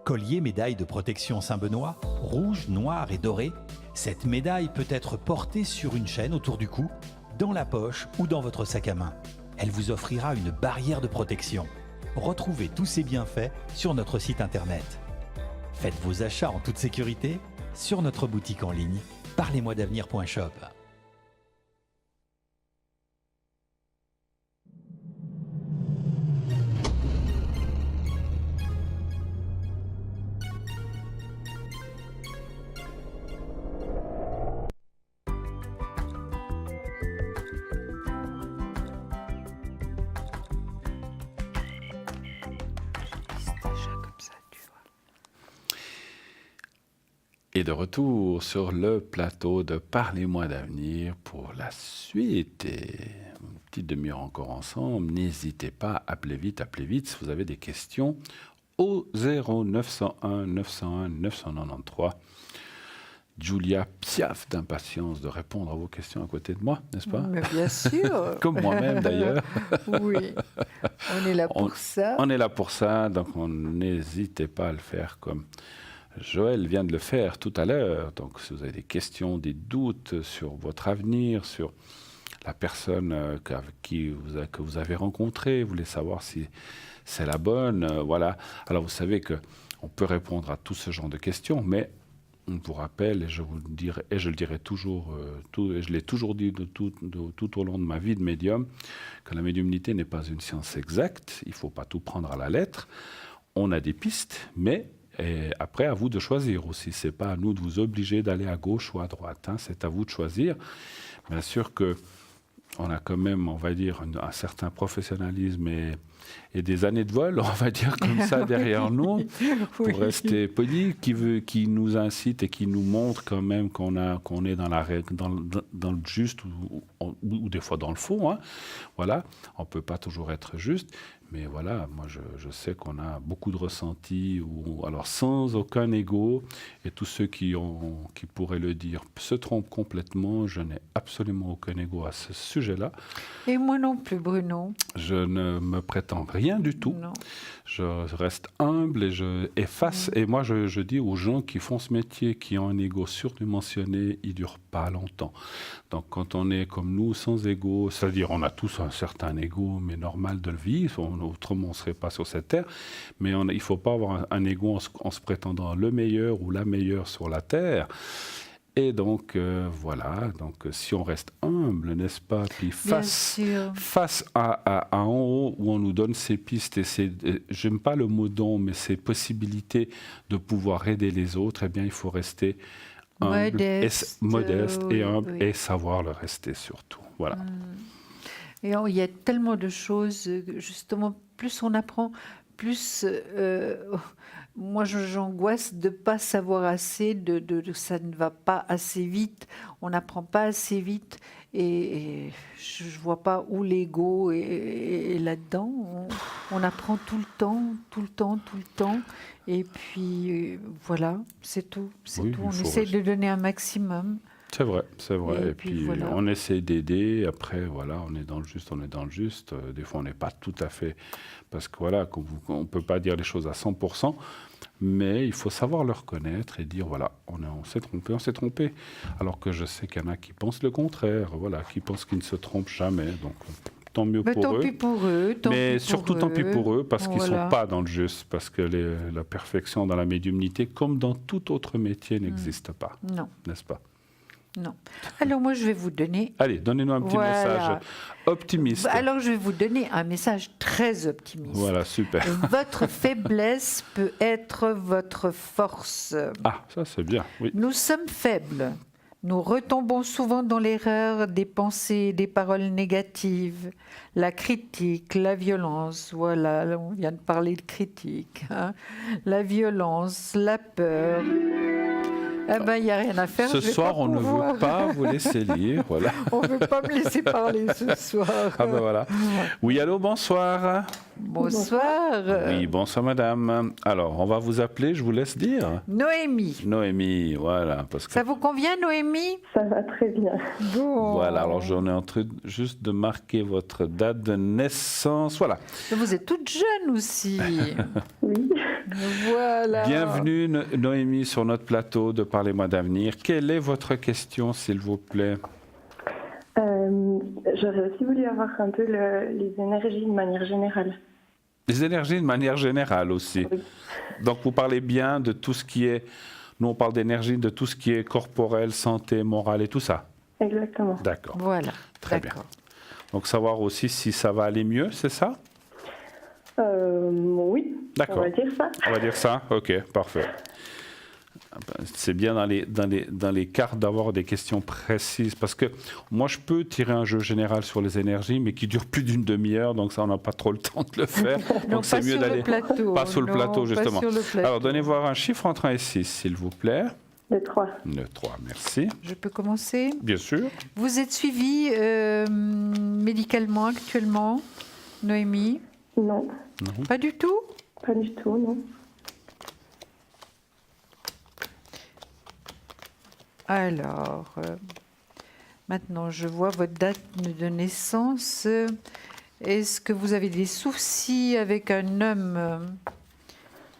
S5: Collier médaille de protection Saint-Benoît, rouge, noir et doré. Cette médaille peut être portée sur une chaîne autour du cou, dans la poche ou dans votre sac à main. Elle vous offrira une barrière de protection. Retrouvez tous ces bienfaits sur notre site internet. Faites vos achats en toute sécurité sur notre boutique en ligne parlez-moi-d'avenir.shop.
S1: Et de retour sur le plateau de Parlez-moi d'avenir pour la suite. Et une petite demi-heure encore ensemble. N'hésitez pas, appelez vite si vous avez des questions au 0901 901 993. Julia piaffe d'impatience de répondre à vos questions à côté de moi, n'est-ce pas?
S2: Mais bien sûr.
S1: Comme moi-même d'ailleurs.
S2: Oui, on est là pour ça.
S1: On est là pour ça, donc n'hésitez pas à le faire comme Joël vient de le faire tout à l'heure. Donc si vous avez des questions, des doutes sur votre avenir, sur la personne que vous avez rencontrée, vous voulez savoir si c'est la bonne, voilà. Alors vous savez qu'on peut répondre à tout ce genre de questions, mais on vous rappelle, et je le dirai toujours, et je l'ai toujours dit tout au long de ma vie de médium, que la médiumnité n'est pas une science exacte, il ne faut pas tout prendre à la lettre. On a des pistes, mais après, à vous de choisir aussi. Ce n'est pas à nous de vous obliger d'aller à gauche ou à droite, hein. C'est à vous de choisir. Bien sûr qu'on a quand même, on va dire, un certain professionnalisme et des années de vol, on va dire comme ça, derrière nous, pour rester poli, qui nous incite et qui nous montre quand même qu'on est dans le juste ou des fois dans le faux, hein. Voilà, on ne peut pas toujours être juste. Mais voilà, moi je sais qu'on a beaucoup de ressentis, alors sans aucun ego, et tous ceux qui pourraient le dire se trompent complètement. Je n'ai absolument aucun ego à ce sujet-là.
S2: Et moi non plus, Bruno.
S1: Je ne me prétends rien du tout.
S2: Non.
S1: Je reste humble et je efface. Et moi je dis aux gens qui font ce métier, qui ont un ego surdimensionné, il ne dure pas longtemps. Donc quand on est comme nous, sans ego, c'est-à-dire on a tous un certain ego, mais normal de le vivre, autrement on ne serait pas sur cette terre, mais il ne faut pas avoir un ego en se prétendant le meilleur ou la meilleure sur la terre. Et donc, voilà, donc si on reste humble, n'est-ce pas, puis face à en haut où on nous donne ces pistes, et j'aime pas le mot don, mais ces possibilités de pouvoir aider les autres, eh bien il faut rester humble, modeste et humble, et savoir le rester surtout. Voilà.
S2: Et il y a tellement de choses, justement, plus on apprend, plus moi j'angoisse de ne pas savoir assez, ça ne va pas assez vite, on n'apprend pas assez vite, et je ne vois pas où l'ego est là-dedans. On apprend tout le temps, et puis voilà, c'est tout.
S1: Oui,
S2: tout. On essaie de donner un maximum.
S1: C'est vrai. Et puis
S2: voilà.
S1: on essaie d'aider. Après, voilà, on est dans le juste. Des fois, on n'est pas tout à fait... Parce que voilà, on ne peut pas dire les choses à 100%, mais il faut savoir le reconnaître et dire, voilà, on s'est trompé. Alors que je sais qu'il y en a qui pensent le contraire, voilà, qui pensent qu'ils ne se trompent jamais. Donc, tant mieux pour eux.
S2: Tant pis pour eux.
S1: Mais surtout, tant pis pour eux, parce qu'ils ne sont pas dans le juste. Parce que la perfection dans la médiumnité, comme dans tout autre métier, n'existe pas.
S2: Non.
S1: N'est-ce pas ?
S2: Non. Alors moi, je vais vous donner...
S1: Allez, donnez-nous un petit message optimiste.
S2: Alors, je vais vous donner un message très optimiste.
S1: Voilà, super.
S2: Votre faiblesse peut être votre force.
S1: Ah, ça c'est bien, oui.
S2: Nous sommes faibles. Nous retombons souvent dans l'erreur des pensées, des paroles négatives, la critique, la violence. Voilà, on vient de parler de critique. Hein. La violence, la peur... Eh ben, il n'y a rien à faire.
S1: Ce soir, on ne veut pas vous laisser lire. Voilà.
S2: On ne veut pas me laisser parler ce soir.
S1: Ah ben voilà. Oui, allô, bonsoir.
S2: Bonsoir.
S1: Oui, bonsoir madame. Alors, on va vous appeler, je vous laisse dire.
S2: Noémie.
S1: Noémie, voilà. Parce que...
S2: Ça vous convient, Noémie?
S3: Ça va très bien.
S2: Bon.
S1: Voilà, alors j'en ai en train juste de marquer votre date de naissance. Voilà.
S2: Vous êtes toute jeune aussi.
S3: Oui.
S2: Voilà.
S1: Bienvenue Noémie sur notre plateau de Parlez-moi d'avenir. Quelle est votre question, s'il vous plaît?
S3: J'aurais aussi voulu avoir un peu les énergies de manière générale.
S1: Les énergies de manière générale aussi.
S3: Oui.
S1: Donc vous parlez bien de tout ce qui est... Nous on parle d'énergie, de tout ce qui est corporel, santé, morale et tout ça.
S3: Exactement.
S1: D'accord.
S2: Voilà.
S1: Très bien. Donc savoir aussi si ça va aller mieux, c'est ça?
S3: Oui.
S1: D'accord.
S3: On va dire ça.
S1: On va dire ça? Ok, parfait. C'est bien dans les cartes d'avoir des questions précises, parce que moi je peux tirer un jeu général sur les énergies, mais qui dure plus d'une demi-heure, donc ça on n'a pas trop le temps de le faire. Donc c'est mieux d'aller pas sur le plateau justement. Alors donnez voir un chiffre entre 1 et 6, s'il vous plaît.
S3: Le 3.
S1: Le 3, merci.
S2: Je peux commencer?
S1: Bien sûr.
S2: Vous êtes suivie médicalement actuellement, Noémie?
S3: Non.
S1: Non.
S2: Pas du tout?
S3: Pas du tout, non.
S2: Alors, maintenant, je vois votre date de naissance. Est-ce que vous avez des soucis avec un homme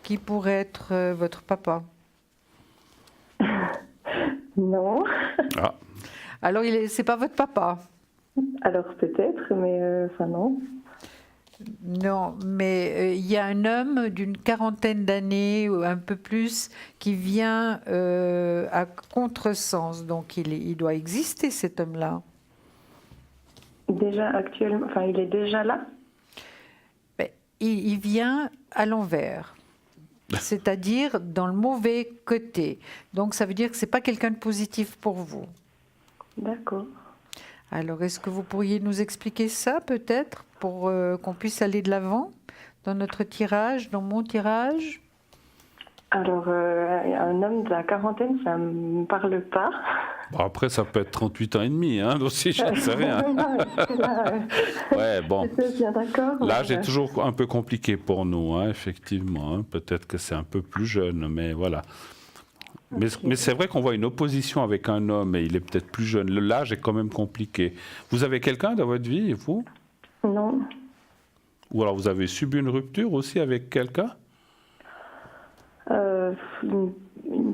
S2: qui pourrait être votre papa?
S3: Non.
S1: Ah.
S2: Alors, c'est pas votre papa?
S3: Alors peut-être, mais enfin non.
S2: Non, mais il y a un homme d'une quarantaine d'années ou un peu plus qui vient à contresens. Donc il doit exister, cet homme-là.
S3: Déjà actuellement, enfin il est déjà là.
S2: Ben, il vient à l'envers, c'est-à-dire dans le mauvais côté. Donc ça veut dire que c'est pas quelqu'un de positif pour vous.
S3: D'accord.
S2: Alors est-ce que vous pourriez nous expliquer ça peut-être pour qu'on puisse aller de l'avant dans notre tirage, dans mon tirage?
S3: Alors un homme de la quarantaine, ça me parle pas.
S1: Bon, après, ça peut être 38 ans et demi, hein, aussi, je ne sais rien. Ouais, bon.
S3: C'est bien d'accord.
S1: L'âge est toujours un peu compliqué pour nous, hein, effectivement. Hein. Peut-être que c'est un peu plus jeune, mais voilà. Mais c'est vrai qu'on voit une opposition avec un homme et il est peut-être plus jeune. L'âge est quand même compliqué. Vous avez quelqu'un dans votre vie, vous?
S3: Non.
S1: Ou alors vous avez subi une rupture aussi avec quelqu'un?
S3: Une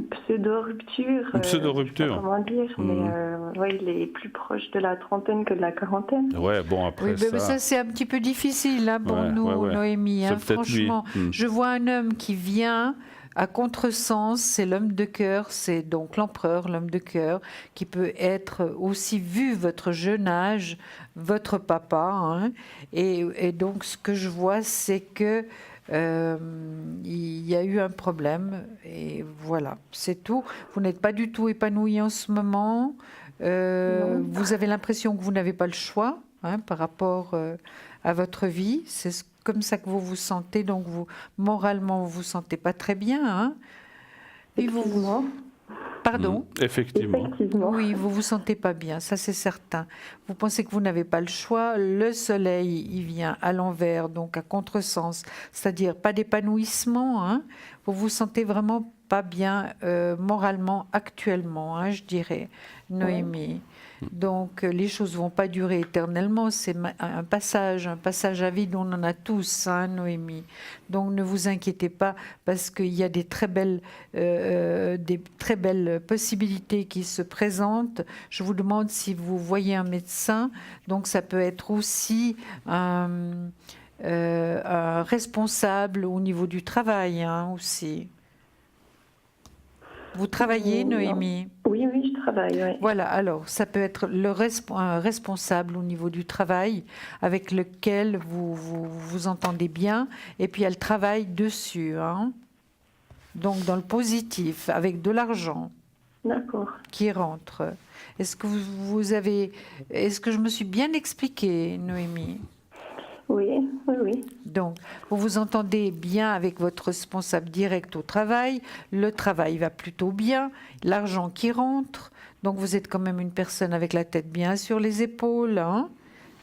S3: pseudo-rupture.
S1: Une pseudo-rupture.
S3: Je sais pas comment dire, mais ouais, il est plus proche de la trentaine que de la quarantaine.
S1: Ouais, bon, après
S2: oui, mais ça c'est un petit peu difficile hein, pour nous, Noémie. Hein, franchement, je vois un homme qui vient à contresens, c'est l'homme de cœur, c'est donc l'empereur, l'homme de cœur, qui peut être aussi, vu votre jeune âge, votre papa. Hein, et donc ce que je vois, c'est que il y a eu un problème et voilà, c'est tout. Vous n'êtes pas du tout épanoui en ce moment. Vous avez l'impression que vous n'avez pas le choix hein, par rapport à votre vie. C'est comme ça que vous vous sentez. Donc vous, moralement, vous vous sentez pas très bien. Hein. Et vous, pardon.
S1: Effectivement.
S2: Oui, vous vous sentez pas bien, ça c'est certain. Vous pensez que vous n'avez pas le choix. Le soleil, il vient à l'envers, donc à contresens, c'est-à-dire pas d'épanouissement. Hein. Vous vous sentez vraiment pas bien moralement actuellement, hein, je dirais, Noémie. Donc les choses vont pas durer éternellement, c'est un passage à vide, on en a tous, hein, Noémie. Donc ne vous inquiétez pas parce qu'il y a des très belles possibilités qui se présentent. Je vous demande si vous voyez un médecin, donc ça peut être aussi un responsable au niveau du travail, hein, aussi. Vous travaillez, Noémie?
S3: Oui, je travaille. Oui.
S2: Voilà, alors ça peut être un responsable au niveau du travail avec lequel vous entendez bien, et puis elle travaille dessus, hein. Donc dans le positif, avec de l'argent qui rentre. Est-ce que est-ce que je me suis bien expliquée, Noémie?
S3: Oui.
S2: Donc, vous vous entendez bien avec votre responsable direct au travail, le travail va plutôt bien, l'argent qui rentre, donc vous êtes quand même une personne avec la tête bien sur les épaules, hein?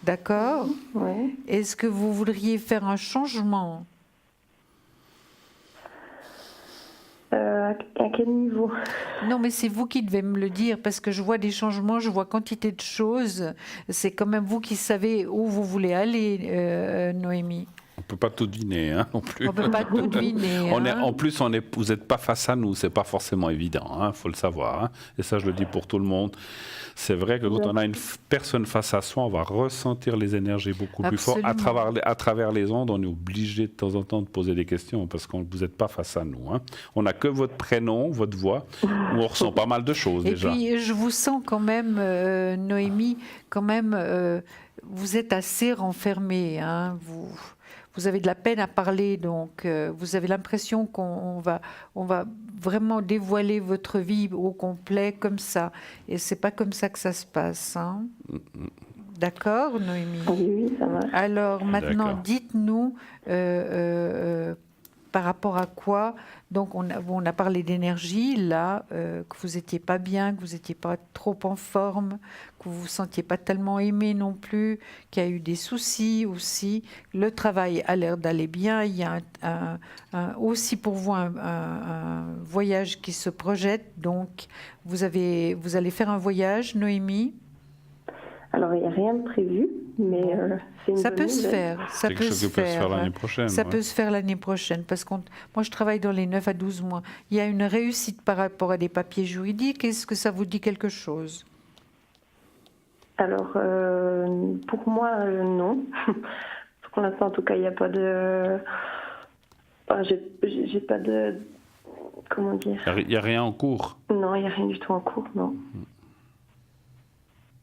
S2: D'accord?
S3: Oui.
S2: Est-ce que vous voudriez faire un changement?
S3: À quel niveau?
S2: Non, mais c'est vous qui devez me le dire, parce que je vois des changements, je vois quantité de choses. C'est quand même vous qui savez où vous voulez aller, Noémie.
S1: On ne peut pas tout deviner, hein, non plus.
S2: On ne peut pas tout deviner.
S1: En plus, vous n'êtes pas face à nous, c'est pas forcément évident, hein, faut le savoir. Hein. Et ça, je le dis pour tout le monde. C'est vrai que quand on a une personne face à soi, on va ressentir les énergies beaucoup plus fort. À travers les ondes, on est obligé de temps en temps de poser des questions parce que vous n'êtes pas face à nous. Hein. On n'a que votre prénom, votre voix, où on ressent pas mal de choses déjà.
S2: Et puis, je vous sens quand même, Noémie, quand même, vous êtes assez renfermée, hein, vous avez de la peine à parler, donc vous avez l'impression qu'on va vraiment dévoiler votre vie au complet comme ça. Et c'est pas comme ça que ça se passe. Hein. D'accord, Noémie?
S3: Oui, ça marche.
S2: Alors maintenant, dites-nous par rapport à quoi. Donc on a parlé d'énergie, là, que vous n'étiez pas bien, que vous n'étiez pas trop en forme, que vous ne vous sentiez pas tellement aimé non plus, qu'il y a eu des soucis aussi. Le travail a l'air d'aller bien. Il y a aussi pour vous un voyage qui se projette. Donc vous allez faire un voyage, Noémie?
S3: Alors, il n'y a rien de prévu, mais c'est une
S2: ça
S3: bonne
S2: peut
S3: nouvelle.
S2: se faire. Ça peut se faire
S1: l'année prochaine.
S2: Ça peut se faire l'année prochaine, parce que moi, je travaille dans les 9 à 12 mois. Il y a une réussite par rapport à des papiers juridiques. Est-ce que ça vous dit quelque chose?
S3: Alors, pour moi, non. Pour l'instant, en tout cas, il n'y a pas de... Enfin, j'ai pas de... Comment dire?
S1: Il n'y a rien en cours?
S3: Non, il n'y a rien du tout en cours, non.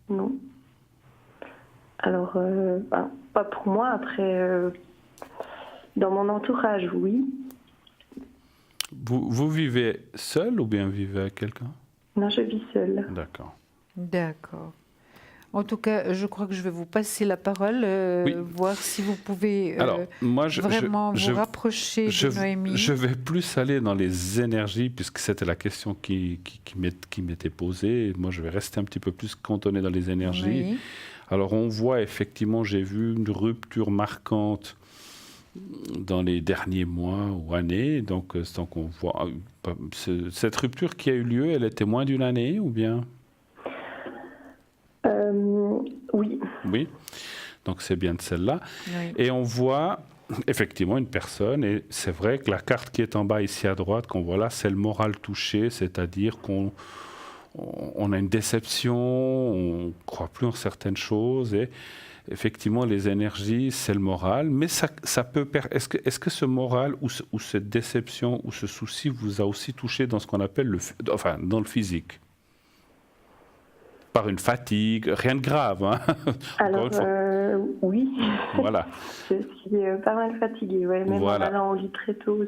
S3: Non. Alors, pas pour moi. Après, dans mon entourage, oui.
S1: Vous vivez seul ou bien vivez avec quelqu'un?
S3: Non, je vis seule.
S1: D'accord.
S2: D'accord. En tout cas, je crois que je vais vous passer la parole, voir si vous pouvez vraiment vous rapprocher de Noémie.
S1: Je vais plus aller dans les énergies, puisque c'était la question qui m'était posée. Moi, je vais rester un petit peu plus cantonné dans les énergies.
S2: Oui.
S1: Alors, on voit effectivement, j'ai vu une rupture marquante dans les derniers mois ou années. Donc on voit cette rupture qui a eu lieu, elle était moins d'une année ou bien?
S3: Oui.
S1: Oui, donc c'est bien de celle-là.
S2: Oui.
S1: Et on voit effectivement une personne, et c'est vrai que la carte qui est en bas ici à droite, qu'on voit là, c'est le moral touché, c'est-à-dire qu'on a une déception, on ne croit plus en certaines choses, et effectivement les énergies, c'est le moral, mais ça peut... Est-ce que ce moral ou cette déception ou ce souci vous a aussi touché dans ce qu'on appelle dans le physique? Par une fatigue, rien de grave. Hein.
S3: Alors, oui.
S1: Voilà.
S3: Je suis pas mal fatiguée. Ouais. Même en allant au lit très tôt,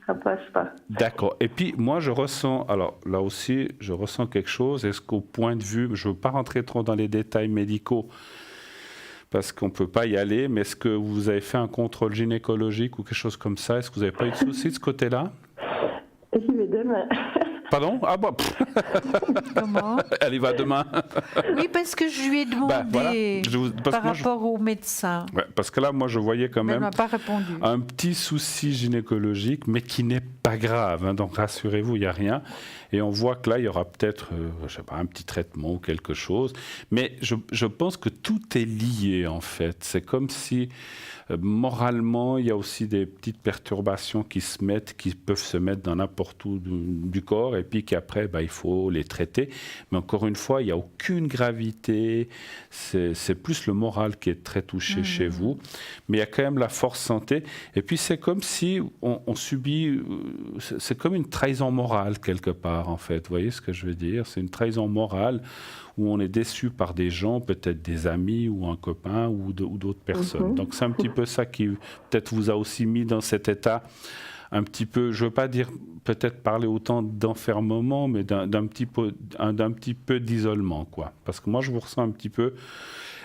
S3: ça passe pas.
S1: D'accord. Et puis, moi, je ressens... Alors, là aussi, je ressens quelque chose. Est-ce qu'au point de vue... Je ne veux pas rentrer trop dans les détails médicaux, parce qu'on ne peut pas y aller, mais est-ce que vous avez fait un contrôle gynécologique ou quelque chose comme ça? Est-ce que vous n'avez pas eu de soucis de ce côté-là?
S3: J'y vais demain.
S1: Pardon? Ah bon.
S2: Comment?
S1: Elle y va demain.
S2: Oui, parce que je lui ai demandé par rapport au médecin.
S1: Ouais, parce que là, moi, je voyais quand même
S2: elle m'a pas répondu.
S1: Un petit souci gynécologique, mais qui n'est pas grave. Hein, donc, rassurez-vous, il n'y a rien. Et on voit que là, il y aura peut-être, je sais pas, un petit traitement ou quelque chose. Mais je pense que tout est lié, en fait. C'est comme si... moralement, il y a aussi des petites perturbations qui peuvent se mettre dans n'importe où du corps, et puis qu'après, il faut les traiter. Mais encore une fois, il n'y a aucune gravité. C'est plus le moral qui est très touché chez vous. Mais il y a quand même la force santé. Et puis, c'est comme si on subit... C'est comme une trahison morale, quelque part, en fait. Vous voyez ce que je veux dire? C'est une trahison morale où on est déçu par des gens, peut-être des amis ou un copain ou d'autres personnes. Donc c'est un petit peu ça qui peut-être vous a aussi mis dans cet état un petit peu, je ne veux pas dire peut-être parler autant d'enfermement, mais d'un petit peu d'isolement, quoi. Parce que moi je vous ressens un petit peu,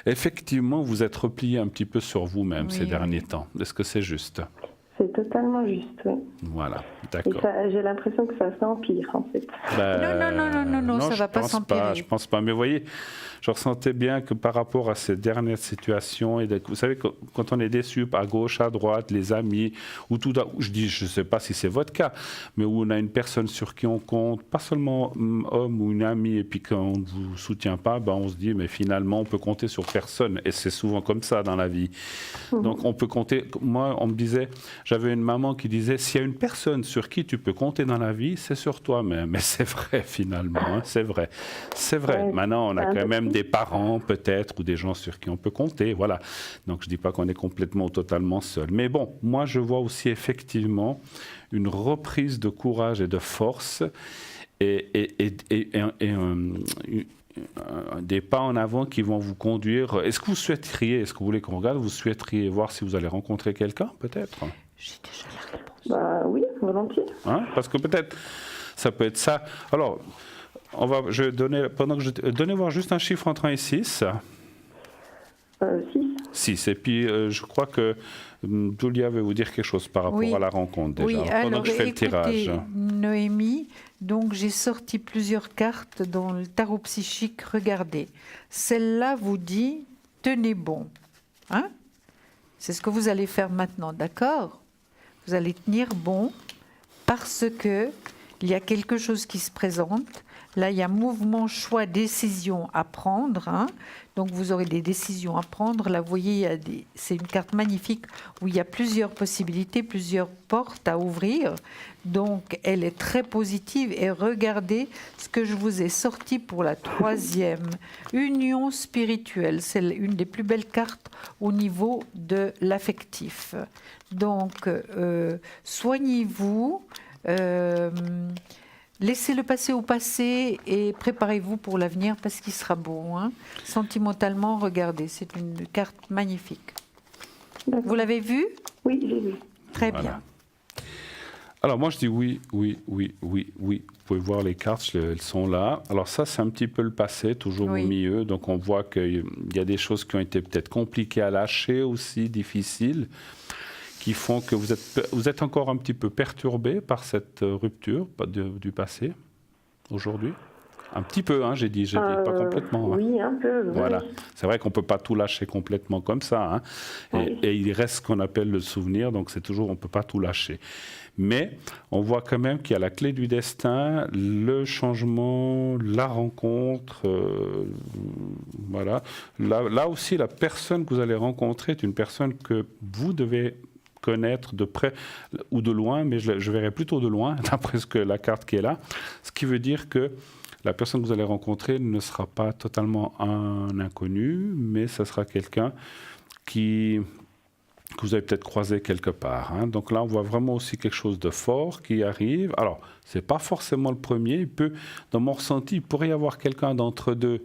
S1: effectivement vous êtes replié un petit peu sur vous-même ces derniers temps. Est-ce que c'est juste?
S3: C'est totalement juste, oui.
S1: Voilà, d'accord.
S3: Et j'ai l'impression que ça s'empire, en fait.
S2: Non, ça ne va pas s'empirer.
S1: Je pense pas. Mais vous voyez, je ressentais bien que par rapport à ces dernières situations, et vous savez, quand on est déçu à gauche, à droite, les amis, ou tout, je ne sais pas si c'est votre cas, mais où on a une personne sur qui on compte, pas seulement homme ou une amie, et puis quand on ne vous soutient pas, on se dit, mais finalement, on peut compter sur personne. Et c'est souvent comme ça dans la vie. Donc, on peut compter. Moi, on me disait... J'avais une maman qui disait, s'il y a une personne sur qui tu peux compter dans la vie, c'est sur toi-même. Mais c'est vrai, finalement, hein, c'est vrai. C'est vrai. Ouais, maintenant, on a quand même des parents, peut-être, ou des gens sur qui on peut compter, voilà. Donc, je ne dis pas qu'on est complètement ou totalement seul. Mais bon, moi, je vois aussi effectivement une reprise de courage et de force des pas en avant qui vont vous conduire. Est-ce que vous souhaiteriez, est-ce que vous voulez qu'on regarde, vous souhaiteriez voir si vous allez rencontrer quelqu'un, peut-être?
S2: J'ai déjà la réponse.
S3: Oui, volontiers.
S1: Hein? Parce que peut-être, ça peut être ça. Alors, je vais donner, donnez voir juste un chiffre entre 1 et 6.
S3: 6.
S1: 6. Et puis, je crois que Julia veut vous dire quelque chose par rapport à la rencontre, déjà.
S2: Oui,
S1: pendant que je fais le tirage.
S2: Noémie, donc j'ai sorti plusieurs cartes dans le tarot psychique. Regardez. Celle-là vous dit, tenez bon. Hein? C'est ce que vous allez faire maintenant, d'accord? Vous allez tenir bon parce que il y a quelque chose qui se présente, Là, il y a mouvement, choix, décision à prendre. Hein. Donc, vous aurez des décisions à prendre. Là, vous voyez, c'est une carte magnifique où il y a plusieurs possibilités, plusieurs portes à ouvrir. Donc, elle est très positive. Et regardez ce que je vous ai sorti pour la 3e. Union spirituelle. C'est une des plus belles cartes au niveau de l'affectif. Donc, soignez-vous. Laissez le passé au passé et préparez-vous pour l'avenir parce qu'il sera beau. Hein. Sentimentalement, regardez, c'est une carte magnifique. Vous l'avez vue?
S3: Oui, j'ai vu.
S2: Très
S1: Voilà.
S2: bien.
S1: Alors moi je dis oui. Vous pouvez voir les cartes, elles sont là. Alors ça c'est un petit peu le passé, toujours
S2: Oui.
S1: au milieu. Donc on voit qu'il y a des choses qui ont été peut-être compliquées à lâcher aussi, difficiles, qui font que vous êtes encore un petit peu perturbé par cette rupture du passé aujourd'hui. Un petit peu, hein, j'ai dit, pas complètement. Hein.
S3: Oui, un peu.
S1: Voilà.
S3: Oui.
S1: C'est vrai qu'on ne peut pas tout lâcher complètement comme ça. Hein.
S3: Oui.
S1: Et il reste ce qu'on appelle le souvenir, donc c'est toujours, on ne peut pas tout lâcher. Mais on voit quand même qu'il y a la clé du destin, le changement, la rencontre. Voilà. Là aussi, la personne que vous allez rencontrer est une personne que vous devez connaître de près ou de loin, mais je verrai plutôt de loin, d'après la carte qui est là. Ce qui veut dire que la personne que vous allez rencontrer ne sera pas totalement un inconnu, mais ce sera quelqu'un que vous avez peut-être croisé quelque part. Hein. Donc là, on voit vraiment aussi quelque chose de fort qui arrive. Alors, ce n'est pas forcément le premier. Dans mon ressenti, il pourrait y avoir quelqu'un d'entre deux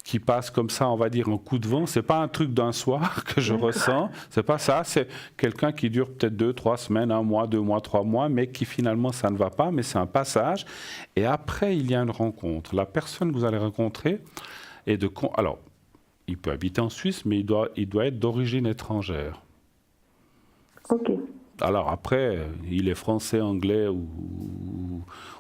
S1: qui passe comme ça, on va dire, en coup de vent. Ce n'est pas un truc d'un soir que je ressens. Ce n'est pas ça. C'est quelqu'un qui dure peut-être 2, 3 semaines, 1 mois, 2 mois, 3 mois, mais qui finalement, ça ne va pas. Mais c'est un passage. Et après, il y a une rencontre. La personne que vous allez rencontrer est alors, il peut habiter en Suisse, mais il doit être d'origine étrangère.
S3: Ok.
S1: Alors après, il est français, anglais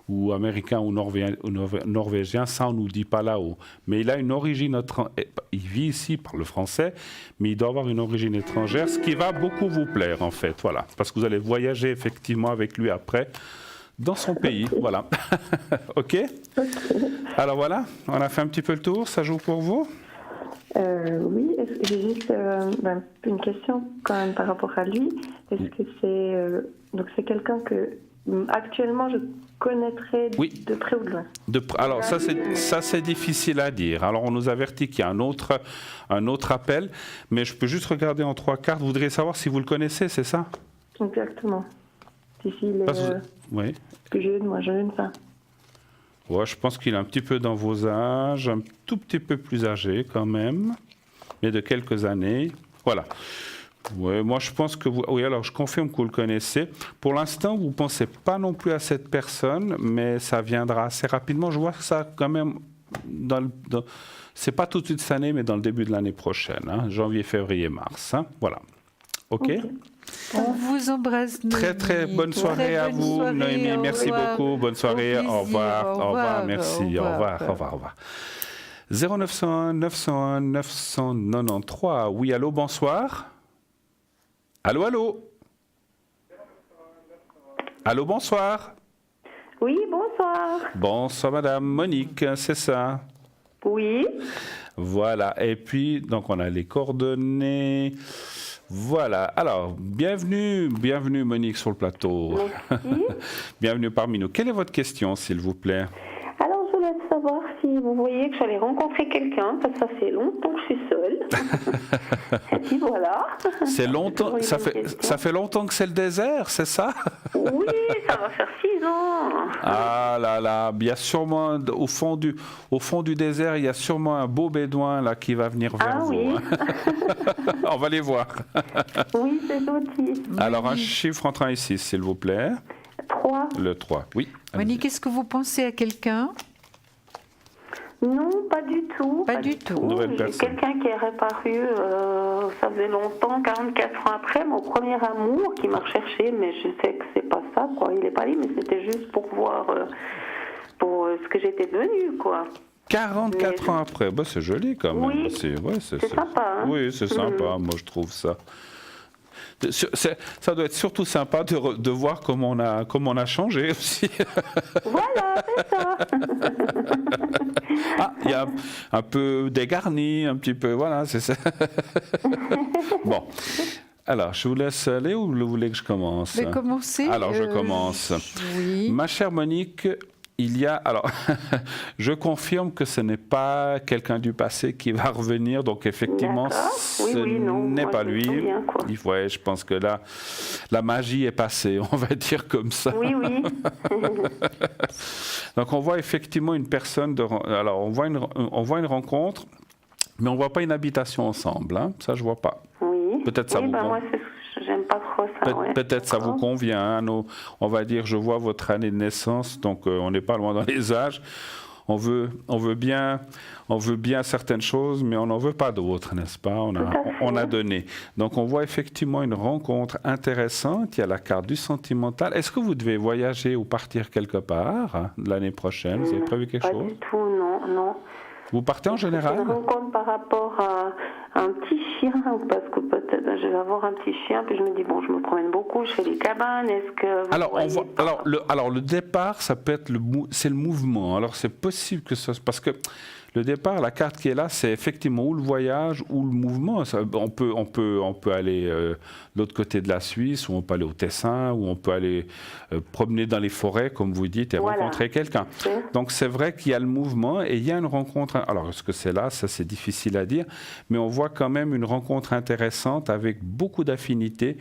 S1: ou américain ou norvégien, ça on ne nous dit pas là-haut. Mais il a une origine étrangère, il vit ici, par le français, mais il doit avoir une origine étrangère, ce qui va beaucoup vous plaire en fait, voilà. Parce que vous allez voyager effectivement avec lui après dans son pays, voilà. Ok. Alors voilà, on a fait un petit peu le tour, ça joue pour vous?
S3: Oui, j'ai juste une question quand même par rapport à lui. Est-ce que c'est quelqu'un que actuellement je connaîtrais de près ou de loin?
S1: Alors ça c'est difficile à dire. Alors on nous avertit qu'il y a un autre appel, mais je peux juste regarder en 3 cartes. Vous voudriez savoir si vous le connaissez, c'est ça?
S3: Exactement. Si il est
S1: oui.
S3: plus jeune, moi jeune, ça.
S1: Ouais, je pense qu'il est un petit peu dans vos âges, un tout petit peu plus âgé quand même, mais de quelques années. Voilà. Ouais, moi je pense que vous... Oui, alors je confirme que vous le connaissez. Pour l'instant, vous ne pensez pas non plus à cette personne, mais ça viendra assez rapidement. Je vois que ça quand même... C'est pas tout de suite cette année, mais dans le début de l'année prochaine. Hein, janvier, février, mars. Hein, voilà. OK.
S2: On vous embrasse, Noémie.
S1: Très très bonne soirée à vous, Noémie. Merci beaucoup. Bonne soirée. Au revoir. Merci. Au revoir. 0901 901 993. Oui, allô, bonsoir. Allô. Allô, bonsoir.
S3: Oui, bonsoir.
S1: Bonsoir, madame. Monique, c'est ça?
S3: Oui.
S1: Voilà. Et puis, donc, on a les coordonnées. Voilà. Alors, bienvenue Monique sur le plateau.
S3: Merci.
S1: Bienvenue parmi nous. Quelle est votre question, s'il vous plaît?
S3: Alors, je voulais savoir si vous voyez que j'allais rencontrer quelqu'un, parce que ça fait longtemps que je suis seule. Et puis voilà.
S1: C'est longtemps. Ça fait longtemps que c'est le désert, c'est ça?
S3: Oui, ça va faire 6 ans.
S1: Ah là là, il y a sûrement au fond du désert, il y a sûrement un beau bédouin là qui va venir vers vous.
S3: Oui.
S1: On va les voir.
S3: Oui, c'est gentil.
S1: Alors un chiffre entre 1 et 6, s'il vous plaît.
S3: 3.
S1: Le 3, oui.
S2: Monique, est-ce que vous pensez à quelqu'un?
S3: Non, pas du tout.
S2: Pas du tout.
S1: J'ai
S3: quelqu'un qui est réapparu, ça faisait longtemps, 44 ans après, mon premier amour qui m'a recherché, mais je sais que c'est pas ça, quoi. Il est pas allé, mais c'était juste pour voir ce que j'étais devenue, quoi.
S1: 44 ans après, bah, c'est joli quand même.
S3: Oui,
S1: c'est
S3: sympa. Hein?
S1: Oui, c'est sympa, moi je trouve ça. Ça doit être surtout sympa de voir comment on a changé aussi.
S3: Voilà, c'est ça.
S1: Ah, il y a un peu dégarni, un petit peu, voilà, c'est ça. Bon, alors, je vous laisse aller ou vous voulez que je commence?
S2: Je vais commencer.
S1: Alors, je commence.
S2: Oui.
S1: Ma chère Monique, alors, je confirme que ce n'est pas quelqu'un du passé qui va revenir, donc effectivement, ce n'est pas lui. Ouais, je pense que là, la magie est passée, on va dire comme ça.
S3: Oui.
S1: Donc, on voit effectivement une personne, alors on voit une rencontre, mais on ne voit pas une habitation ensemble, hein. Ça, je ne vois pas.
S3: Oui.
S1: Peut-être ça vous
S3: moi, j'aime pas trop ça.
S1: Peut-être ça vous convient. Hein, on va dire, je vois votre année de naissance, donc on n'est pas loin dans les âges. On veut bien certaines choses, mais on n'en veut pas d'autres, n'est-ce pas? On a donné. Donc on voit effectivement une rencontre intéressante. Il y a la carte du sentimental. Est-ce que vous devez voyager ou partir quelque part hein, l'année prochaine? Vous avez prévu quelque chose?
S3: Pas du tout, non.
S1: Vous partez en général?
S3: Je me rends compte par rapport à un petit chien, parce que peut-être je vais avoir un petit chien, puis je me dis, bon, je me promène beaucoup, je fais des cabanes, est-ce que...
S1: Alors, le départ, ça peut être c'est le mouvement. Alors, c'est possible que ça... Parce que le départ, la carte qui est là, c'est effectivement ou le voyage ou le mouvement. On peut aller de l'autre côté de la Suisse, ou on peut aller au Tessin, ou on peut aller promener dans les forêts, comme vous dites, et rencontrer quelqu'un. Donc c'est vrai qu'il y a le mouvement et il y a une rencontre. Alors est-ce que c'est là? Ça c'est difficile à dire, mais on voit quand même une rencontre intéressante avec beaucoup d'affinités,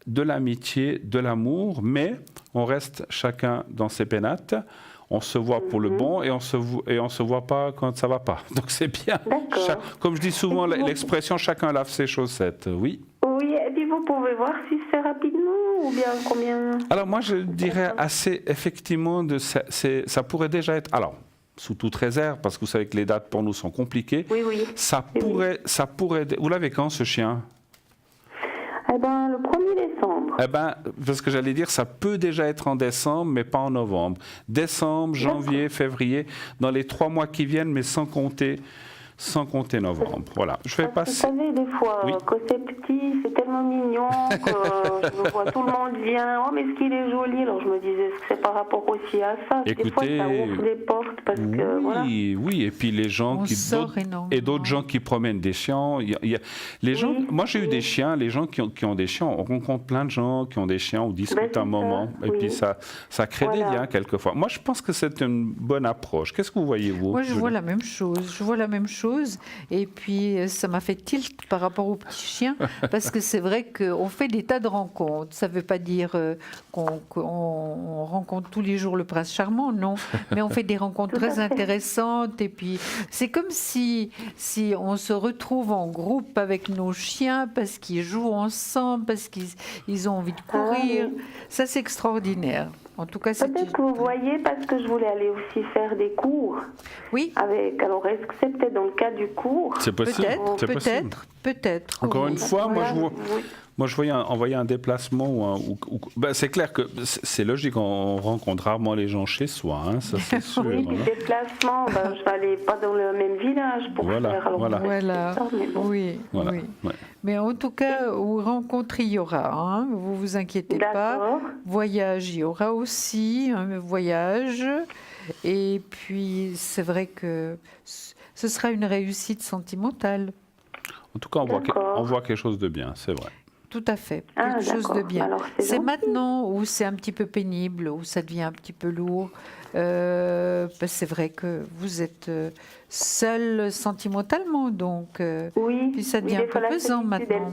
S1: de l'amitié, de l'amour, mais on reste chacun dans ses pénates. On se voit pour le bon et on se voit pas quand ça va pas. Donc c'est bien. Comme je dis souvent l'expression chacun lave ses chaussettes. Oui.
S3: Oui, et puis vous pouvez voir si c'est rapidement ou bien combien.
S1: Alors moi je dirais assez effectivement ça pourrait déjà être. Alors sous toute réserve parce que vous savez que les dates pour nous sont compliquées.
S3: Oui.
S1: Ça pourrait. Vous l'avez quand ce chien?
S3: Eh ben, le 1er décembre.
S1: Eh ben, parce que j'allais dire, ça peut déjà être en décembre, mais pas en novembre. Décembre, janvier, février, dans les 3 mois qui viennent, mais sans compter novembre. Voilà, je vais passer.
S3: Vous savez, des fois, que c'est petit, c'est tellement mignon que je vois tout le monde vient. Oh, mais est-ce qu'il est joli? Alors je me disais, est-ce que c'est par rapport aussi à ça?
S1: Écoutez,
S3: des fois, ça ouvre des portes parce que voilà.
S1: Oui, et puis les gens d'autres gens qui promènent des chiens. Les gens. Moi, j'ai eu des chiens. Les gens qui ont des chiens, on rencontre plein de gens qui ont des chiens, on discute un moment, et puis ça crée des liens quelquefois. Moi, je pense que c'est une bonne approche. Qu'est-ce que vous voyez vous?
S2: Moi, je vois la même chose. Et puis ça m'a fait tilt par rapport au petit chien parce que c'est vrai qu'on fait des tas de rencontres. Ça ne veut pas dire qu'on rencontre tous les jours le prince charmant, non, mais on fait des rencontres très intéressantes et puis c'est comme si on se retrouve en groupe avec nos chiens parce qu'ils jouent ensemble, parce qu'ils ont envie de courir. Ça, c'est extraordinaire. En tout cas,
S3: peut-être que vous voyez, parce que je voulais aller aussi faire des cours.
S2: Oui.
S3: Alors, est-ce que c'est peut-être dans le cadre du cours?
S1: C'est possible.
S2: Peut-être.
S1: Encore une fois, moi je voyais envoyer un déplacement c'est clair que c'est logique, on rencontre rarement les gens chez soi, hein, ça c'est sûr.
S3: Oui, du déplacement, je n'allais pas dans le même village pour faire. Alors,
S2: voilà.
S3: Ça, mais bon.
S2: Oui. Mais en tout cas, rencontre il y aura, hein, vous inquiétez pas. Voyage, il y aura aussi un voyage. Et puis, c'est vrai que ce sera une réussite sentimentale.
S1: En tout cas, on voit quelque chose de bien, c'est vrai.
S2: Tout à fait, quelque chose de bien. C'est maintenant où c'est un petit peu pénible, où ça devient un petit peu lourd. C'est vrai que vous êtes seul sentimentalement, donc puis ça devient un peu pesant maintenant.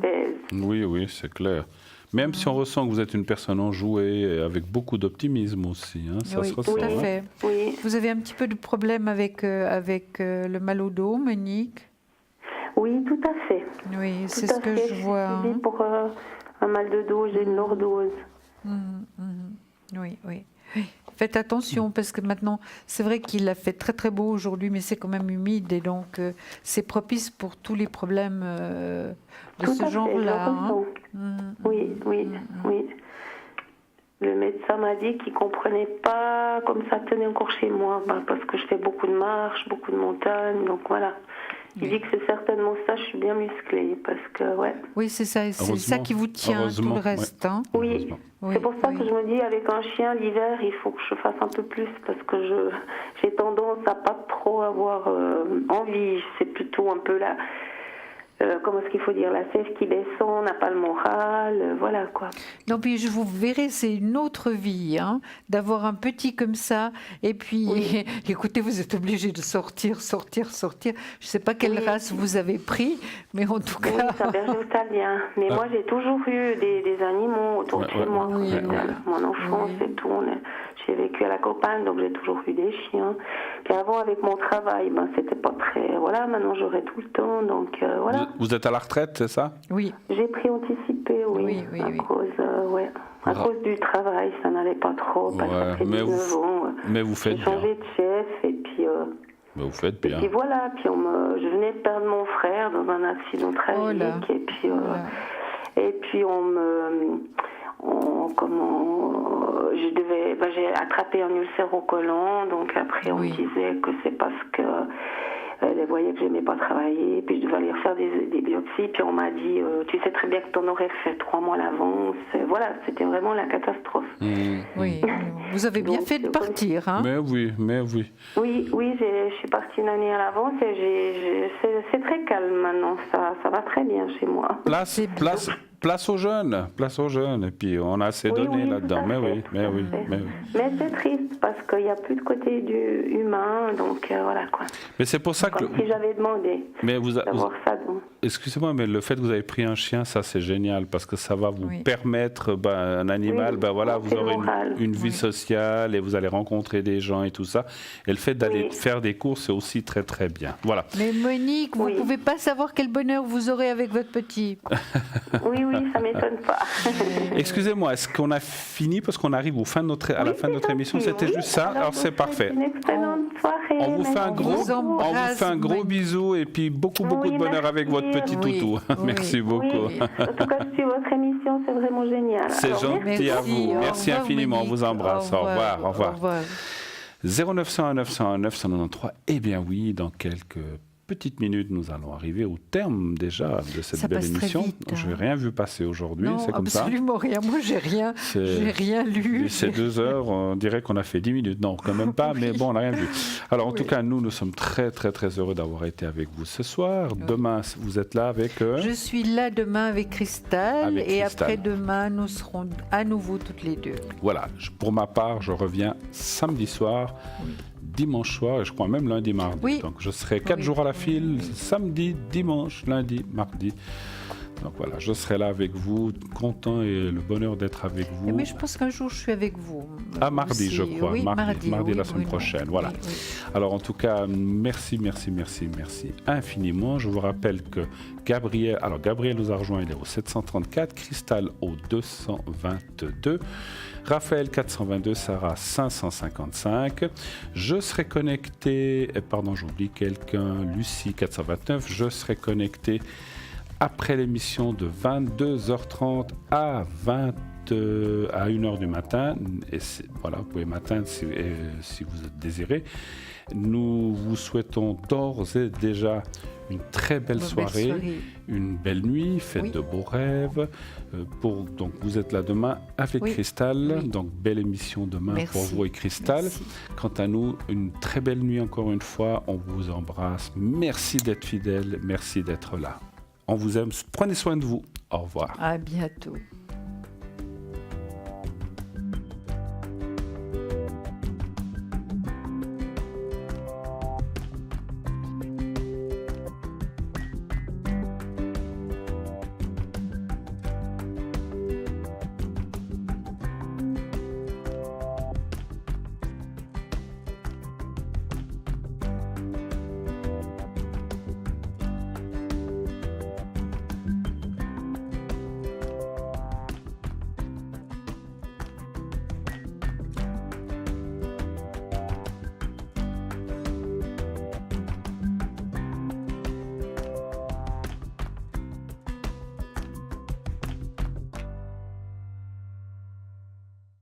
S1: Oui, c'est clair. Même si on ressent que vous êtes une personne enjouée, avec beaucoup d'optimisme aussi, hein, ça se ressent.
S2: Tout à fait. Oui. Vous avez un petit peu de problème avec le mal au dos, Monique?
S3: Oui, tout à fait.
S2: Oui, c'est ce que je vois.
S3: Hein. Pour un mal de dos, j'ai une lordose.
S2: Oui. Faites attention parce que maintenant, c'est vrai qu'il a fait très très beau aujourd'hui, mais c'est quand même humide et donc c'est propice pour tous les problèmes de ce genre-là.
S3: Oui. Le médecin m'a dit qu'il ne comprenait pas comme ça tenait encore chez moi, parce que je fais beaucoup de marches, beaucoup de montagnes, donc voilà. Il dit que c'est certainement ça, je suis bien musclée, parce que, ouais.
S2: Oui, c'est ça, c'est ça qui vous tient, tout le reste. Hein.
S3: Oui, c'est pour ça que je me dis, avec un chien, l'hiver, il faut que je fasse un peu plus, parce que j'ai tendance à pas trop avoir envie. C'est plutôt un peu la... comment est-ce qu'il faut dire, la sève qui descend, on n'a pas le moral, voilà quoi.
S2: Non, puis je vous verrai, c'est une autre vie, hein, d'avoir un petit comme ça, et puis, écoutez, vous êtes obligé de sortir. Je ne sais pas quelle race vous avez pris, mais en tout cas...
S3: Oui, c'est un berger australien, mais moi j'ai toujours eu des animaux autour de chez moi. Mon enfance et tout, j'ai vécu à la campagne, donc j'ai toujours eu des chiens. Puis avant, avec mon travail, c'était pas très... Voilà, maintenant j'aurai tout le temps, donc voilà.
S1: Vous êtes à la retraite, c'est ça?
S2: Oui.
S3: J'ai pris anticipé, à cause du travail, ça n'allait pas trop, parce qu'après 19 ans,
S1: mais vous faites
S3: j'ai changé de chef, et puis...
S1: mais vous faites bien.
S3: Et puis voilà, puis je venais de perdre mon frère dans un accident tragique, et puis j'ai attrapé un ulcéro-collant, donc après on me disait que c'est parce que elle voyait que j'aimais pas travailler, puis je devais aller faire des biopsies, puis on m'a dit tu sais très bien que tu en aurais fait 3 mois à l'avance. Voilà, c'était vraiment la catastrophe.
S2: Oui, vous avez bien fait de partir, hein.
S1: Mais oui.
S3: Oui, je suis partie une année à l'avance et c'est très calme maintenant, ça va très bien chez moi.
S1: Place aux jeunes, et puis on a assez donné là-dedans. Mais oui.
S3: Mais c'est triste parce qu'il n'y a plus de côté humain, donc voilà quoi. Mais
S1: c'est pour ça
S3: si j'avais demandé d'avoir ça. Donc.
S1: Excusez-moi, mais le fait que vous avez pris un chien, ça c'est génial parce que ça va vous permettre, un animal, vous aurez une vie sociale et vous allez rencontrer des gens et tout ça. Et le fait d'aller faire des courses, c'est aussi très très bien. Voilà.
S2: Mais Monique, vous ne pouvez pas savoir quel bonheur vous aurez avec votre petit.
S3: Oui, ça m'étonne pas.
S1: Excusez-moi, est-ce qu'on a fini parce qu'on arrive à la fin de notre émission? C'était juste ça. Alors c'est parfait.
S3: Une excellente soirée.
S1: On vous fait un gros bisou et puis beaucoup de bonheur avec votre petit toutou. Merci beaucoup.
S3: En tout cas, je suis votre émission, c'est vraiment génial.
S1: C'est gentil à vous. Merci infiniment. On vous embrasse. Au revoir. 0901 901 993. Eh bien oui, dans quelques petites minutes, nous allons arriver au terme déjà de cette belle émission. Je n'ai rien vu passer aujourd'hui, c'est comme ça.
S2: Absolument rien. Moi, j'ai rien lu.
S1: C'est 2 heures, on dirait qu'on a fait 10 minutes. Non, quand même pas, mais bon, on n'a rien vu. Alors, en tout cas, nous sommes très, très, très heureux d'avoir été avec vous ce soir. Demain, vous êtes là avec...
S2: Je suis là demain avec Christelle. Et après-demain, nous serons à nouveau toutes les deux.
S1: Voilà. Pour ma part, je reviens samedi soir. Dimanche soir, et je crois même lundi, mardi. Donc je serai 4 jours à la file, samedi, dimanche, lundi, mardi. Donc voilà, je serai là avec vous, content et le bonheur d'être avec vous.
S2: Mais je pense qu'un jour, je suis avec vous.
S1: Mardi, aussi. Je crois.
S2: Oui,
S1: mardi la semaine prochaine. Voilà.
S2: Oui.
S1: Alors en tout cas, merci infiniment. Je vous rappelle que Gabriel nous a rejoint, il est au 734, Cristal au 222. Raphaël 422, Sarah 555. Je serai connecté, j'oublie quelqu'un, Lucie 429, je serai connecté après l'émission de 22h30 à 1h du matin. Et voilà, vous pouvez m'atteindre si vous désirez. Nous vous souhaitons d'ores et déjà une très belle soirée, une belle nuit, faites de beaux rêves. Donc vous êtes là demain avec Cristal, donc belle émission demain pour vous et Cristal. Quant à nous, une très belle nuit encore une fois, on vous embrasse. Merci d'être fidèles, merci d'être là. On vous aime, prenez soin de vous. Au revoir.
S2: À bientôt.